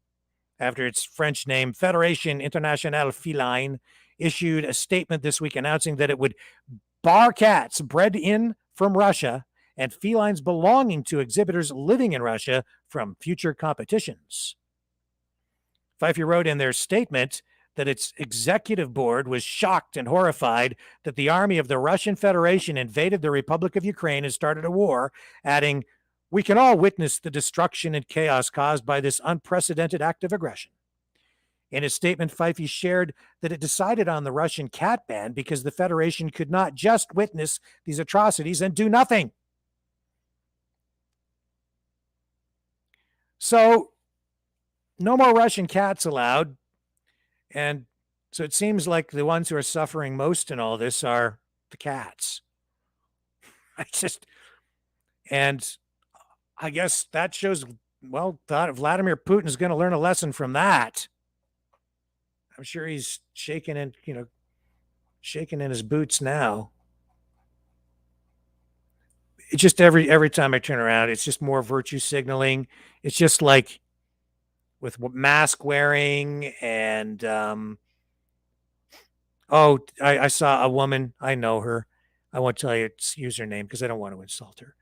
Speaker 2: after its French name, Fédération Internationale Feline, issued a statement this week announcing that it would bar cats bred in from Russia and felines belonging to exhibitors living in Russia from future competitions. FIFE wrote in their statement that its executive board was shocked and horrified that the army of the Russian Federation invaded the Republic of Ukraine and started a war, adding, "We can all witness the destruction and chaos caused by this unprecedented act of aggression." In his statement, FIFE shared that it decided on the Russian cat ban because the Federation could not just witness these atrocities and do nothing. So, no more Russian cats allowed. And so it seems like the ones who are suffering most in all this are the cats. And I guess that shows, well, Vladimir Putin is going to learn a lesson from that. I'm sure he's shaking in his boots now. It's just every time I turn around, it's just more virtue signaling. It's just like with mask wearing and I saw a woman. I know her. I won't tell you use her name because I don't want to insult her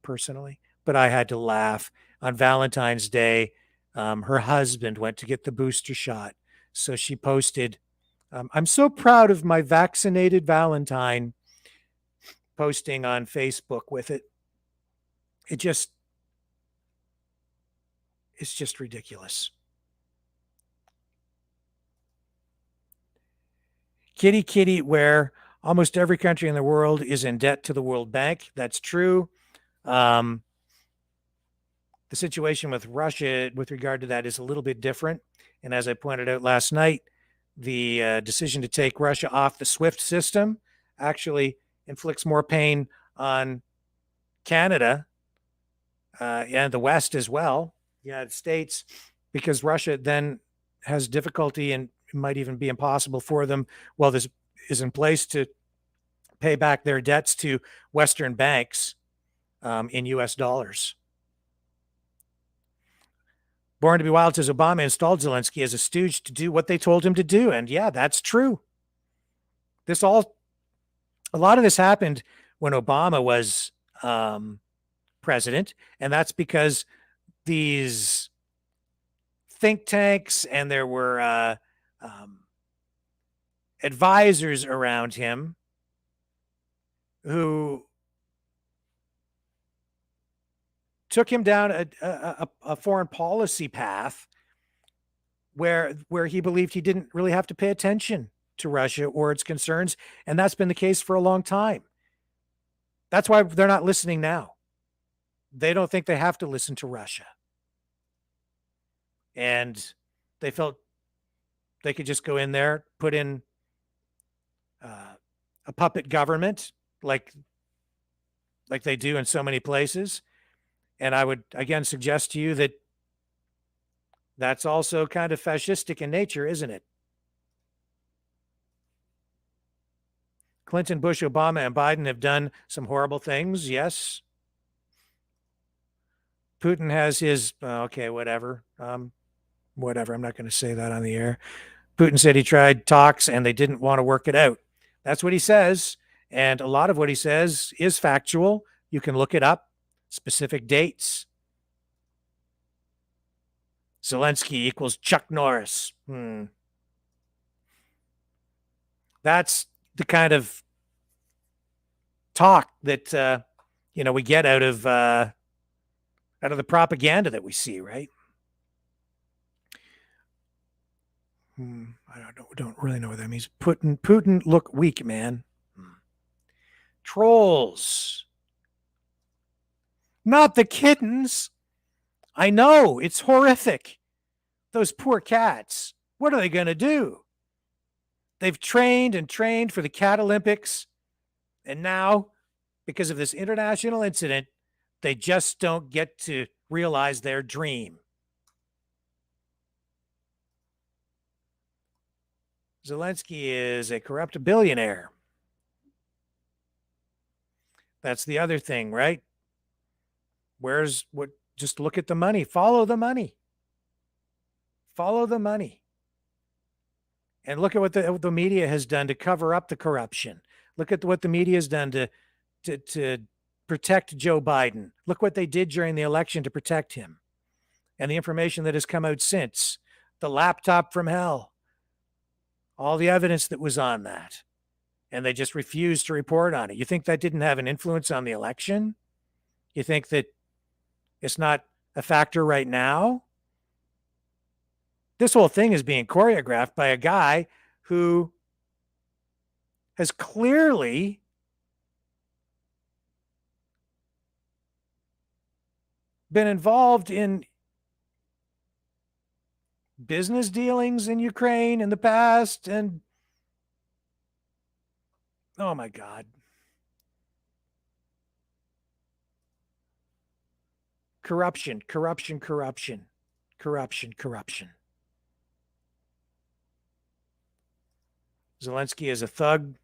Speaker 2: personally. But I had to laugh. On Valentine's Day, her husband went to get the booster shot. So she posted, "I'm so proud of my vaccinated Valentine," posting on Facebook with it. It's just ridiculous. Kitty, kitty, where Almost every country in the world is in debt to the World Bank. That's true. The situation with Russia with regard to that is a little bit different. And as I pointed out last night, the decision to take Russia off the SWIFT system actually inflicts more pain on Canada and the West as well, the United States, because Russia then has difficulty and it might even be impossible for them while this is in place to pay back their debts to Western banks in US dollars. Born to be Wild says Obama installed Zelensky as a stooge to do what they told him to do. And yeah, that's true. A lot of this happened when Obama was president. And that's because these think tanks and there were advisors around him who took him down a foreign policy path where he believed he didn't really have to pay attention to Russia or its concerns. And that's been the case for a long time. That's why they're not listening now. They don't think they have to listen to Russia. And they felt they could just go in there, put in a puppet government like they do in so many places. And I would, again, suggest to you that that's also kind of fascistic in nature, isn't it? Clinton, Bush, Obama, and Biden have done some horrible things, yes. Putin has his, okay, whatever. Whatever, I'm not going to say that on the air. Putin said he tried talks and they didn't want to work it out. That's what he says. And a lot of what he says is factual. You can look it up. Specific dates. Zelensky equals Chuck Norris. That's the kind of talk that we get out of the propaganda that we see, right? I don't really know what that means. Putin look weak, man. Trolls. Not the kittens. I know, it's horrific. Those poor cats. What are they going to do? They've trained and trained for the Cat Olympics. And now, because of this international incident, they just don't get to realize their dream. Zelensky is a corrupt billionaire. That's the other thing, right? Just look at the money. Follow the money. Follow the money. And look at what the media has done to cover up the corruption. Look at what the media has done to protect Joe Biden. Look what they did during the election to protect him. And the information that has come out since. The laptop from hell. All the evidence that was on that. And they just refused to report on it. You think that didn't have an influence on the election? You think that it's not a factor right now? This whole thing is being choreographed by a guy who has clearly been involved in business dealings in Ukraine in the past. And oh my God. Corruption. Zelensky is a thug.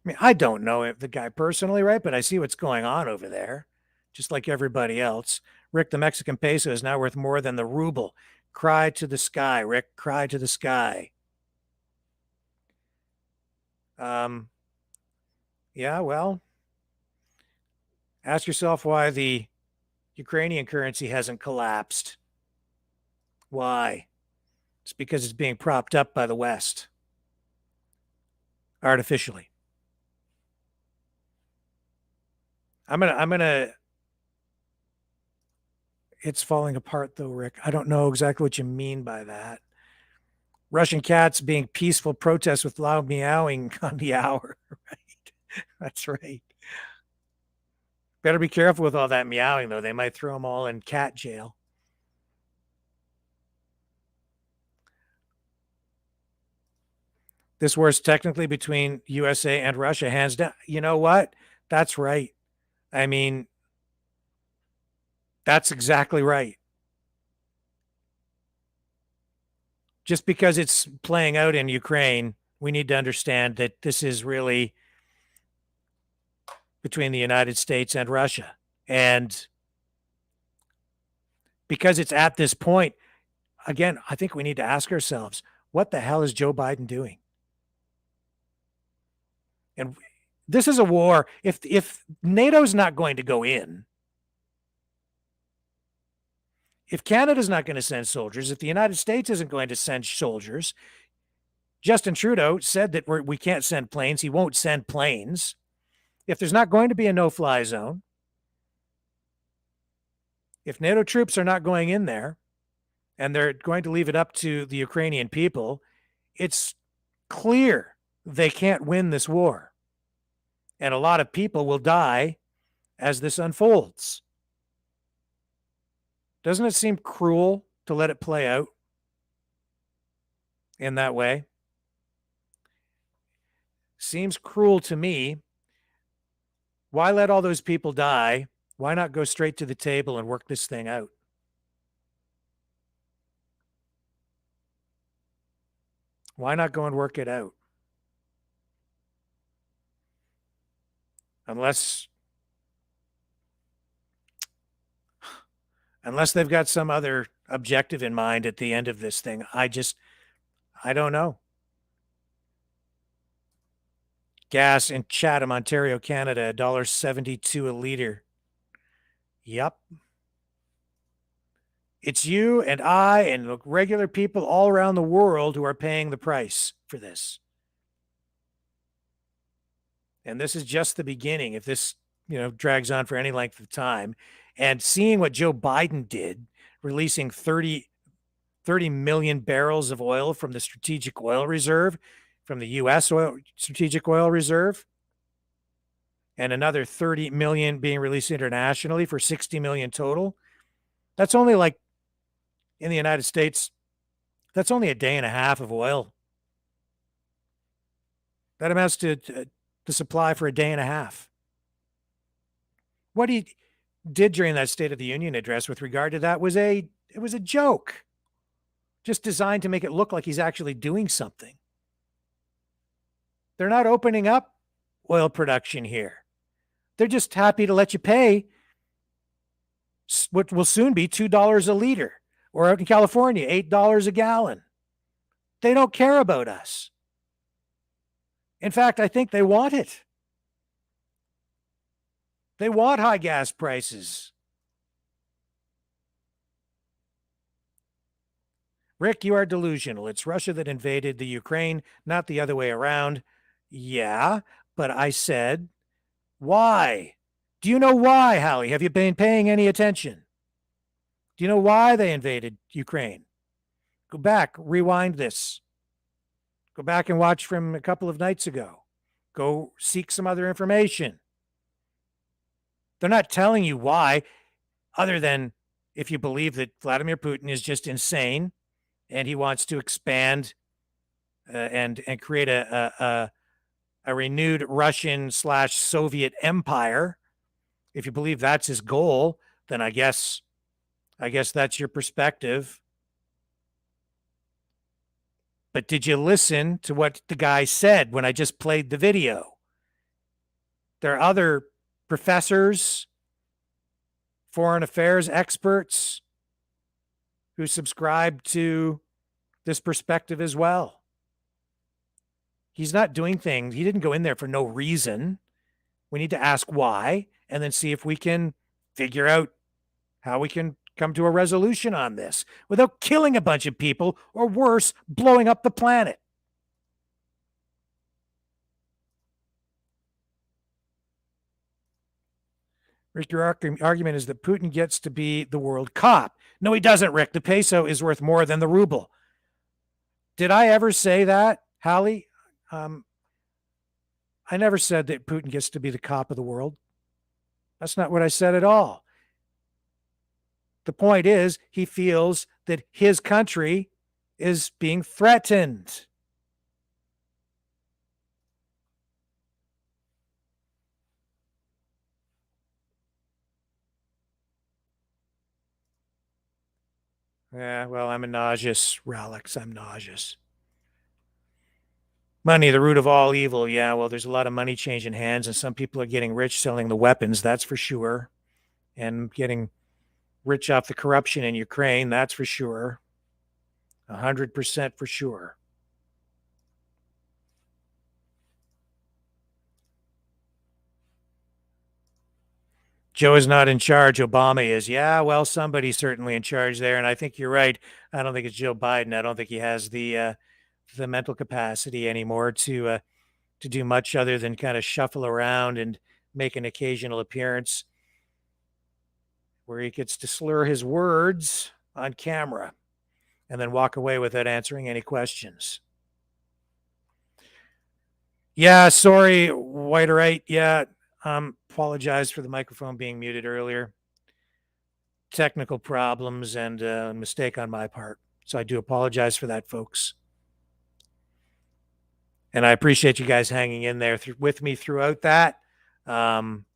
Speaker 2: I mean, I don't know the guy personally, right? But I see what's going on over there, just like everybody else. Rick, the Mexican peso is now worth more than the ruble. Cry to the sky, Rick. Cry to the sky. Yeah, well, ask yourself why the Ukrainian currency hasn't collapsed. Why? It's because it's being propped up by the West. Artificially. I'm gonna it's falling apart though, Rick. I don't know exactly what you mean by that. Russian cats being peaceful protests with loud meowing on the hour. Right. That's right. Better be careful with all that meowing, though. They might throw them all in cat jail. This war is technically between USA and Russia, hands down. You know what? That's right. I mean, that's exactly right. Just because it's playing out in Ukraine, we need to understand that this is really between the United States and Russia. And because it's at this point, again, I think we need to ask ourselves, what the hell is Joe Biden doing? And this is a war. If NATO's not going to go in, if Canada's not going to send soldiers, if the United States isn't going to send soldiers, Justin Trudeau said that we can't send planes. He won't send planes. If there's not going to be a no-fly zone, if NATO troops are not going in there and they're going to leave it up to the Ukrainian people, it's clear they can't win this war. And a lot of people will die as this unfolds. Doesn't it seem cruel to let it play out in that way? Seems cruel to me. Why let all those people die? Why not go straight to the table and work this thing out? Why not go and work it out? Unless they've got some other objective in mind at the end of this thing. I don't know. Gas in Chatham, Ontario, Canada, $1.72 a liter. Yep. It's you and I and regular people all around the world who are paying the price for this. And this is just the beginning. If this, drags on for any length of time, and seeing what Joe Biden did, releasing 30 million barrels of oil from the Strategic Oil Reserve, from the U.S. Strategic Oil Reserve, and another 30 million being released internationally for 60 million total. That's only like, in the United States, that's only a day and a half of oil. That amounts to the supply for a day and a half. What he did during that State of the Union address with regard to that was it was a joke, just designed to make it look like he's actually doing something. They're not opening up oil production here. They're just happy to let you pay what will soon be $2 a liter, or out in California, $8 a gallon. They don't care about us. In fact, I think they want it. They want high gas prices. Rick, you are delusional. It's Russia that invaded the Ukraine, not the other way around. Yeah, but I said, why? Do you know why, Hallie? Have you been paying any attention? Do you know why they invaded Ukraine? Go back, rewind this. Go back and watch from a couple of nights ago. Go seek some other information. They're not telling you why, other than if you believe that Vladimir Putin is just insane and he wants to expand and create a renewed Russian/Soviet empire. If you believe that's his goal, then I guess that's your perspective. But did you listen to what the guy said when I just played the video? There are other professors, foreign affairs experts who subscribe to this perspective as well. He's not doing things. He didn't go in there for no reason. We need to ask why and then see if we can figure out how we can come to a resolution on this without killing a bunch of people, or worse, blowing up the planet. Rick, your argument is that Putin gets to be the world cop. No, he doesn't, Rick. The peso is worth more than the ruble. Did I ever say that, Hallie? I never said that Putin gets to be the cop of the world. That's not what I said at all. The point is, he feels that his country is being threatened. Yeah, well, I'm a nauseous, Ralex. I'm nauseous. Money, the root of all evil. Yeah, well, there's a lot of money changing hands, and some people are getting rich selling the weapons, that's for sure. And getting rich off the corruption in Ukraine, that's for sure. 100% for sure. Joe is not in charge. Obama is. Yeah, well, somebody's certainly in charge there, and I think you're right. I don't think it's Joe Biden. I don't think he has the mental capacity anymore to do much other than kind of shuffle around and make an occasional appearance where he gets to slur his words on camera and then walk away without answering any questions. Yeah, sorry, Whiterite. Yeah, apologize for the microphone being muted earlier. Technical problems and a mistake on my part. So I do apologize for that, folks. And I appreciate you guys hanging in there with me throughout that. I'm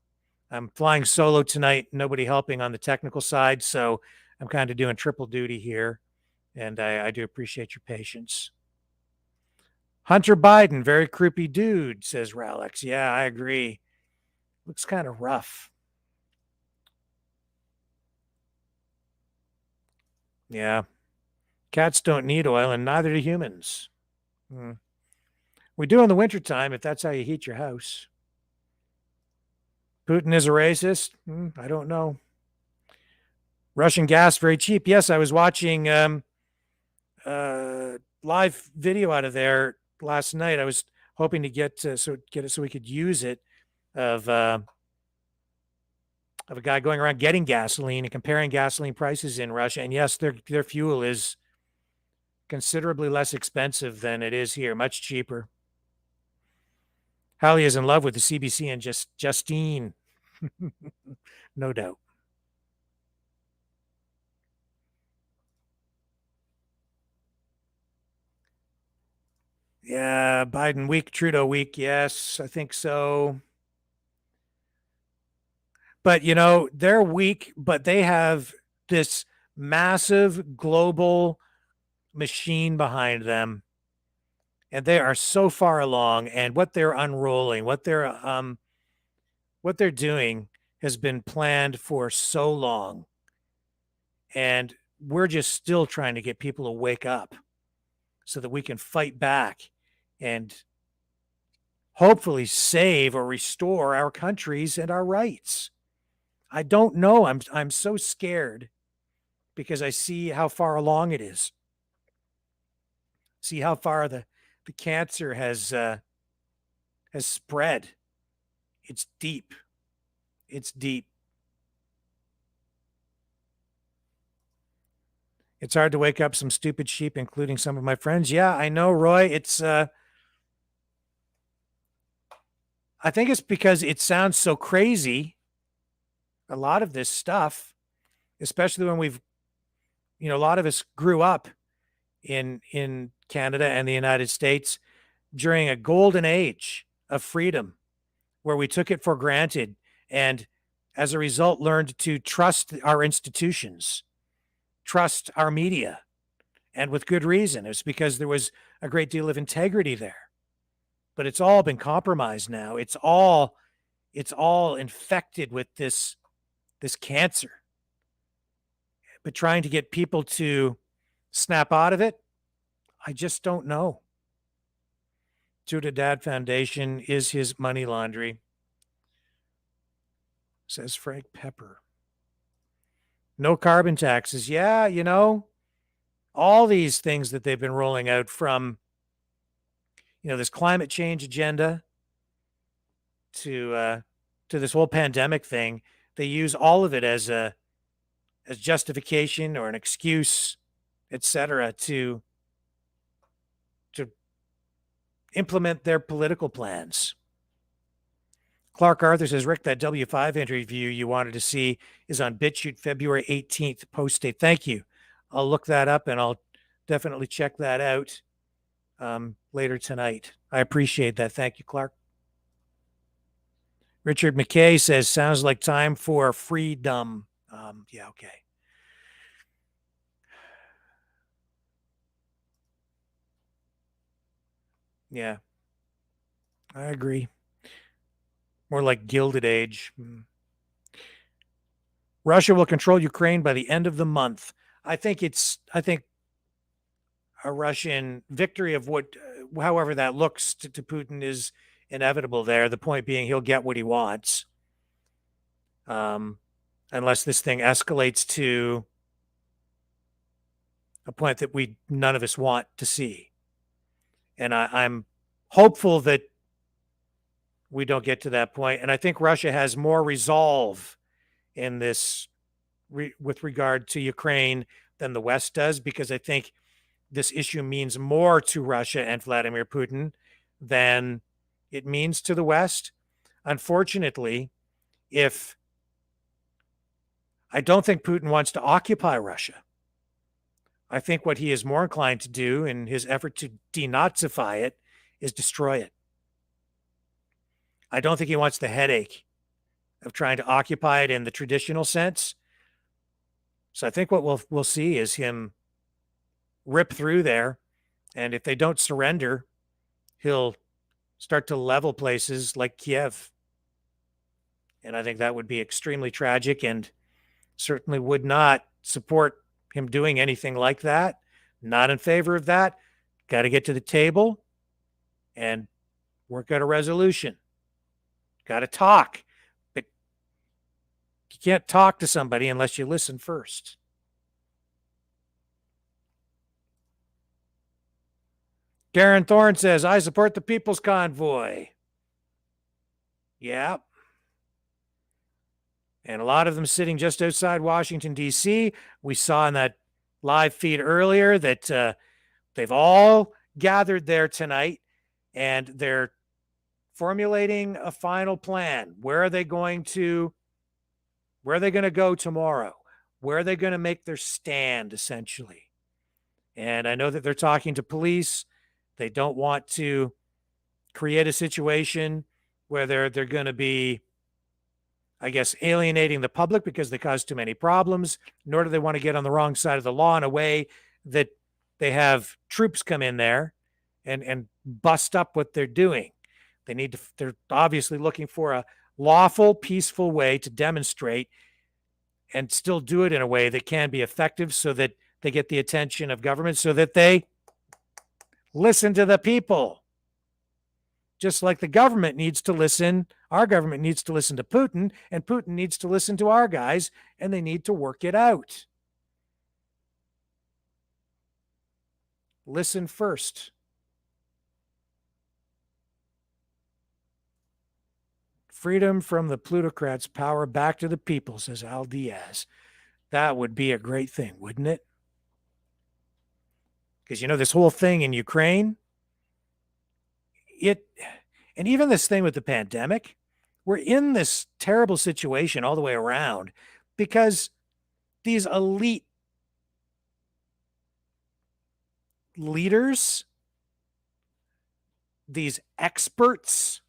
Speaker 2: flying solo tonight, nobody helping on the technical side. So I'm kind of doing triple duty here. And I do appreciate your patience. Hunter Biden, very creepy dude, says Ralex. Yeah, I agree. Looks kind of rough. Yeah. Cats don't need oil, and neither do humans. We do in the wintertime if that's how you heat your house. Putin is a racist? I don't know. Russian gas very cheap. Yes, I was watching live video out of there last night. I was hoping to get it so we could use it of a guy going around getting gasoline and comparing gasoline prices in Russia. And yes, their fuel is considerably less expensive than it is here, much cheaper. Hallie is in love with the CBC and Justine. No doubt. Yeah, Biden week, Trudeau week. Yes, I think so. But, they're weak, but they have this massive global machine behind them. And they are so far along. And what they're unrolling, what they're doing has been planned for so long. And we're just still trying to get people to wake up so that we can fight back and hopefully save or restore our countries and our rights. I don't know. I'm so scared because I see how far along it is. See how far the cancer has spread. It's deep. It's deep. It's hard to wake up some stupid sheep, including some of my friends. Yeah, I know, Roy. It's I think it's because it sounds so crazy. A lot of this stuff, especially when we've, a lot of us grew up in Canada and the United States during a golden age of freedom where we took it for granted and as a result learned to trust our institutions, trust our media, and with good reason. It's because there was a great deal of integrity there. But it's all been compromised now. It's all infected with this cancer. But trying to get people to snap out of it, I just don't know. Judah Dad Foundation is his money laundry, says Frank Pepper. No carbon taxes. Yeah, all these things that they've been rolling out from, this climate change agenda to this whole pandemic thing. They use all of it as justification or an excuse, etc., to implement their political plans. Clark Arthur says, Rick, that W5 interview you wanted to see is on BitChute February 18th post date. Thank you. I'll look that up and I'll definitely check that out later tonight. I appreciate that. Thank you, Clark. Richard McKay says, sounds like time for freedom. Yeah, okay. Yeah, I agree. More like Gilded Age. Russia will control Ukraine by the end of the month. I think a Russian victory of however that looks to Putin is inevitable there. The point being he'll get what he wants. Unless this thing escalates to a point that none of us want to see. And I'm hopeful that we don't get to that point. And I think Russia has more resolve in this with regard to Ukraine than the West does, because I think this issue means more to Russia and Vladimir Putin than it means to the West. Unfortunately, I don't think Putin wants to occupy Russia. I think what he is more inclined to do in his effort to denazify it is destroy it. I don't think he wants the headache of trying to occupy it in the traditional sense. So I think what we'll see is him rip through there, and if they don't surrender, he'll start to level places like Kiev. And I think that would be extremely tragic, and certainly would not support him doing anything like that. Not in favor of that. Got to get to the table and work out a resolution. Got to talk. But you can't talk to somebody unless you listen first. Karen Thorne says, I support the People's Convoy. Yeah. And a lot of them sitting just outside Washington, D.C. We saw in that live feed earlier that they've all gathered there tonight, and they're formulating a final plan. Where are they going to go tomorrow? Where are they going to make their stand, essentially? And I know that they're talking to police. They don't want to create a situation where they're going to be, I guess, alienating the public because they cause too many problems, nor do they want to get on the wrong side of the law in a way that they have troops come in there and bust up what they're doing. They're obviously looking for a lawful, peaceful way to demonstrate and still do it in a way that can be effective so that they get the attention of government, so that they listen to the people. Just like the government needs to listen, our government needs to listen to Putin, and Putin needs to listen to our guys, and they need to work it out. Listen first. Freedom from the plutocrats, power back to the people, says Al Diaz. That would be a great thing, wouldn't it? Because, this whole thing in Ukraine, and even this thing with the pandemic, we're in this terrible situation all the way around because these elite leaders, these experts,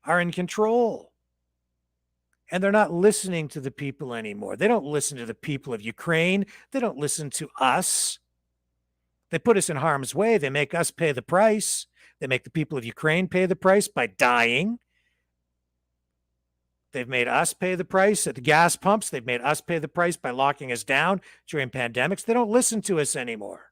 Speaker 2: are in control. And they're not listening to the people anymore. They don't listen to the people of Ukraine. They don't listen to us. They put us in harm's way. They make us pay the price. They make the people of Ukraine pay the price by dying. They've made us pay the price at the gas pumps. They've made us pay the price by locking us down during pandemics. They don't listen to us anymore.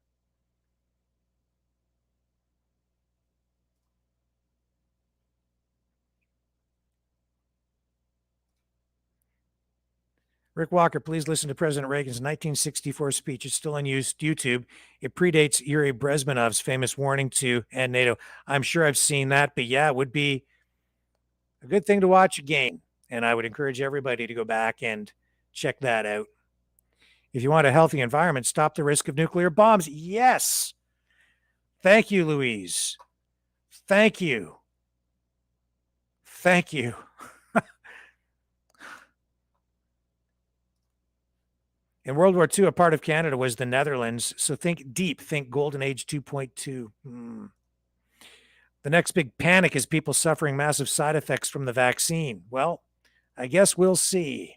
Speaker 2: Rick Walker, please listen to President Reagan's 1964 speech. It's still on YouTube. It predates Yuri Brezhnenov's famous warning to end NATO. I'm sure I've seen that, but yeah, it would be a good thing to watch again. And I would encourage everybody to go back and check that out. If you want a healthy environment, stop the risk of nuclear bombs. Yes. Thank you, Louise. Thank you. Thank you. In World War II, a part of Canada was the Netherlands. So think deep, think Golden Age 2.2. The next big panic is people suffering massive side effects from the vaccine. Well, I guess we'll see.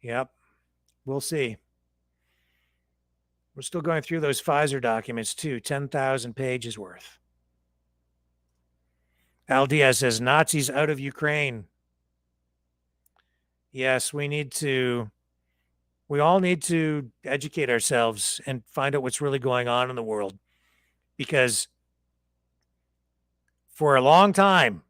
Speaker 2: Yep, we'll see. We're still going through those Pfizer documents too, 10,000 pages worth. Al Diaz says, Nazis out of Ukraine. Yes, we all need to educate ourselves and find out what's really going on in the world. Because for a long time,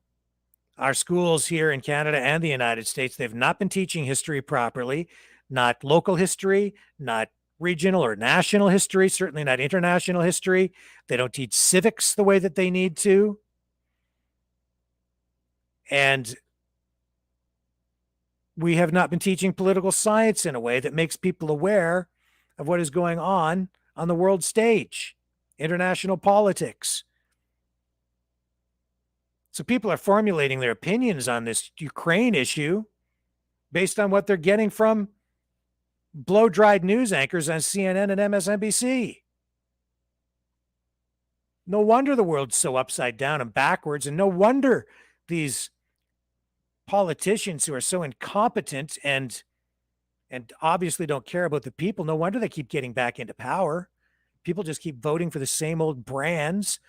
Speaker 2: our schools here in Canada and the United States, they've not been teaching history properly, not local history, not regional or national history, certainly not international history. They don't teach civics the way that they need to. And we have not been teaching political science in a way that makes people aware of what is going on the world stage, international politics. So people are formulating their opinions on this Ukraine issue based on what they're getting from blow-dried news anchors on CNN and MSNBC. No wonder the world's so upside down and backwards, and no wonder these politicians who are so incompetent and obviously don't care about the people, no wonder they keep getting back into power. People just keep voting for the same old brands,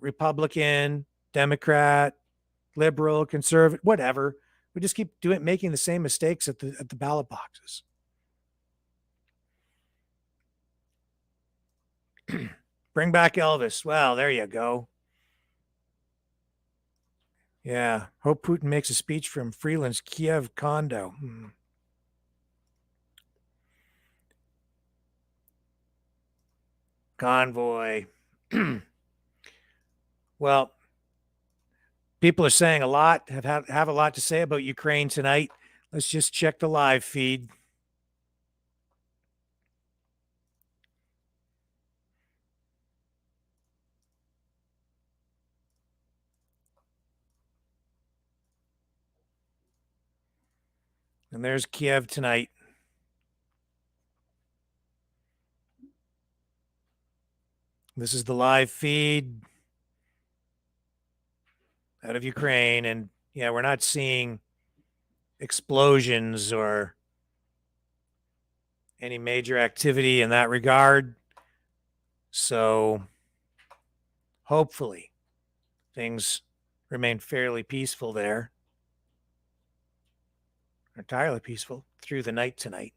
Speaker 2: Republican, Democrat, liberal, conservative, whatever. We just keep making the same mistakes at the ballot boxes. Bring back Elvis. Well, there you go. Yeah. Hope Putin makes a speech from Freeland's Kiev condo. Convoy. Well, people are saying a lot, have a lot to say about Ukraine tonight. Let's just check the live feed. And there's Kiev tonight. This is the live feed out of Ukraine. And yeah, we're not seeing explosions or any major activity in that regard. So hopefully things remain fairly peaceful there. Entirely peaceful through the night tonight.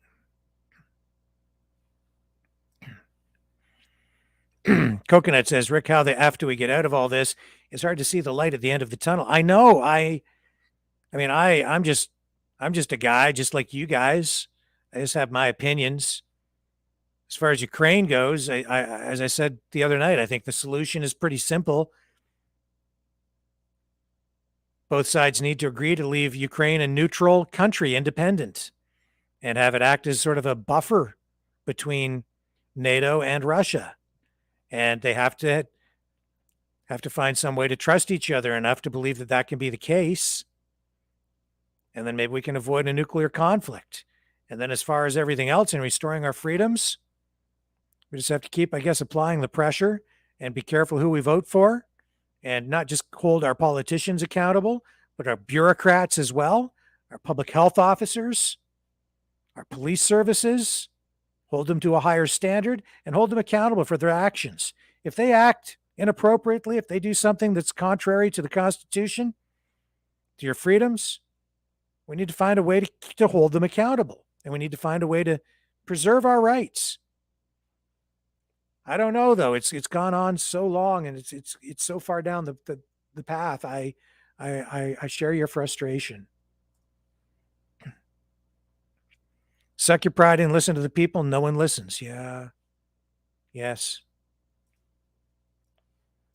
Speaker 2: Coconut says, Rick, how the F do we get out of all this? It's hard to see the light at the end of the tunnel. I know. I'm just a guy just like you guys. I just have my opinions. As far as Ukraine goes, as I said the other night, I think the solution is pretty simple. Both sides need to agree to leave Ukraine a neutral country, independent, and have it act as sort of a buffer between NATO and Russia. And they have to find some way to trust each other enough to believe that that can be the case. And then maybe we can avoid a nuclear conflict. And then as far as everything else and restoring our freedoms, we just have to keep, I guess, applying the pressure and be careful who we vote for. And not just hold our politicians accountable, but our bureaucrats as well, our public health officers, our police services, hold them to a higher standard and hold them accountable for their actions. If they act inappropriately, if they do something that's contrary to the Constitution, to your freedoms, we need to find a way to hold them accountable. And we need to find a way to preserve our rights. I don't know though. It's gone on so long, and it's so far down the path. I share your frustration. Suck your pride and listen to the people. No one listens. Yeah. Yes.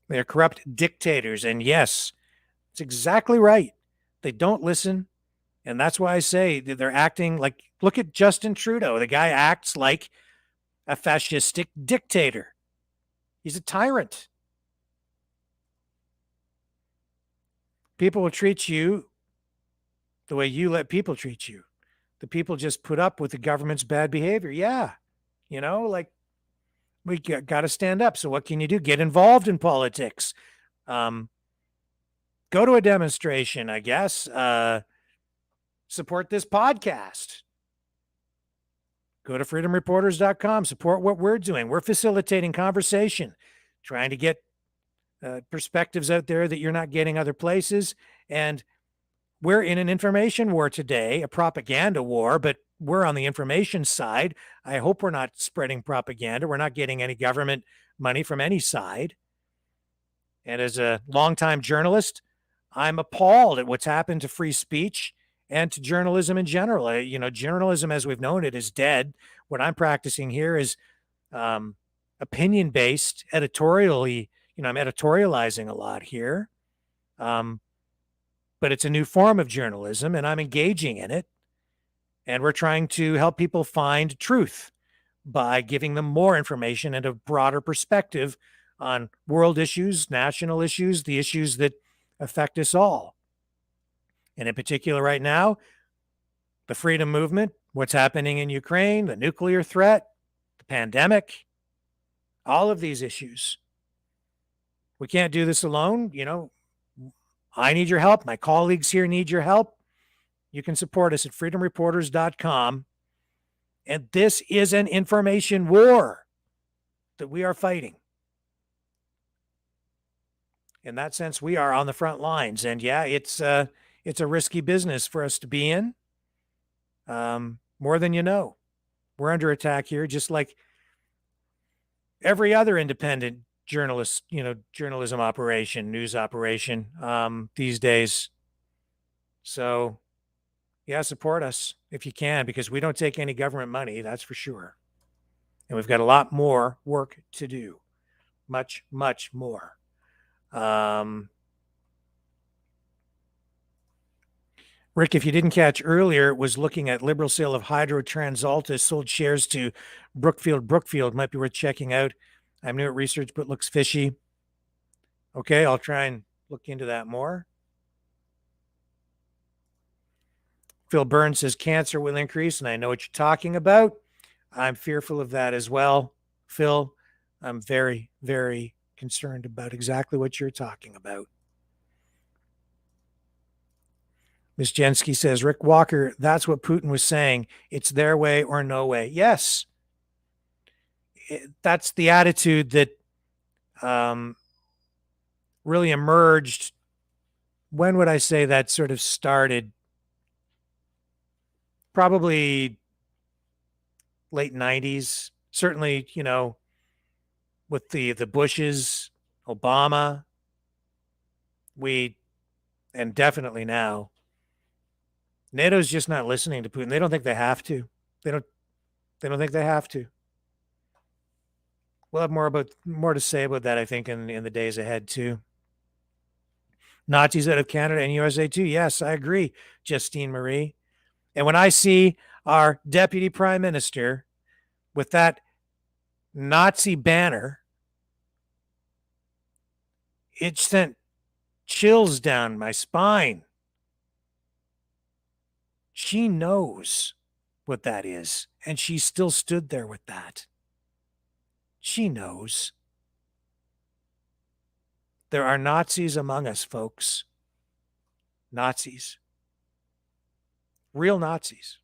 Speaker 2: They are corrupt dictators, and yes, it's exactly right. They don't listen, and that's why I say that they're acting like. Look at Justin Trudeau. The guy acts like a fascistic dictator. He's a tyrant. People will treat you the way you let people treat you. The people just put up with the government's bad behavior. Yeah. Like we got to stand up. So what can you do? Get involved in politics. Go to a demonstration, I guess. Support this podcast. Go to freedomreporters.com. Support what we're doing. We're facilitating conversation, trying to get perspectives out there that you're not getting other places. And we're in an information war today, a propaganda war, but we're on the information side. I hope we're not spreading propaganda. We're not getting any government money from any side. And as a longtime journalist, I'm appalled at what's happened to free speech and to journalism in general. Journalism as we've known it is dead. What I'm practicing here is opinion-based, editorially. I'm editorializing a lot here. But it's a new form of journalism, and I'm engaging in it. And we're trying to help people find truth by giving them more information and a broader perspective on world issues, national issues, the issues that affect us all. And in particular right now, the freedom movement, what's happening in Ukraine, the nuclear threat, the pandemic, all of these issues. We can't do this alone. I need your help. My colleagues here need your help. You can support us at freedomreporters.com. And this is an information war that we are fighting. In that sense, we are on the front lines. And yeah, it's a risky business for us to be in. More than you know. We're under attack here, just like every other independent journalism operation, news operation these days. So, yeah, support us if you can, because we don't take any government money, that's for sure. And we've got a lot more work to do. Much, much more. Rick, if you didn't catch earlier, was looking at Liberal sale of Hydro TransAlta, sold shares to Brookfield. Might be worth checking out. I'm new at research, but looks fishy. Okay, I'll try and look into that more. Phil Burns says cancer will increase, and I know what you're talking about. I'm fearful of that as well. Phil, I'm very, very concerned about exactly what you're talking about. Ms. Jensky says, Rick Walker, that's what Putin was saying. It's their way or no way. Yes. That's the attitude that really emerged. When would I say that sort of started? Probably late 90s. Certainly, with the Bushes, Obama, and definitely now, NATO's just not listening to Putin. They don't think they have to. They don't think they have to. We'll have more to say about that, I think, in the days ahead too. Nazis out of Canada and USA too. Yes, I agree, Justine Marie. And when I see our Deputy Prime Minister with that Nazi banner, it sent chills down my spine. She knows what that is, and she still stood there with that. She knows. There are Nazis among us, folks. Nazis. Real Nazis.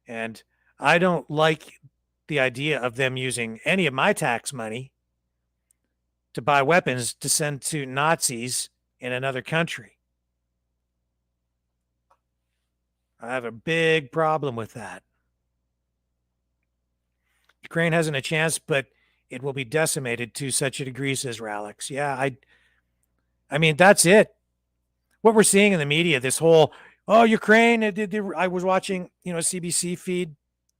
Speaker 2: And I don't like the idea of them using any of my tax money to buy weapons to send to Nazis in another country. I have a big problem with that. Ukraine hasn't a chance, but it will be decimated to such a degree, says Ralex. Yeah, I mean, that's it. What we're seeing in the media, this whole, Ukraine, I was watching, a CBC feed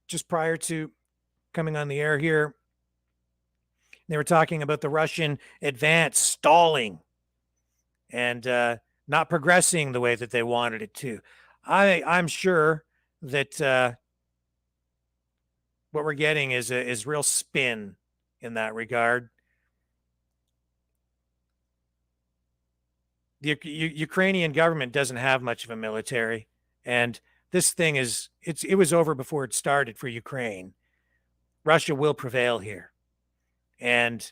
Speaker 2: just prior to coming on the air here. They were talking about the Russian advance stalling and not progressing the way that they wanted it to. I'm sure that what we're getting is real spin in that regard. The Ukrainian government doesn't have much of a military, and this thing it was over before it started for Ukraine. Russia will prevail here. And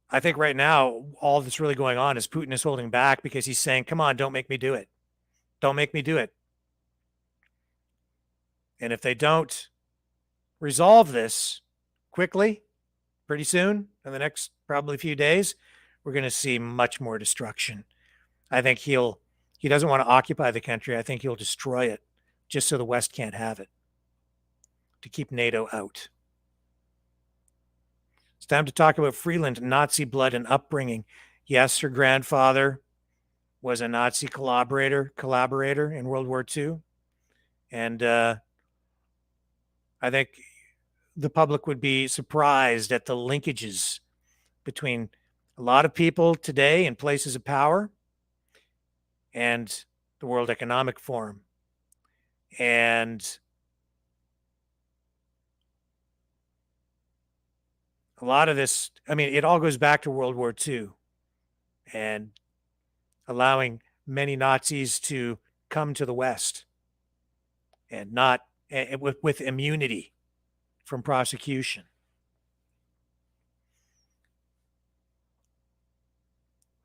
Speaker 2: I think right now, all that's really going on is Putin is holding back because he's saying, come on, don't make me do it. Don't make me do it. And if they don't resolve this quickly, pretty soon, in the next probably few days, we're going to see much more destruction. I think he doesn't want to occupy the country. I think he'll destroy it just so the West can't have it, to keep NATO out. It's time to talk about Freeland, Nazi blood and upbringing. Yes, her grandfather was a Nazi collaborator in World War II. And I think the public would be surprised at the linkages between a lot of people today in places of power and the World Economic Forum. And a lot of this, I mean, it all goes back to World War II and allowing many Nazis to come to the West and not with immunity from prosecution.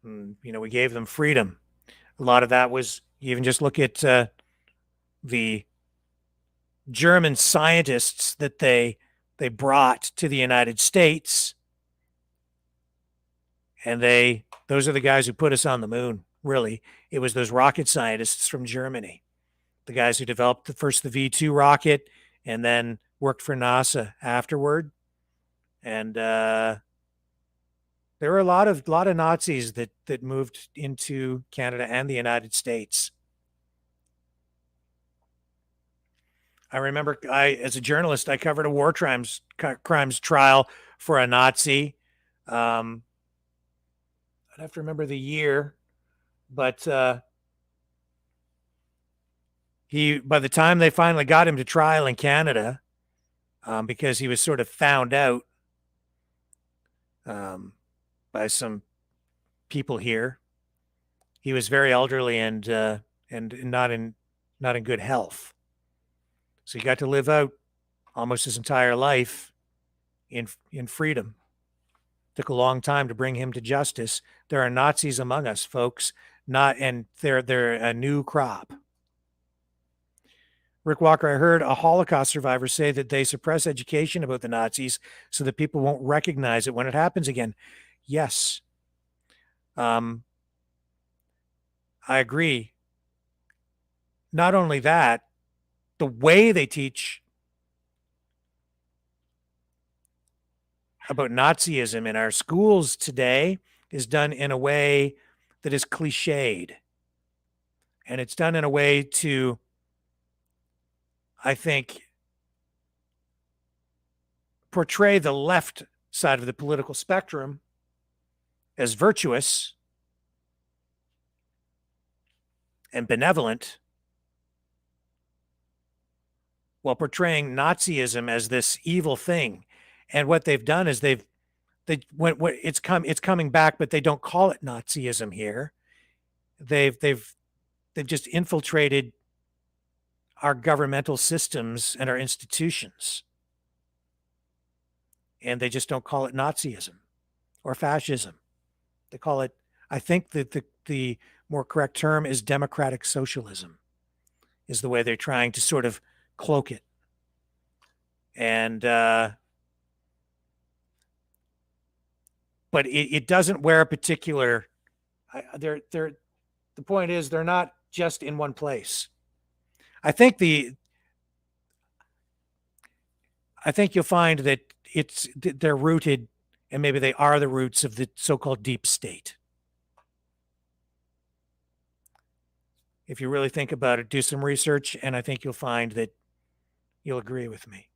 Speaker 2: We gave them freedom. A lot of that was, you even just look at the German scientists that they brought to the United States, and those are the guys who put us on the moon, really. It was those rocket scientists from Germany, the guys who developed the V2 rocket and then worked for NASA afterward. And there were a lot of Nazis that moved into Canada and the United States. I remember as a journalist, I covered a war crimes trial for a Nazi. I'd have to remember the year, but by the time they finally got him to trial in Canada, because he was sort of found out by some people here, he was very elderly and not in good health. So he got to live out almost his entire life in freedom. Took a long time to bring him to justice. There are Nazis among us, folks, and they're a new crop. Rick Walker, I heard a Holocaust survivor say that they suppress education about the Nazis so that people won't recognize it when it happens again. Yes. I agree. Not only that, the way they teach about Nazism in our schools today is done in a way that is cliched. And it's done in a way to, I think, portray the left side of the political spectrum as virtuous and benevolent, while portraying Nazism as this evil thing. And what they've done is it's coming back, but they don't call it Nazism here. They've just infiltrated our governmental systems and our institutions, and they just don't call it Nazism or fascism. They call it, I think that the more correct term is democratic socialism, is the way they're trying to sort of cloak it. And but it doesn't wear a particular, the point is they're not just in one place. I think you'll find that they're rooted, and maybe they are the roots of the so-called deep state. If you really think about it, do some research, and I think you'll find that you'll agree with me.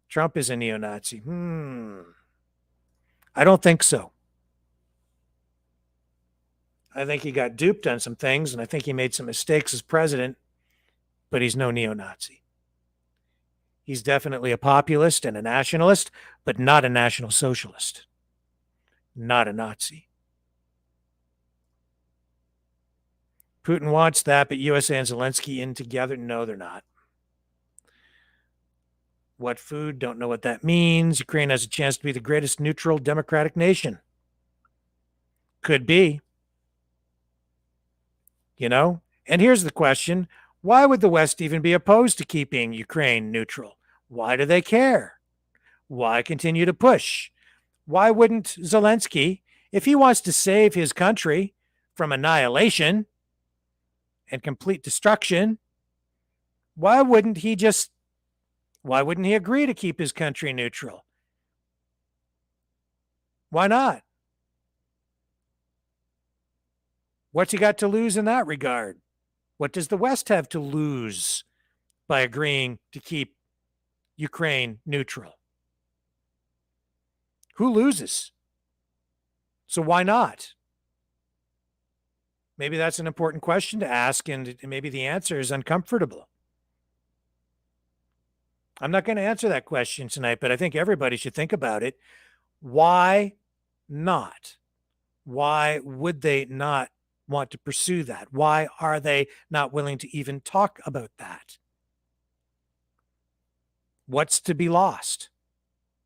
Speaker 2: Trump is a neo-Nazi. I don't think so. I think he got duped on some things, and I think he made some mistakes as president, but he's no neo-Nazi. He's definitely a populist and a nationalist, but not a national socialist, not a Nazi. Putin wants that, but USA and Zelensky in together? No, they're not. What food? Don't know what that means. Ukraine has a chance to be the greatest neutral democratic nation. Could be. You know? And here's the question. Why would the West even be opposed to keeping Ukraine neutral? Why do they care? Why continue to push? Why wouldn't Zelensky, if he wants to save his country from annihilation and complete destruction, why wouldn't he agree to keep his country neutral? Why not? What's he got to lose in that regard? What does the West have to lose by agreeing to keep Ukraine neutral? Who loses? So why not? Maybe that's an important question to ask, and maybe the answer is uncomfortable. I'm not going to answer that question tonight, but I think everybody should think about it. Why not? Why would they not want to pursue that? Why are they not willing to even talk about that? What's to be lost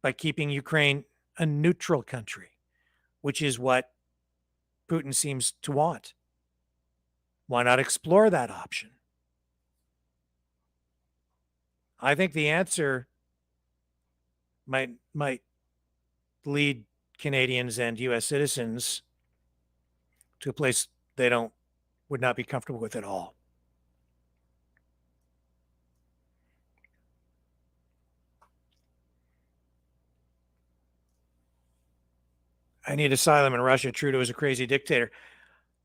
Speaker 2: by keeping Ukraine a neutral country, which is what Putin seems to want? Why not explore that option? I think the answer might lead Canadians and U.S. citizens to a place they would not be comfortable with at all. I need asylum in Russia. Trudeau is a crazy dictator.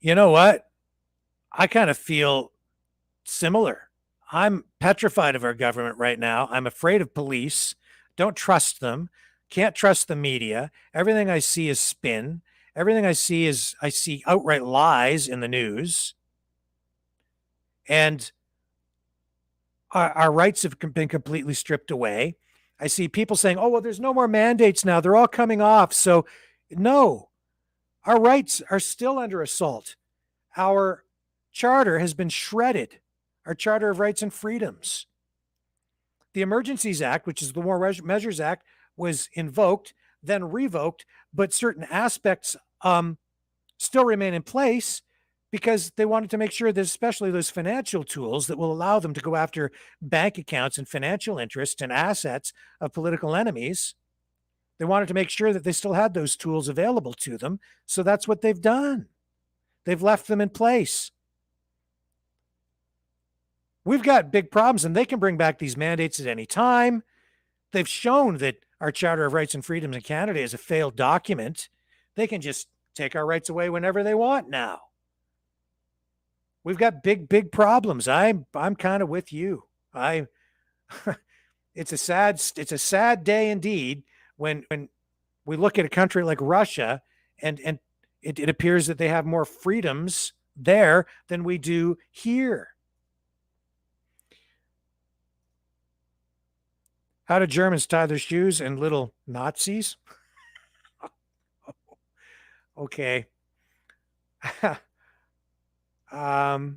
Speaker 2: You know what? I kind of feel similar. I'm petrified of our government right now. I'm afraid of police. Don't trust them. Can't trust the media. Everything I see is spin. Everything I see outright lies in the news. And our rights have been completely stripped away. I see people saying, oh, well, there's no more mandates now. They're all coming off. So no, our rights are still under assault. Our charter has been shredded. Our Charter of Rights and Freedoms. The Emergencies Act, which is the War Measures Act, was invoked, then revoked, but certain aspects still remain in place because they wanted to make sure that especially those financial tools that will allow them to go after bank accounts and financial interests and assets of political enemies, they wanted to make sure that they still had those tools available to them. So that's what they've done. They've left them in place. We've got big problems, and they can bring back these mandates at any time. They've shown that our Charter of Rights and Freedoms in Canada is a failed document. They can just take our rights away whenever they want now. We've got big problems. I'm kind of with you. It's a sad day indeed when we look at a country like Russia and it appears that they have more freedoms there than we do here. How do Germans tie their shoes and little Nazis? Okay. I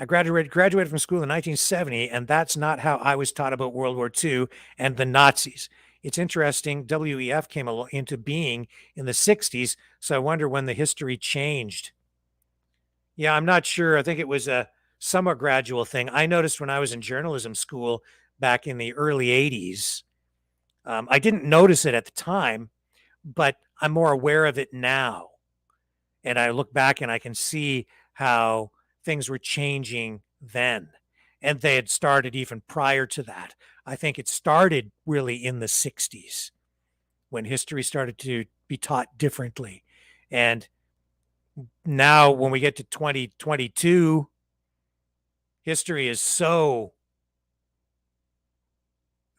Speaker 2: graduated from school in 1970, and that's not how I was taught about World War II and the Nazis. It's interesting, WEF came into being in the 60s, so I wonder when the history changed. Yeah, I'm not sure. I think it was a somewhat gradual thing. I noticed when I was in journalism school back in the early 80s. I didn't notice it at the time, but I'm more aware of it now. And I look back and I can see how things were changing then. And they had started even prior to that. I think it started really in the 60s when history started to be taught differently. And now when we get to 2022, history is so...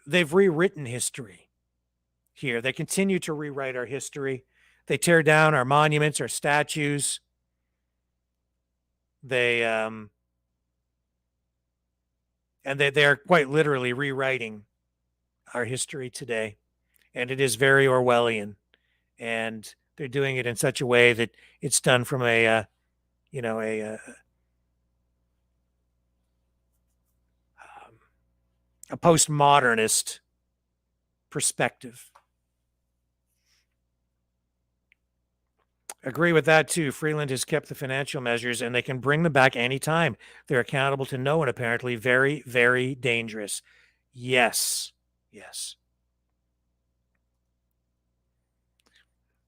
Speaker 2: They've rewritten history here. They continue to rewrite our history. They tear down our monuments, our statues. They And they're quite literally rewriting our history today. And it is very Orwellian. And they're doing it in such a way that it's done from a postmodernist perspective. Agree with that too. Freeland has kept the financial measures and they can bring them back anytime. They're accountable to no one, apparently. Very, very dangerous. Yes. Yes.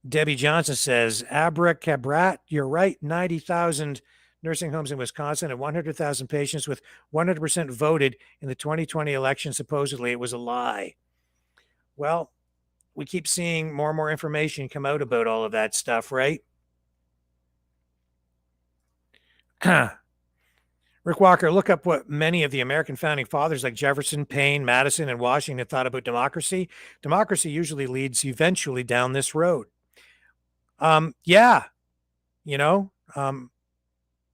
Speaker 2: Debbie Johnson says, abracabrat, you're right. 90,000 nursing homes in Wisconsin and 100,000 patients with 100% voted in the 2020 election. Supposedly it was a lie. Well, we keep seeing more and more information come out about all of that stuff, right? Rick Walker, look up what many of the American founding fathers like Jefferson, Payne, Madison, and Washington thought about democracy. Democracy usually leads eventually down this road. Yeah.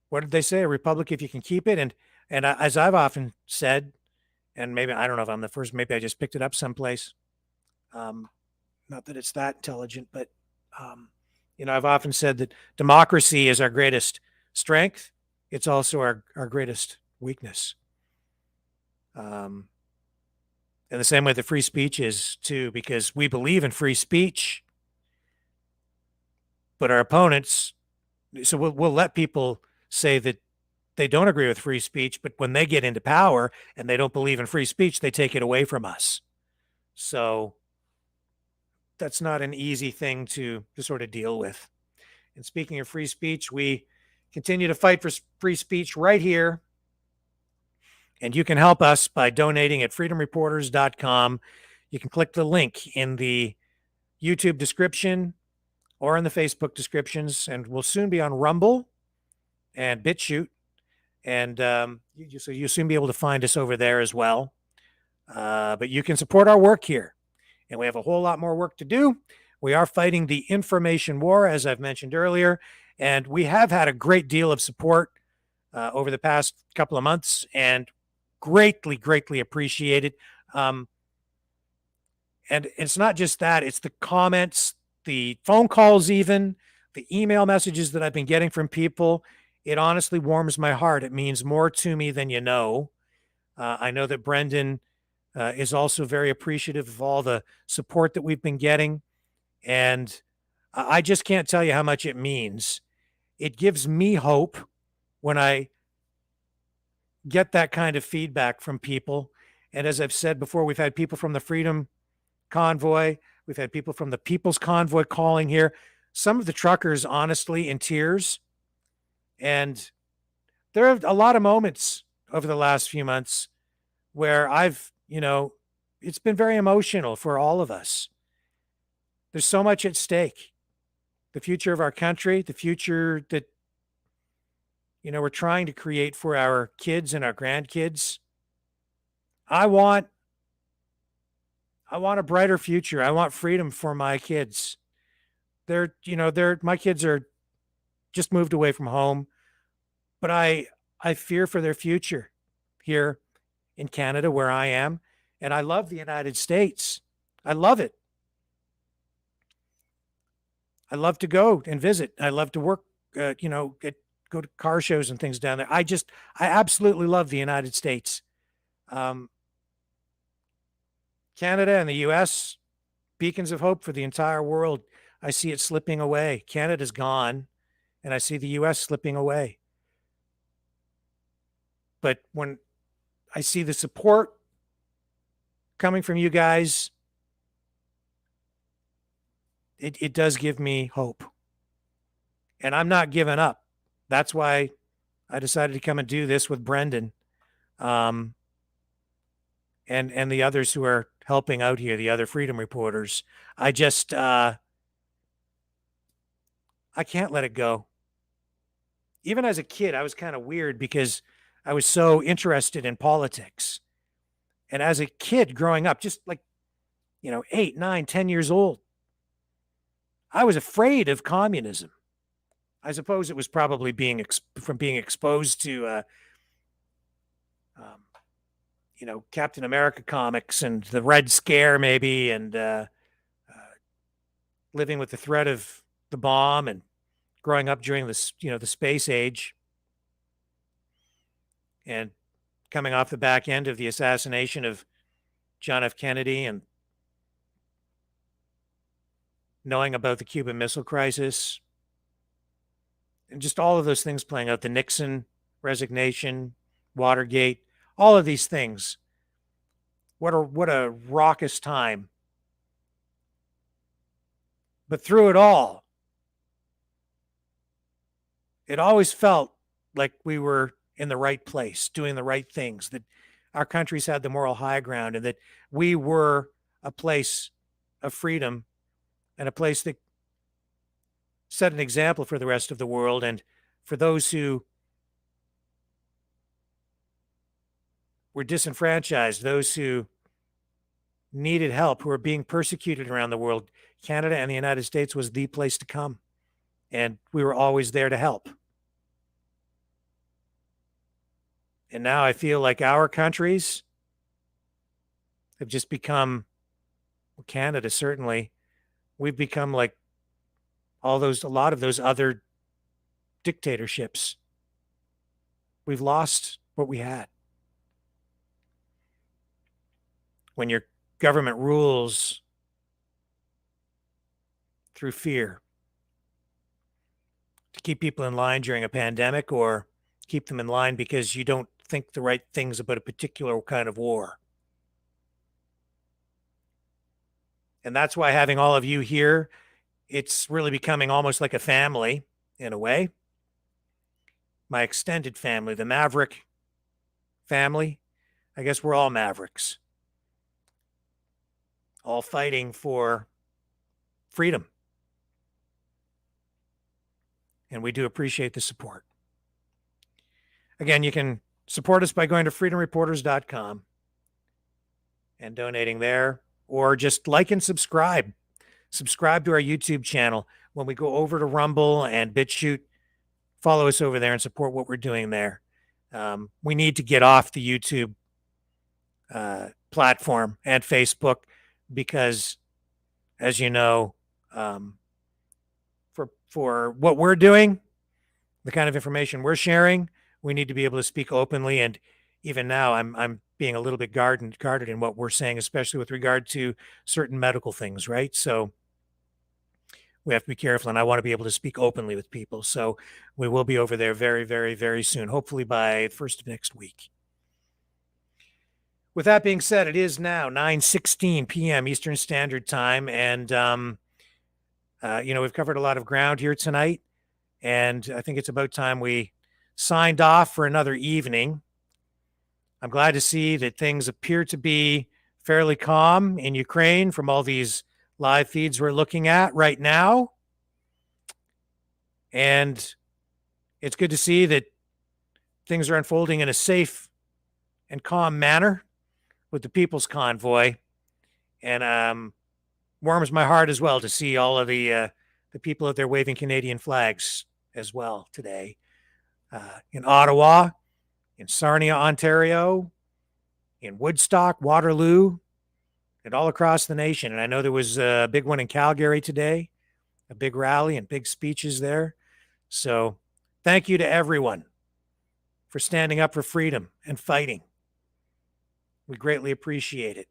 Speaker 2: What did they say? A republic if you can keep it. And as I've often said, and maybe, I don't know if I'm the first, maybe I just picked it up someplace. Not that it's that intelligent, but, I've often said that democracy is our greatest strength. It's also our greatest weakness. And the same way that free speech is too, because we believe in free speech, but our opponents, so we'll let people say that they don't agree with free speech, but when they get into power and they don't believe in free speech, they take it away from us. So that's not an easy thing to sort of deal with. And speaking of free speech, we continue to fight for free speech right here. And you can help us by donating at freedomreporters.com. You can click the link in the YouTube description or in the Facebook descriptions, and we'll soon be on Rumble and BitChute. And so you'll soon be able to find us over there as well. But you can support our work here. And we have a whole lot more work to do. We are fighting the information war, as I've mentioned earlier. And we have had a great deal of support over the past couple of months and greatly, greatly appreciated. And it's not just that, it's the comments, the phone calls, even the email messages that I've been getting from people. It honestly warms my heart. It means more to me than you know. I know that Brendan is also very appreciative of all the support that we've been getting. And I just can't tell you how much it means. It gives me hope when I get that kind of feedback from people. And as I've said before, we've had people from the Freedom Convoy. We've had people from the People's Convoy calling here. Some of the truckers, honestly, in tears. And there are a lot of moments over the last few months where it's been very emotional for all of us. There's so much at stake. The future of our country, the future that, we're trying to create for our kids and our grandkids. I want a brighter future. I want freedom for my kids. My kids are just moved away from home, but I fear for their future here in Canada where I am. And I love the United States. I love it. I love to go and visit. I love to work, go to car shows and things down there. I absolutely love the United States. Canada and the U.S., beacons of hope for the entire world. I see it slipping away. Canada's gone, and I see the U.S. slipping away. But when I see the support coming from you guys, it does give me hope. And I'm not giving up. That's why I decided to come and do this with Brendan and the others who are helping out here, the other Freedom Reporters. I just, I can't let it go. Even as a kid, I was kind of weird because I was so interested in politics. And as a kid growing up, just like, 8, 9, 10 years old, I was afraid of communism. I suppose it was probably from being exposed to Captain America comics and the Red Scare maybe, and living with the threat of the bomb and growing up during this, the space age, and coming off the back end of the assassination of John F. Kennedy and knowing about the Cuban Missile Crisis and just all of those things playing out, the Nixon resignation, Watergate, all of these things. What a raucous time. But through it all, it always felt like we were in the right place, doing the right things, that our countries had the moral high ground, and that we were a place of freedom and a place that set an example for the rest of the world and for those who were disenfranchised, those who needed help, who were being persecuted around the world. Canada and the United States was the place to come, and we were always there to help. And now I feel like our countries have just become, well, Canada certainly, we've become like a lot of those other dictatorships. We've lost what we had. When your government rules through fear to keep people in line during a pandemic, or keep them in line because you don't think the right things about a particular kind of war. And that's why having all of you here, it's really becoming almost like a family in a way. My extended family, the Maverick family, I guess we're all Mavericks, all fighting for freedom. And we do appreciate the support. Again, you can support us by going to freedomreporters.com and donating there, or just like and subscribe. Subscribe to our YouTube channel. When we go over to Rumble and BitChute, follow us over there and support what we're doing there. We need to get off the YouTube platform and Facebook because, as you know, for what we're doing, the kind of information we're sharing, we need to be able to speak openly. And even now, I'm being a little bit guarded in what we're saying, especially with regard to certain medical things, right? So we have to be careful, and I want to be able to speak openly with people. So we will be over there very, very, very soon, hopefully by the first of next week. With that being said, it is now 9:16 p.m. Eastern Standard Time, and we've covered a lot of ground here tonight, and I think it's about time we signed off for another evening. I'm glad to see that things appear to be fairly calm in Ukraine from all these live feeds we're looking at right now. And it's good to see that things are unfolding in a safe and calm manner with the People's Convoy. And warms my heart as well to see all of the people out there waving Canadian flags as well today. In Ottawa, in Sarnia, Ontario, in Woodstock, Waterloo, and all across the nation. And I know there was a big one in Calgary today, a big rally and big speeches there. So thank you to everyone for standing up for freedom and fighting. We greatly appreciate it.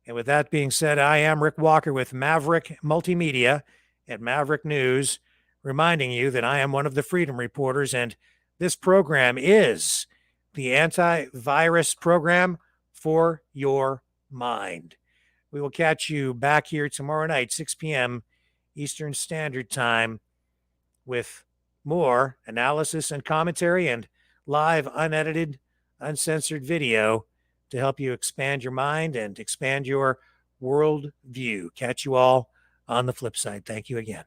Speaker 2: And with that being said, I am Rick Walker with Maverick Multimedia at Maverick News, reminding you that I am one of the Freedom Reporters, and this program is the antivirus program for your mind. We will catch you back here tomorrow night, 6 p.m. Eastern Standard Time, with more analysis and commentary and live, unedited, uncensored video to help you expand your mind and expand your world view. Catch you all on the flip side. Thank you again.